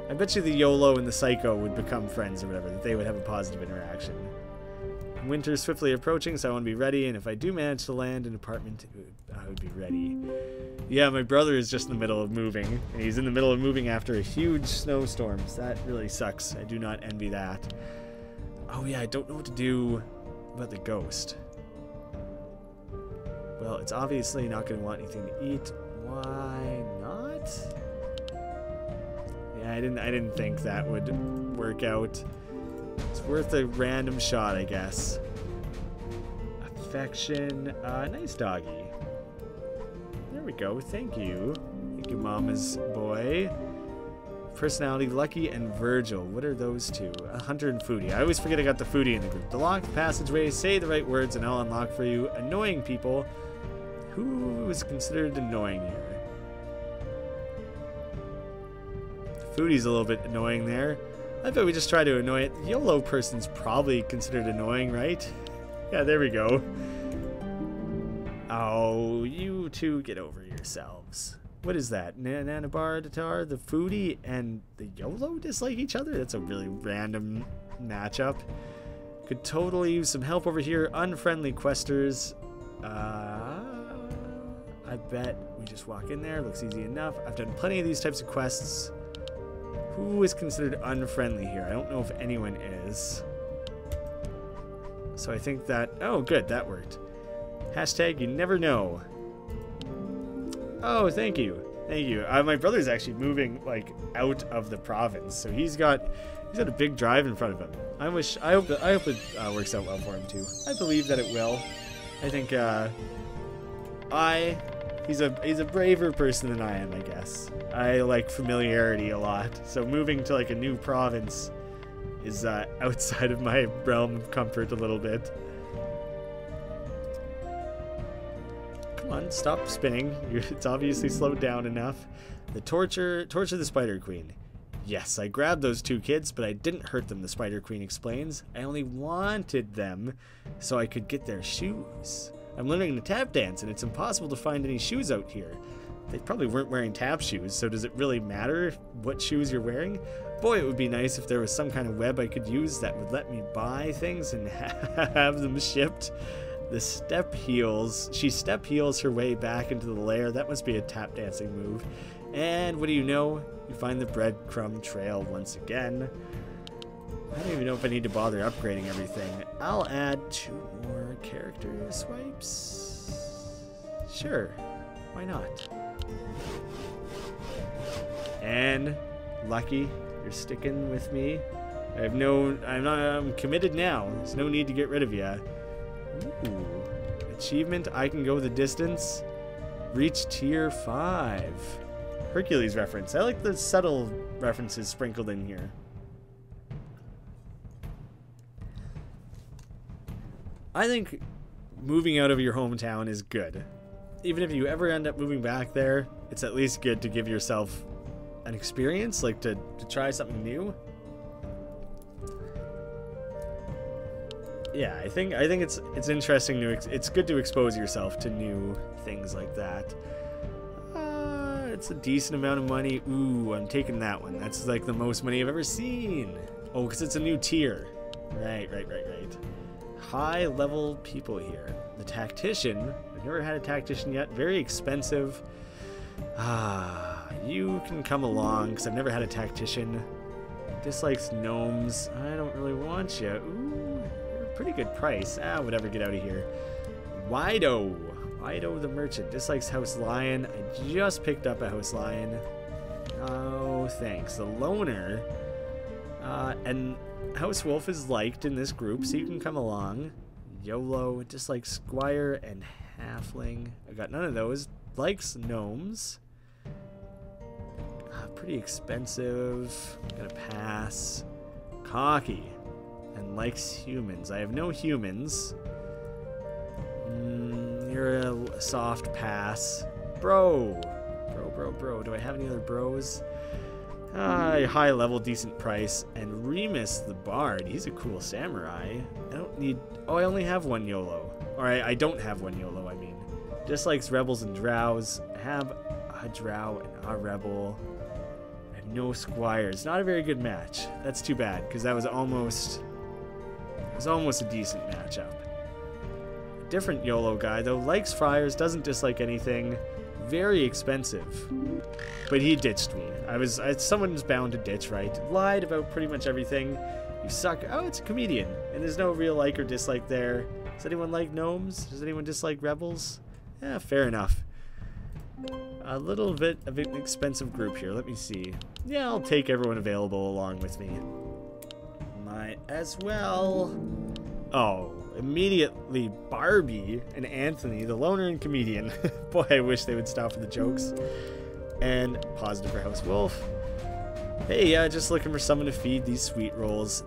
I bet you the YOLO and the psycho would become friends or whatever, that they would have a positive interaction. Winter's swiftly approaching, so I want to be ready, and if I do manage to land an apartment, I would be ready. Yeah, my brother is just in the middle of moving, and he's in the middle of moving after a huge snowstorm, so that really sucks. I do not envy that. Oh yeah, I don't know what to do about the ghost. Well, it's obviously not going to want anything to eat. Why not? Yeah, I didn't think that would work out. It's worth a random shot, I guess. Affection. Nice doggy. There we go. Thank you. Thank you, Mama's boy. Personality, Lucky and Virgil. What are those two? A Hunter and Foodie. I always forget I got the Foodie in the group. The locked passageway. Say the right words and I'll unlock for you. Annoying people. Who is considered annoying here? Foodie's a little bit annoying there. I bet we just try to annoy it. The YOLO person's probably considered annoying, right? Yeah, there we go. Oh, you two get over yourselves. What is that? Nanabar, Tatar, the Foodie, and the YOLO dislike each other? That's a really random matchup. Could totally use some help over here. Unfriendly questers. I bet we just walk in there. Looks easy enough. I've done plenty of these types of quests. Who is considered unfriendly here? I don't know if anyone is. So I think that... Oh, good. That worked. Hashtag you never know. Oh, thank you. Thank you. My brother's actually moving, like, out of the province. So he's got a big drive in front of him. I hope it works out well for him, too. I believe that it will. I think, he's a braver person than I am, I guess. I like familiarity a lot, so moving to like a new province is outside of my realm of comfort a little bit. Come on, stop spinning. It's obviously slowed down enough. The torture the Spider Queen. Yes, I grabbed those two kids, but I didn't hurt them, the Spider Queen explains. I only wanted them so I could get their shoes. I'm learning to tap dance, and it's impossible to find any shoes out here. They probably weren't wearing tap shoes, so does it really matter what shoes you're wearing? Boy, it would be nice if there was some kind of web I could use that would let me buy things and have them shipped. The step heels. She step heels her way back into the lair. That must be a tap dancing move. And what do you know? You find the breadcrumb trail once again. I don't even know if I need to bother upgrading everything. I'll add 2 more character swipes. Sure, why not? And Lucky, you're sticking with me. I'm committed now. There's no need to get rid of you. Ooh, achievement, I can go the distance. Reach tier 5. Hercules reference. I like the subtle references sprinkled in here. I think moving out of your hometown is good. Even if you ever end up moving back there, it's at least good to give yourself an experience, like to try something new. Yeah, I think it's interesting to it's good to expose yourself to new things like that. It's a decent amount of money. Ooh, I'm taking that one. That's like the most money I've ever seen. Oh, because it's a new tier. Right. High level people here. The tactician. I've never had a tactician yet. Very expensive. You can come along because I've never had a tactician. Dislikes gnomes. I don't really want you. Ooh, you're a pretty good price. Whatever, get out of here. Wido the merchant. Dislikes House Lion. I just picked up a House Lion. Oh, thanks. The loner. And House Wolf is liked in this group, so you can come along. YOLO. Dislikes Squire and Halfling. I got none of those. Likes gnomes. Pretty expensive. Gonna pass. Cocky. And likes humans. I have no humans. You're a soft pass. Bro. Do I have any other bros? High level, decent price. And Remus the Bard. He's a cool samurai. I don't need... Oh, I only have one YOLO. Or I don't have one YOLO, I mean. Dislikes rebels and drows. I have a drow and a rebel. I have no squires. Not a very good match. That's too bad, because that was almost... It was almost a decent matchup. A different YOLO guy, though. Likes friars, doesn't dislike anything. Very expensive. But he ditched me. Someone's bound to ditch, right? Lied about pretty much everything. You suck. Oh, it's a comedian. And there's no real like or dislike there. Does anyone like gnomes? Does anyone dislike rebels? Yeah, fair enough. A little bit of an expensive group here. Let me see. Yeah, I'll take everyone available along with me. Might as well. Oh, immediately Barbie and Anthony, the loner and comedian. Boy, I wish they would stop with the jokes. And positive for House Wolf. Hey, just looking for someone to feed these sweet rolls.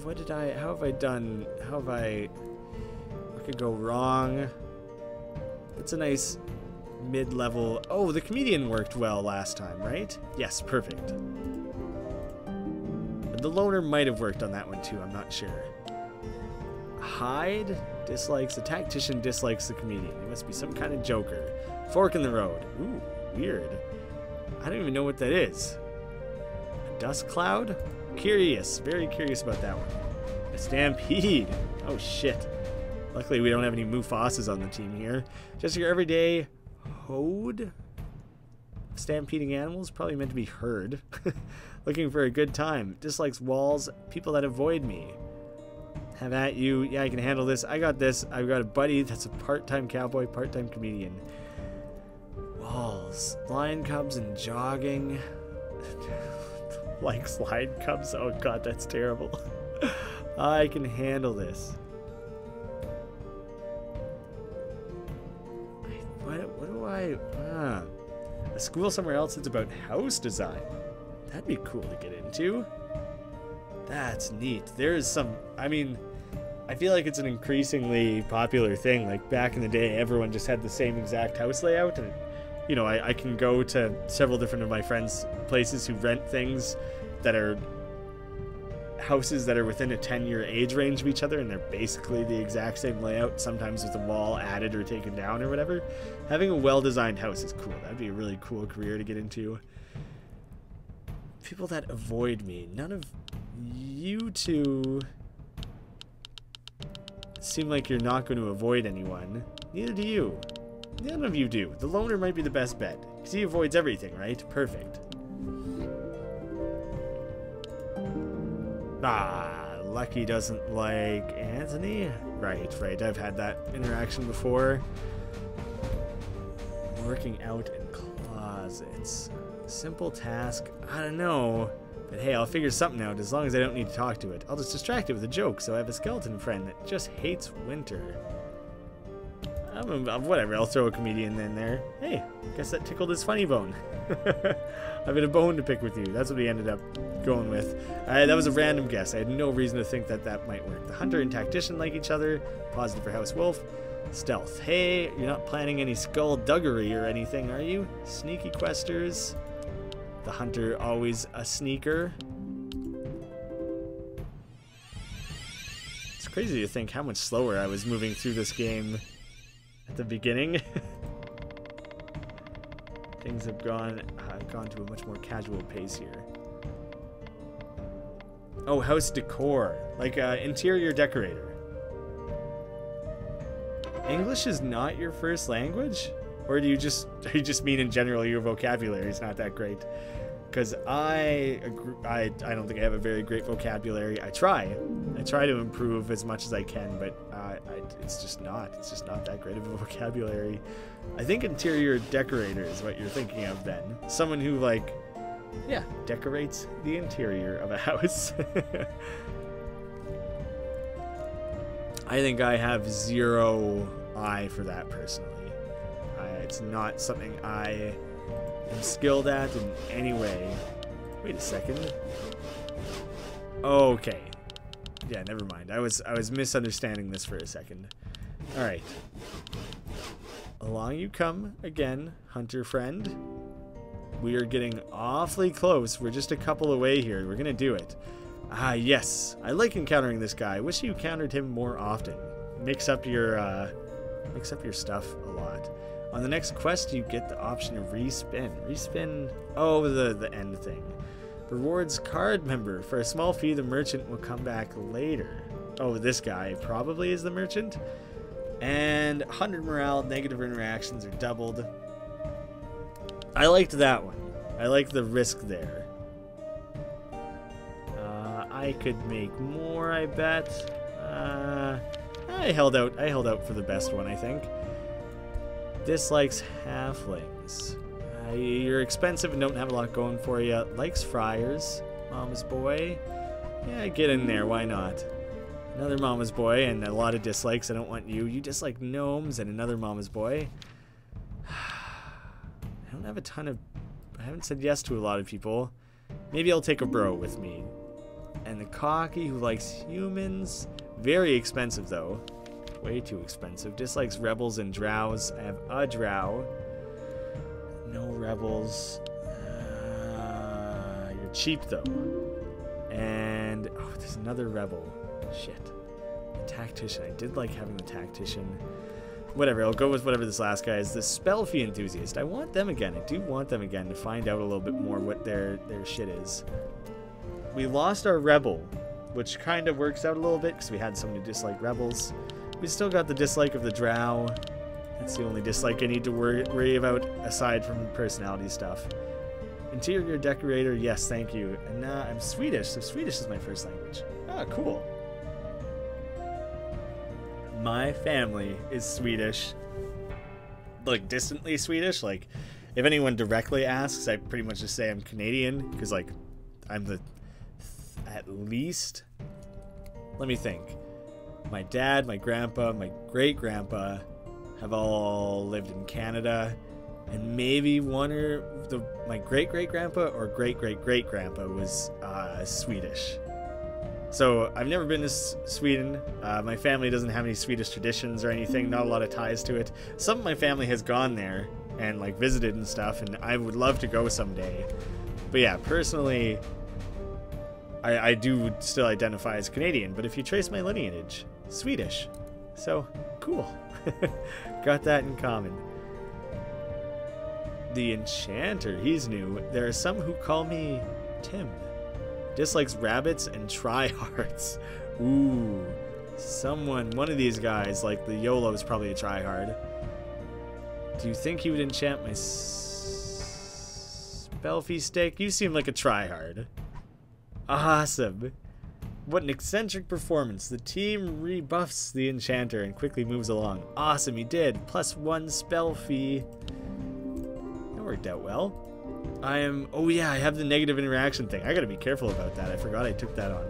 What have I done? What could go wrong? It's a nice mid-level. Oh, the comedian worked well last time, right? Yes, perfect. The loner might have worked on that one too, I'm not sure. Hyde dislikes, the tactician dislikes the comedian. He must be some kind of joker. Fork in the road. Ooh, weird. I don't even know what that is. A dust cloud? Curious, very curious about that one. A stampede. Oh shit. Luckily we don't have any Mufasas on the team here. Just your everyday hode? Stampeding animals, probably meant to be herd. Looking for a good time. Dislikes walls, people that avoid me. Have at you. Yeah, I can handle this. I got this. I've got a buddy that's a part-time cowboy, part-time comedian. Walls. Lion cubs and jogging. Likes lion cubs. Oh god, that's terrible. I can handle this. What do I... A school somewhere else that's about house design. That'd be cool to get into. That's neat. There's some... I mean, I feel like it's an increasingly popular thing. Like, back in the day, everyone just had the same exact house layout. And, you know, I can go to several different of my friends' places who rent things that are houses that are within a 10-year age range of each other, and they're basically the exact same layout, sometimes with a wall added or taken down or whatever. Having a well-designed house is cool. That'd be a really cool career to get into. People that avoid me. None of you two seem like you're not going to avoid anyone. Neither do you. None of you do. The loner might be the best bet, because he avoids everything, right? Perfect. Lucky doesn't like Anthony? Right. I've had that interaction before. Working out in closets. Simple task. I don't know. But hey, I'll figure something out as long as I don't need to talk to it. I'll just distract it with a joke, so I have a skeleton friend that just hates winter. Whatever, I'll throw a comedian in there. Hey, guess that tickled his funny bone. I've got a bone to pick with you. That's what we ended up going with. That was a random guess. I had no reason to think that might work. The hunter and tactician like each other. Positive for House Wolf. Stealth. Hey, you're not planning any skullduggery or anything, are you? Sneaky questers. The hunter always a sneaker. It's crazy to think how much slower I was moving through this game at the beginning. Things have gone to a much more casual pace here. Oh, house decor, like interior decorator. English is not your first language, or do you just mean in general your vocabulary is not that great? Because I don't think I have a very great vocabulary. I try to improve as much as I can, but it's just not that great of a vocabulary. I think interior decorator is what you're thinking of then. Someone who, like, yeah, decorates the interior of a house. I think I have zero eye for that personally. It's not something I am skilled at in any way. Wait a second. Okay. Yeah, never mind. I was misunderstanding this for a second. Alright. Along you come again, hunter friend. We are getting awfully close. We're just a couple away here. We're gonna do it. Ah, yes. I like encountering this guy. I wish you encountered him more often. Mix up your stuff a lot. On the next quest, you get the option of respin. Respin. Oh, the end thing. Rewards card member. For a small fee, the merchant will come back later. Oh, this guy probably is the merchant. And 100 morale, negative interactions are doubled. I liked that one. I like the risk there. I could make more, I bet. I held out for the best one, I think. Dislikes halflings. You're expensive and don't have a lot going for you. Likes friars. Mama's boy. Yeah, get in there. Why not? Another mama's boy and a lot of dislikes. I don't want you. You dislike gnomes and another mama's boy. I don't have a ton of... I haven't said yes to a lot of people. Maybe I'll take a bro with me. And the cocky who likes humans. Very expensive, though. Way too expensive. Dislikes rebels and drows. I have a drow. No rebels. You're cheap, though. And... oh, there's another rebel. Shit. The tactician. I did like having the tactician. Whatever, I'll go with whatever this last guy is. The spell fee enthusiast. I want them again. I do want them again to find out a little bit more what their shit is. We lost our rebel, which kind of works out a little bit because we had someone who disliked rebels. We still got the dislike of the drow. That's the only dislike I need to worry about aside from personality stuff. Interior decorator, yes, thank you. And I'm Swedish, so Swedish is my first language. Ah, cool. My family is Swedish. Like, distantly Swedish. Like, if anyone directly asks, I pretty much just say I'm Canadian, because, like, I'm the... at least... let me think. My dad, my grandpa, my great-grandpa have all lived in Canada, and maybe one or... my great-great-grandpa or great-great-great-grandpa was Swedish. So, I've never been to Sweden. My family doesn't have any Swedish traditions or anything, not a lot of ties to it. Some of my family has gone there and, like, visited and stuff, and I would love to go someday. But yeah, personally, I do still identify as Canadian, but if you trace my lineage, Swedish. So, cool. Got that in common. The Enchanter, he's new. There are some who call me Tim. Dislikes rabbits and tryhards. Ooh. One of these guys, like the YOLO, is probably a tryhard. Do you think he would enchant my spellfee stick? You seem like a tryhard. Awesome. What an eccentric performance. The team rebuffs the Enchanter and quickly moves along. Awesome, he did. +1 spell fee. That worked out well. Oh yeah, I have the negative interaction thing. I gotta be careful about that. I forgot I took that on.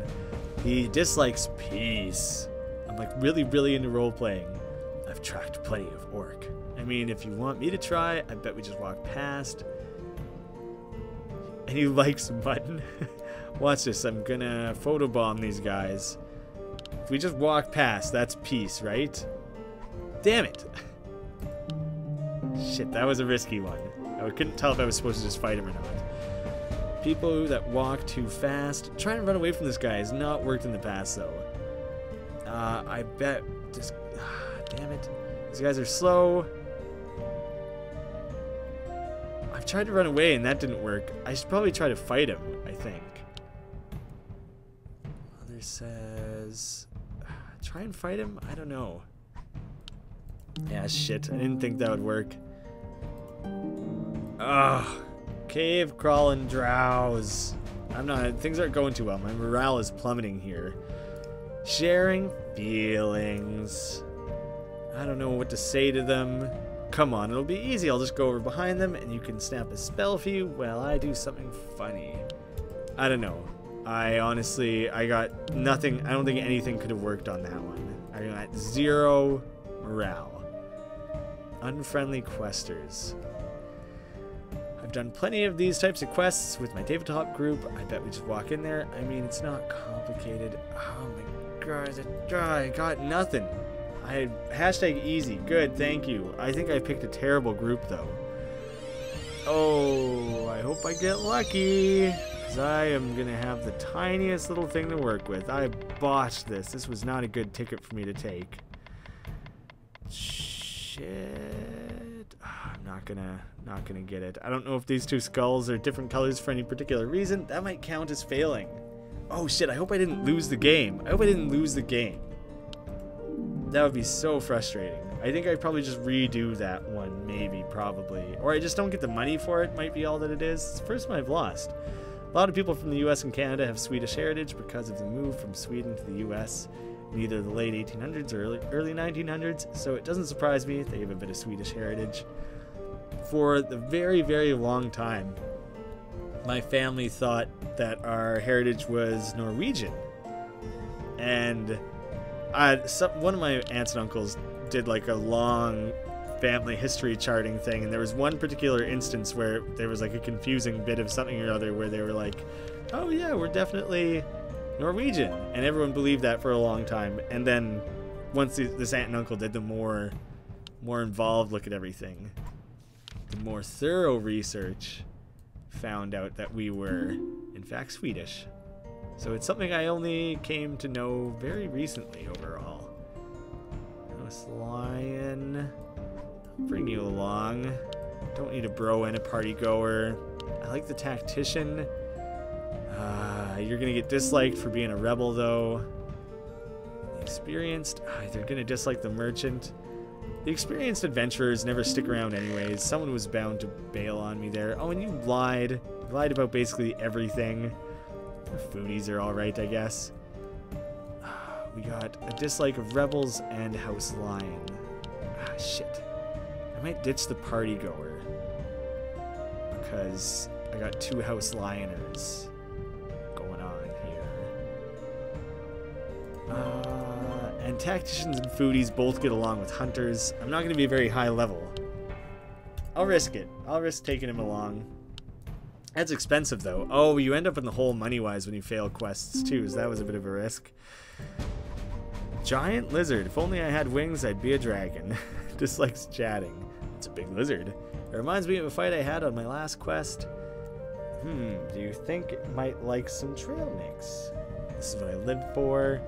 He dislikes peace. I'm like really into role-playing. I've tracked plenty of orc. I mean, if you want me to try, I bet we just walk past. And he likes mutton. Watch this, I'm gonna photobomb these guys. If we just walk past, that's peace, right? Damn it. Shit, that was a risky one. I couldn't tell if I was supposed to just fight him or not. People that walk too fast. Trying to run away from this guy has not worked in the past, though. I bet... just... damn it. These guys are slow. I've tried to run away, and that didn't work. I should probably try to fight him, I think. Other says... try and fight him? I don't know. Yeah, shit. I didn't think that would work. Ugh. Cave crawling drows. Things aren't going too well. My morale is plummeting here. Sharing feelings. I don't know what to say to them. Come on, it'll be easy. I'll just go over behind them and you can snap a spell for you while I do something funny. I don't know. I got nothing. I don't think anything could have worked on that one. I got 0 morale. Unfriendly questers. I've done plenty of these types of quests with my tabletop group. I bet we just walk in there. I mean, it's not complicated. Oh my god, I got nothing. Hashtag easy. Good, thank you. I think I picked a terrible group, though. Oh, I hope hope I get lucky, because I am going to have the tiniest little thing to work with. I botched this. This was not a good ticket for me to take. Shit. I'm not gonna get it. I don't know if these two skulls are different colors for any particular reason. That might count as failing. Oh shit, I hope I didn't lose the game. I hope I didn't lose the game. That would be so frustrating. I think I'd probably just redo that one, maybe, probably. Or I just don't get the money for it, might be all that it is. It's the first one I've lost. A lot of people from the US and Canada have Swedish heritage because of the move from Sweden to the US in either the late 1800s or early 1900s, so it doesn't surprise me they have a bit of Swedish heritage. For the very, very long time, my family thought that our heritage was Norwegian. And one of my aunts and uncles did like a long family history charting thing, and there was one particular instance where there was like a confusing bit of something or other where they were like, oh yeah, we're definitely Norwegian, and everyone believed that for a long time. And then once this aunt and uncle did the more involved look at everything, the more thorough research, found out that we were in fact Swedish. So it's something I only came to know very recently overall. House Lion, I'll bring you along. Don't need a bro and a party goer. I like the tactician. You're gonna get disliked for being a rebel, though. Experienced, they're gonna dislike the merchant. The experienced adventurers never stick around anyways. Someone was bound to bail on me there. Oh, and you lied. You lied about basically everything. The foodies are alright, I guess. We got a dislike of rebels and House Lion. Shit. I might ditch the party goer, because I got two House Lioners going on here. And tacticians and foodies both get along with hunters. I'm not going to be very high level. I'll risk it. I'll risk taking him along. That's expensive, though. Oh, you end up in the hole money-wise when you fail quests, too, so that was a bit of a risk. Giant lizard. If only I had wings, I'd be a dragon. Dislikes chatting. It's a big lizard. It reminds me of a fight I had on my last quest. Do you think it might like some trail mix? This is what I lived for.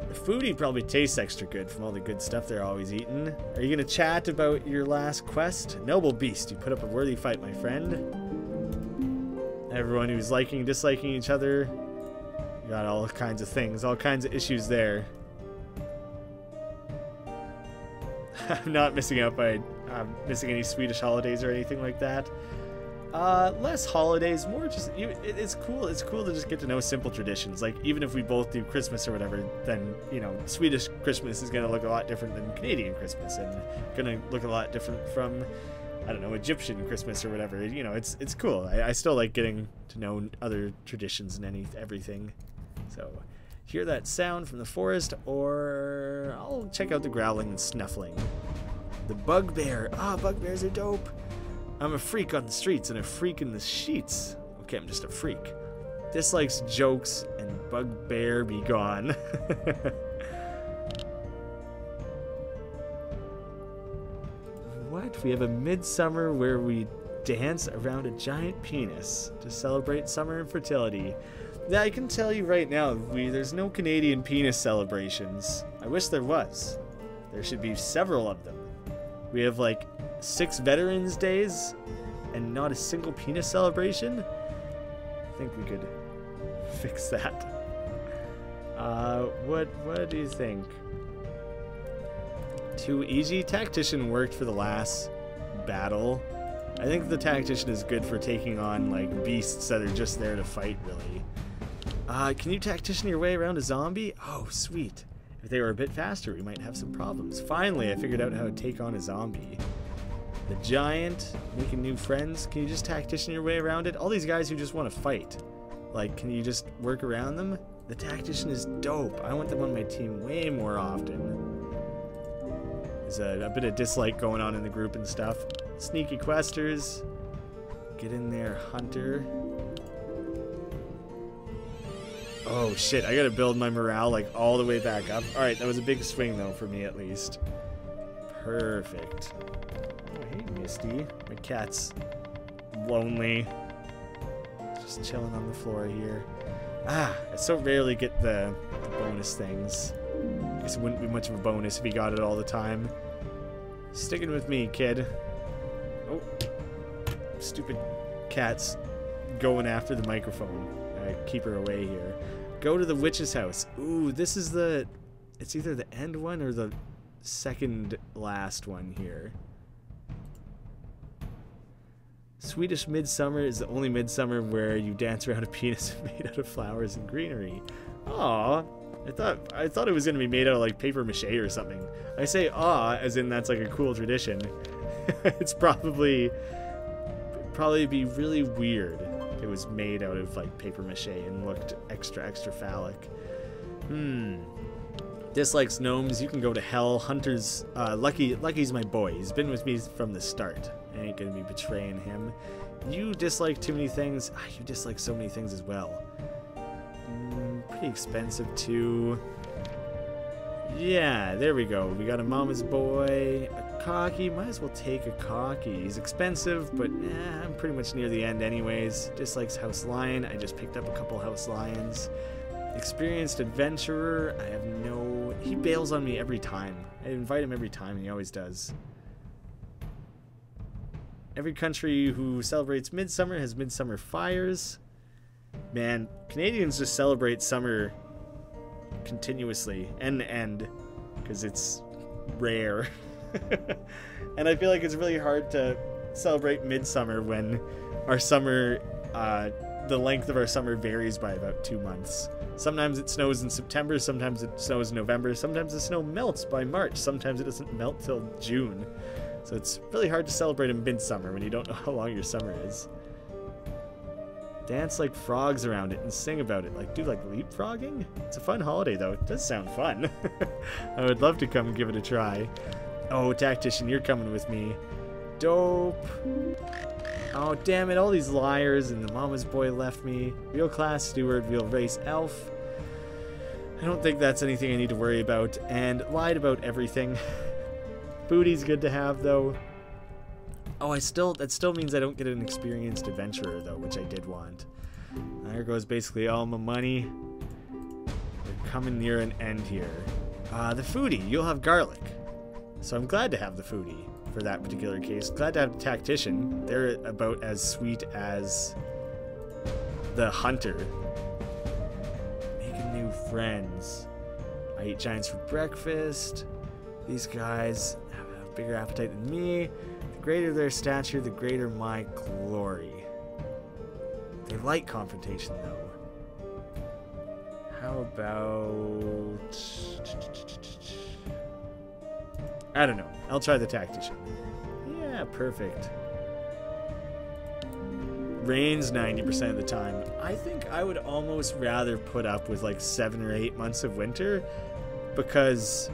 The foodie probably tastes extra good from all the good stuff they're always eating. Are you gonna chat about your last quest? Noble beast, you put up a worthy fight, my friend. Everyone who's liking and disliking each other. You got all kinds of things, all kinds of issues there. I'm not missing out by missing any Swedish holidays or anything like that. Less holidays, more just, it's cool. It's cool to just get to know simple traditions. Like, even if we both do Christmas or whatever, then, you know, Swedish Christmas is going to look a lot different than Canadian Christmas, and going to look a lot different from, I don't know, Egyptian Christmas or whatever. You know, it's cool. I still like getting to know other traditions and everything. So, hear that sound from the forest, or I'll check out the growling and snuffling. The bugbear. Bugbears are dope. I'm a freak on the streets and a freak in the sheets. Okay, I'm just a freak. Dislikes jokes and bugbear be gone. What? We have a midsummer where we dance around a giant penis to celebrate summer and fertility. Yeah, I can tell you right now, there's no Canadian penis celebrations. I wish there was. There should be several of them. We have like 6 Veterans Days and not a single penis celebration. I think we could fix that. What do you think? Too easy? Tactician worked for the last battle. I think the tactician is good for taking on like beasts that are just there to fight, really. Can you tactician your way around a zombie? Oh, sweet. If they were a bit faster, we might have some problems. Finally, I figured out how to take on a zombie. The giant, making new friends. Can you just tactician your way around it? All these guys who just want to fight. Like, can you just work around them? The tactician is dope. I want them on my team way more often. There's a bit of dislike going on in the group and stuff. Sneaky questers. Get in there, hunter. Oh shit, I gotta build my morale like all the way back up. Alright, that was a big swing though, for me at least. Perfect. Oh, hey Misty. My cat's lonely. Just chilling on the floor here. I so rarely get the bonus things. I guess it wouldn't be much of a bonus if he got it all the time. Sticking with me, kid. Oh. Stupid cat's going after the microphone. Keep her away here. Go to the witch's house. Ooh, this is the... It's either the end one or the second last one here. Swedish midsummer is the only midsummer where you dance around a penis made out of flowers and greenery. Aw, I thought it was gonna be made out of like paper mache or something. I say as in that's like a cool tradition. It's probably be really weird if it was made out of like paper mache and looked extra phallic. Dislikes gnomes, you can go to hell. Hunters, Lucky's my boy. He's been with me from the start. I ain't gonna be betraying him. You dislike too many things. You dislike so many things as well. Pretty expensive too. Yeah, there we go. We got a mama's boy, a cocky. Might as well take a cocky. He's expensive, but I'm pretty much near the end anyways. Dislikes house lion. I just picked up a couple house lions. Experienced adventurer. I have no... He bails on me every time. I invite him every time and he always does. Every country who celebrates midsummer has midsummer fires. Man, Canadians just celebrate summer continuously, end to end, because it's rare. And I feel like it's really hard to celebrate midsummer when our summer, the length of our summer varies by about 2 months. Sometimes it snows in September, sometimes it snows in November, sometimes the snow melts by March, sometimes it doesn't melt till June. So it's really hard to celebrate in midsummer when you don't know how long your summer is. Dance like frogs around it and sing about it. Like, do like leapfrogging? It's a fun holiday though. It does sound fun. I would love to come and give it a try. Oh, tactician, you're coming with me. Dope. Oh, damn it. All these liars and the mama's boy left me. Real class steward, real race elf. I don't think that's anything I need to worry about. And lied about everything. Booty's good to have though. Oh, that still means I don't get an experienced adventurer though, which I did want. There goes basically all my money. We're coming near an end here. The foodie, you'll have garlic. So I'm glad to have the foodie for that particular case. Glad to have the tactician. They're about as sweet as the hunter. Making new friends. I eat giants for breakfast. These guys have a bigger appetite than me. The greater their stature, the greater my glory. They like confrontation, though. How about... I don't know. I'll try the tactician. Yeah, perfect. Rains 90% of the time. I think I would almost rather put up with like 7 or 8 months of winter, because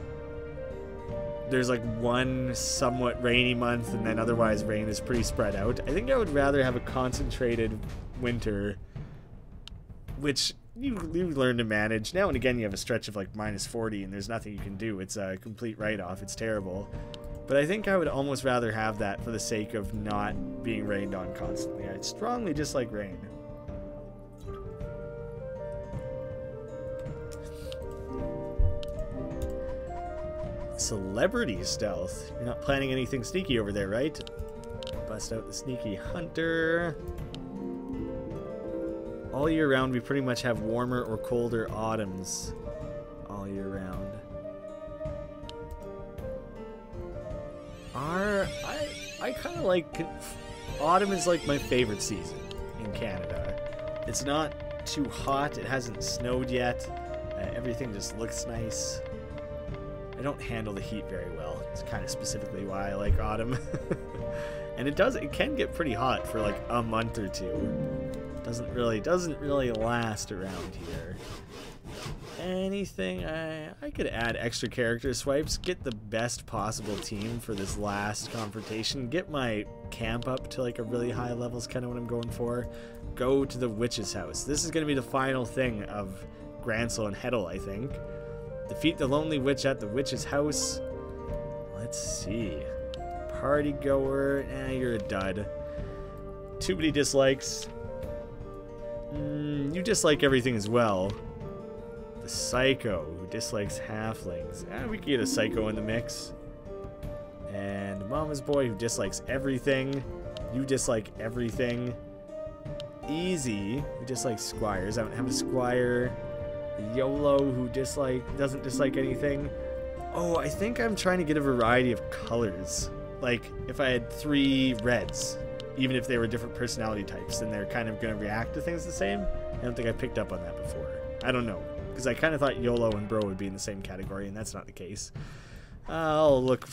there's like one somewhat rainy month and then otherwise rain is pretty spread out. I think I would rather have a concentrated winter, which you learn to manage. Now and again you have a stretch of like -40 and there's nothing you can do. It's a complete write-off. It's terrible. But I think I would almost rather have that for the sake of not being rained on constantly. I strongly dislike rain. Celebrity stealth. You're not planning anything sneaky over there, right? Bust out the sneaky hunter. All year round, we pretty much have warmer or colder autumns. All year round. I kind of like... Autumn is like my favorite season in Canada. It's not too hot. It hasn't snowed yet. Everything just looks nice. I don't handle the heat very well. It's kind of specifically why I like autumn. And it can get pretty hot for like a month or two. Doesn't really last around here. Anything I could add extra character swipes, get the best possible team for this last confrontation, get my camp up to like a really high level is kind of what I'm going for. Go to the witch's house. This is going to be the final thing of Gransel and Hetel, I think. Defeat the lonely witch at the witch's house. Let's see. Party goer. You're a dud. Too many dislikes. You dislike everything as well. The Psycho, who dislikes halflings. We could get a Psycho in the mix. And Mama's Boy, who dislikes everything. You dislike everything. Easy, who dislikes squires. I don't have a squire. YOLO, who doesn't dislike anything. Oh, I think I'm trying to get a variety of colors. Like, if I had 3 reds, even if they were different personality types, then they're kind of going to react to things the same. I don't think I picked up on that before. I don't know, because I kind of thought YOLO and Bro would be in the same category, and that's not the case. I'll look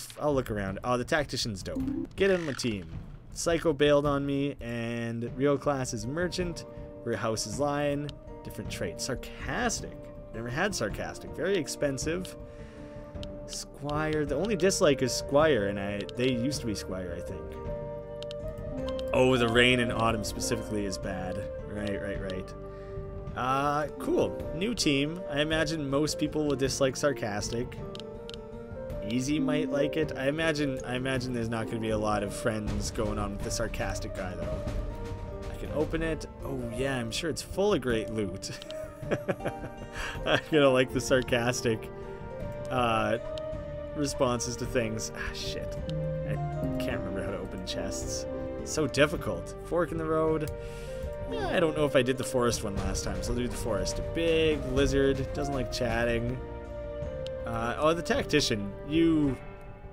around. Oh, the Tactician's dope. Get in my team. Psycho bailed on me, and real class is Merchant. Real house is Lion. Different traits. Sarcastic. Never had Sarcastic. Very expensive. Squire. The only dislike is Squire, and they used to be Squire, I think. Oh, the rain and autumn specifically is bad. Right. Cool. New team. I imagine most people will dislike Sarcastic. Easy might like it. I imagine there's not going to be a lot of friends going on with the Sarcastic guy, though. I can open it. Oh, yeah, I'm sure it's full of great loot. I'm going to like the Sarcastic responses to things. Shit. I can't remember how to open chests. It's so difficult. Fork in the road. I don't know if I did the forest one last time, so I'll do the forest. A big lizard. Doesn't like chatting. Oh, the Tactician. You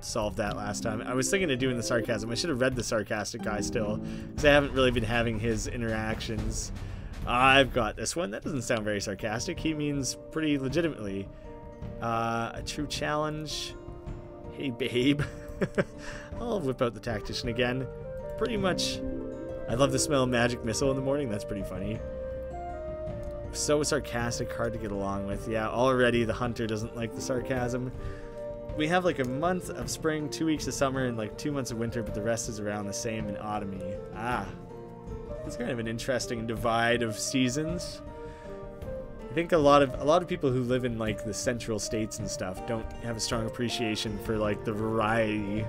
solved that last time. I was thinking of doing the sarcasm. I should have read the Sarcastic guy still, because I haven't really been having his interactions. I've got this one. That doesn't sound very sarcastic. He means pretty legitimately. A true challenge. Hey, babe. I'll whip out the Tactician again. Pretty much. I love the smell of magic missile in the morning. That's pretty funny. So sarcastic, hard to get along with. Yeah, already the hunter doesn't like the sarcasm. We have like a month of spring, 2 weeks of summer, and like 2 months of winter, but the rest is around the same in autumny. It's kind of an interesting divide of seasons. I think a lot of people who live in like the central states and stuff don't have a strong appreciation for like the variety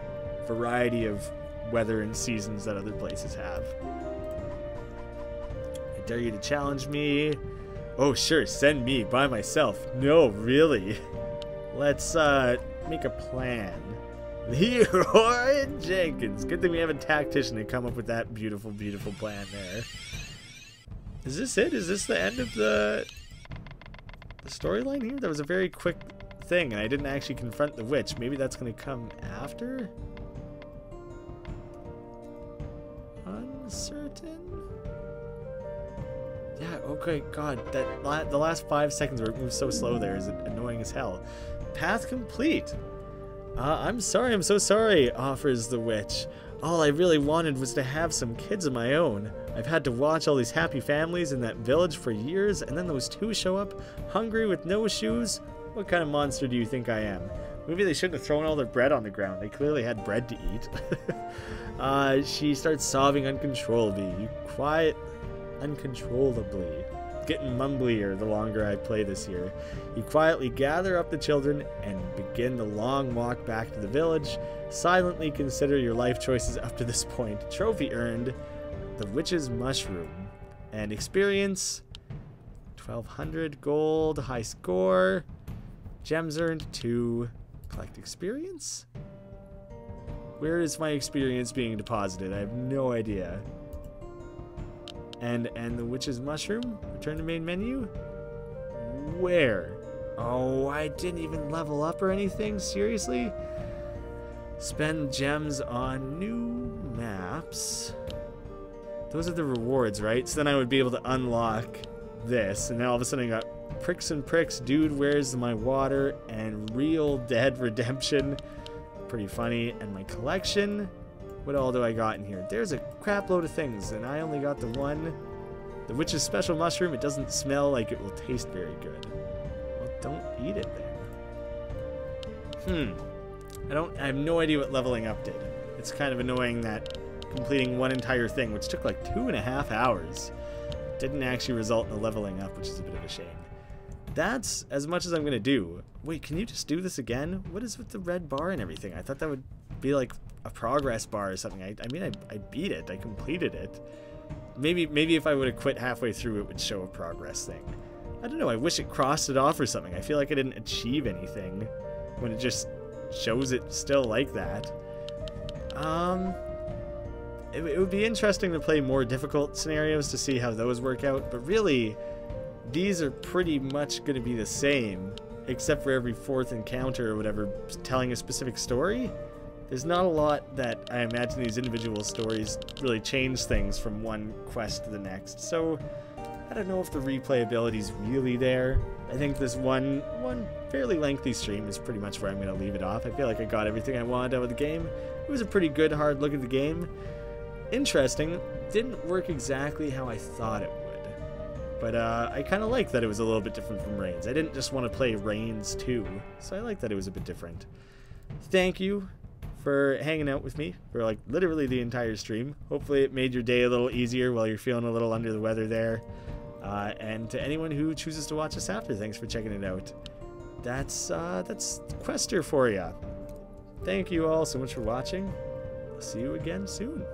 of weather and seasons that other places have. I dare you to challenge me. Oh, sure, send me by myself. No, really. Let's make a plan. Leroy Jenkins. Good thing we have a Tactician to come up with that beautiful, beautiful plan there. Is this it? Is this the end of the storyline here? That was a very quick thing, and I didn't actually confront the witch. Maybe that's going to come after? Uncertain? Yeah, okay, God, the last 5 seconds where it moves so slow there is annoying as hell. Path complete. I'm sorry, I'm so sorry, offers the witch. All I really wanted was to have some kids of my own. I've had to watch all these happy families in that village for years, and then those 2 show up, hungry with no shoes. What kind of monster do you think I am? Maybe they shouldn't have thrown all their bread on the ground. They clearly had bread to eat. She starts sobbing uncontrollably. Uncontrollably. Getting mumblier the longer I play this here. You quietly gather up the children and begin the long walk back to the village. Silently consider your life choices up to this point. Trophy earned. The Witch's Mushroom. And experience. 1200 gold. High score. Gems earned 2. Collect experience? Where is my experience being deposited? I have no idea. And the Witch's Mushroom? Return to main menu? Where? Oh, I didn't even level up or anything? Seriously? Spend gems on new maps. Those are the rewards, right? So then I would be able to unlock this. And now all of a sudden I got Pricks and Pricks, Dude, Where's My Water, and Real Dead Redemption. Pretty funny. And my collection... What all do I got in here? There's a crap load of things, and I only got the one. The Witch's Special Mushroom. It doesn't smell like it will taste very good. Well, don't eat it then. I have no idea what leveling up did. It's kind of annoying that completing one entire thing, which took like 2.5 hours, didn't actually result in a leveling up, which is a bit of a shame. That's as much as I'm going to do. Wait, can you just do this again? What is with the red bar and everything? I thought that would be like a progress bar or something. I mean, I beat it. I completed it. Maybe if I would have quit halfway through, it would show a progress thing. I don't know. I wish it crossed it off or something. I feel like I didn't achieve anything when it just shows it still like that. It would be interesting to play more difficult scenarios to see how those work out, but really, these are pretty much going to be the same, except for every fourth encounter or whatever telling a specific story. There's not a lot that I imagine these individual stories really change things from one quest to the next, so I don't know if the replayability is really there. I think this one fairly lengthy stream is pretty much where I'm going to leave it off. I feel like I got everything I wanted out of the game. It was a pretty good hard look at the game. Interesting. Didn't work exactly how I thought it would. But I kind of like that it was a little bit different from Reigns. I didn't just want to play Reigns 2, so I like that it was a bit different. Thank you for hanging out with me for like literally the entire stream. Hopefully it made your day a little easier while you're feeling a little under the weather there. And to anyone who chooses to watch us after, thanks for checking it out. That's Questr for you. Thank you all so much for watching. I'll see you again soon.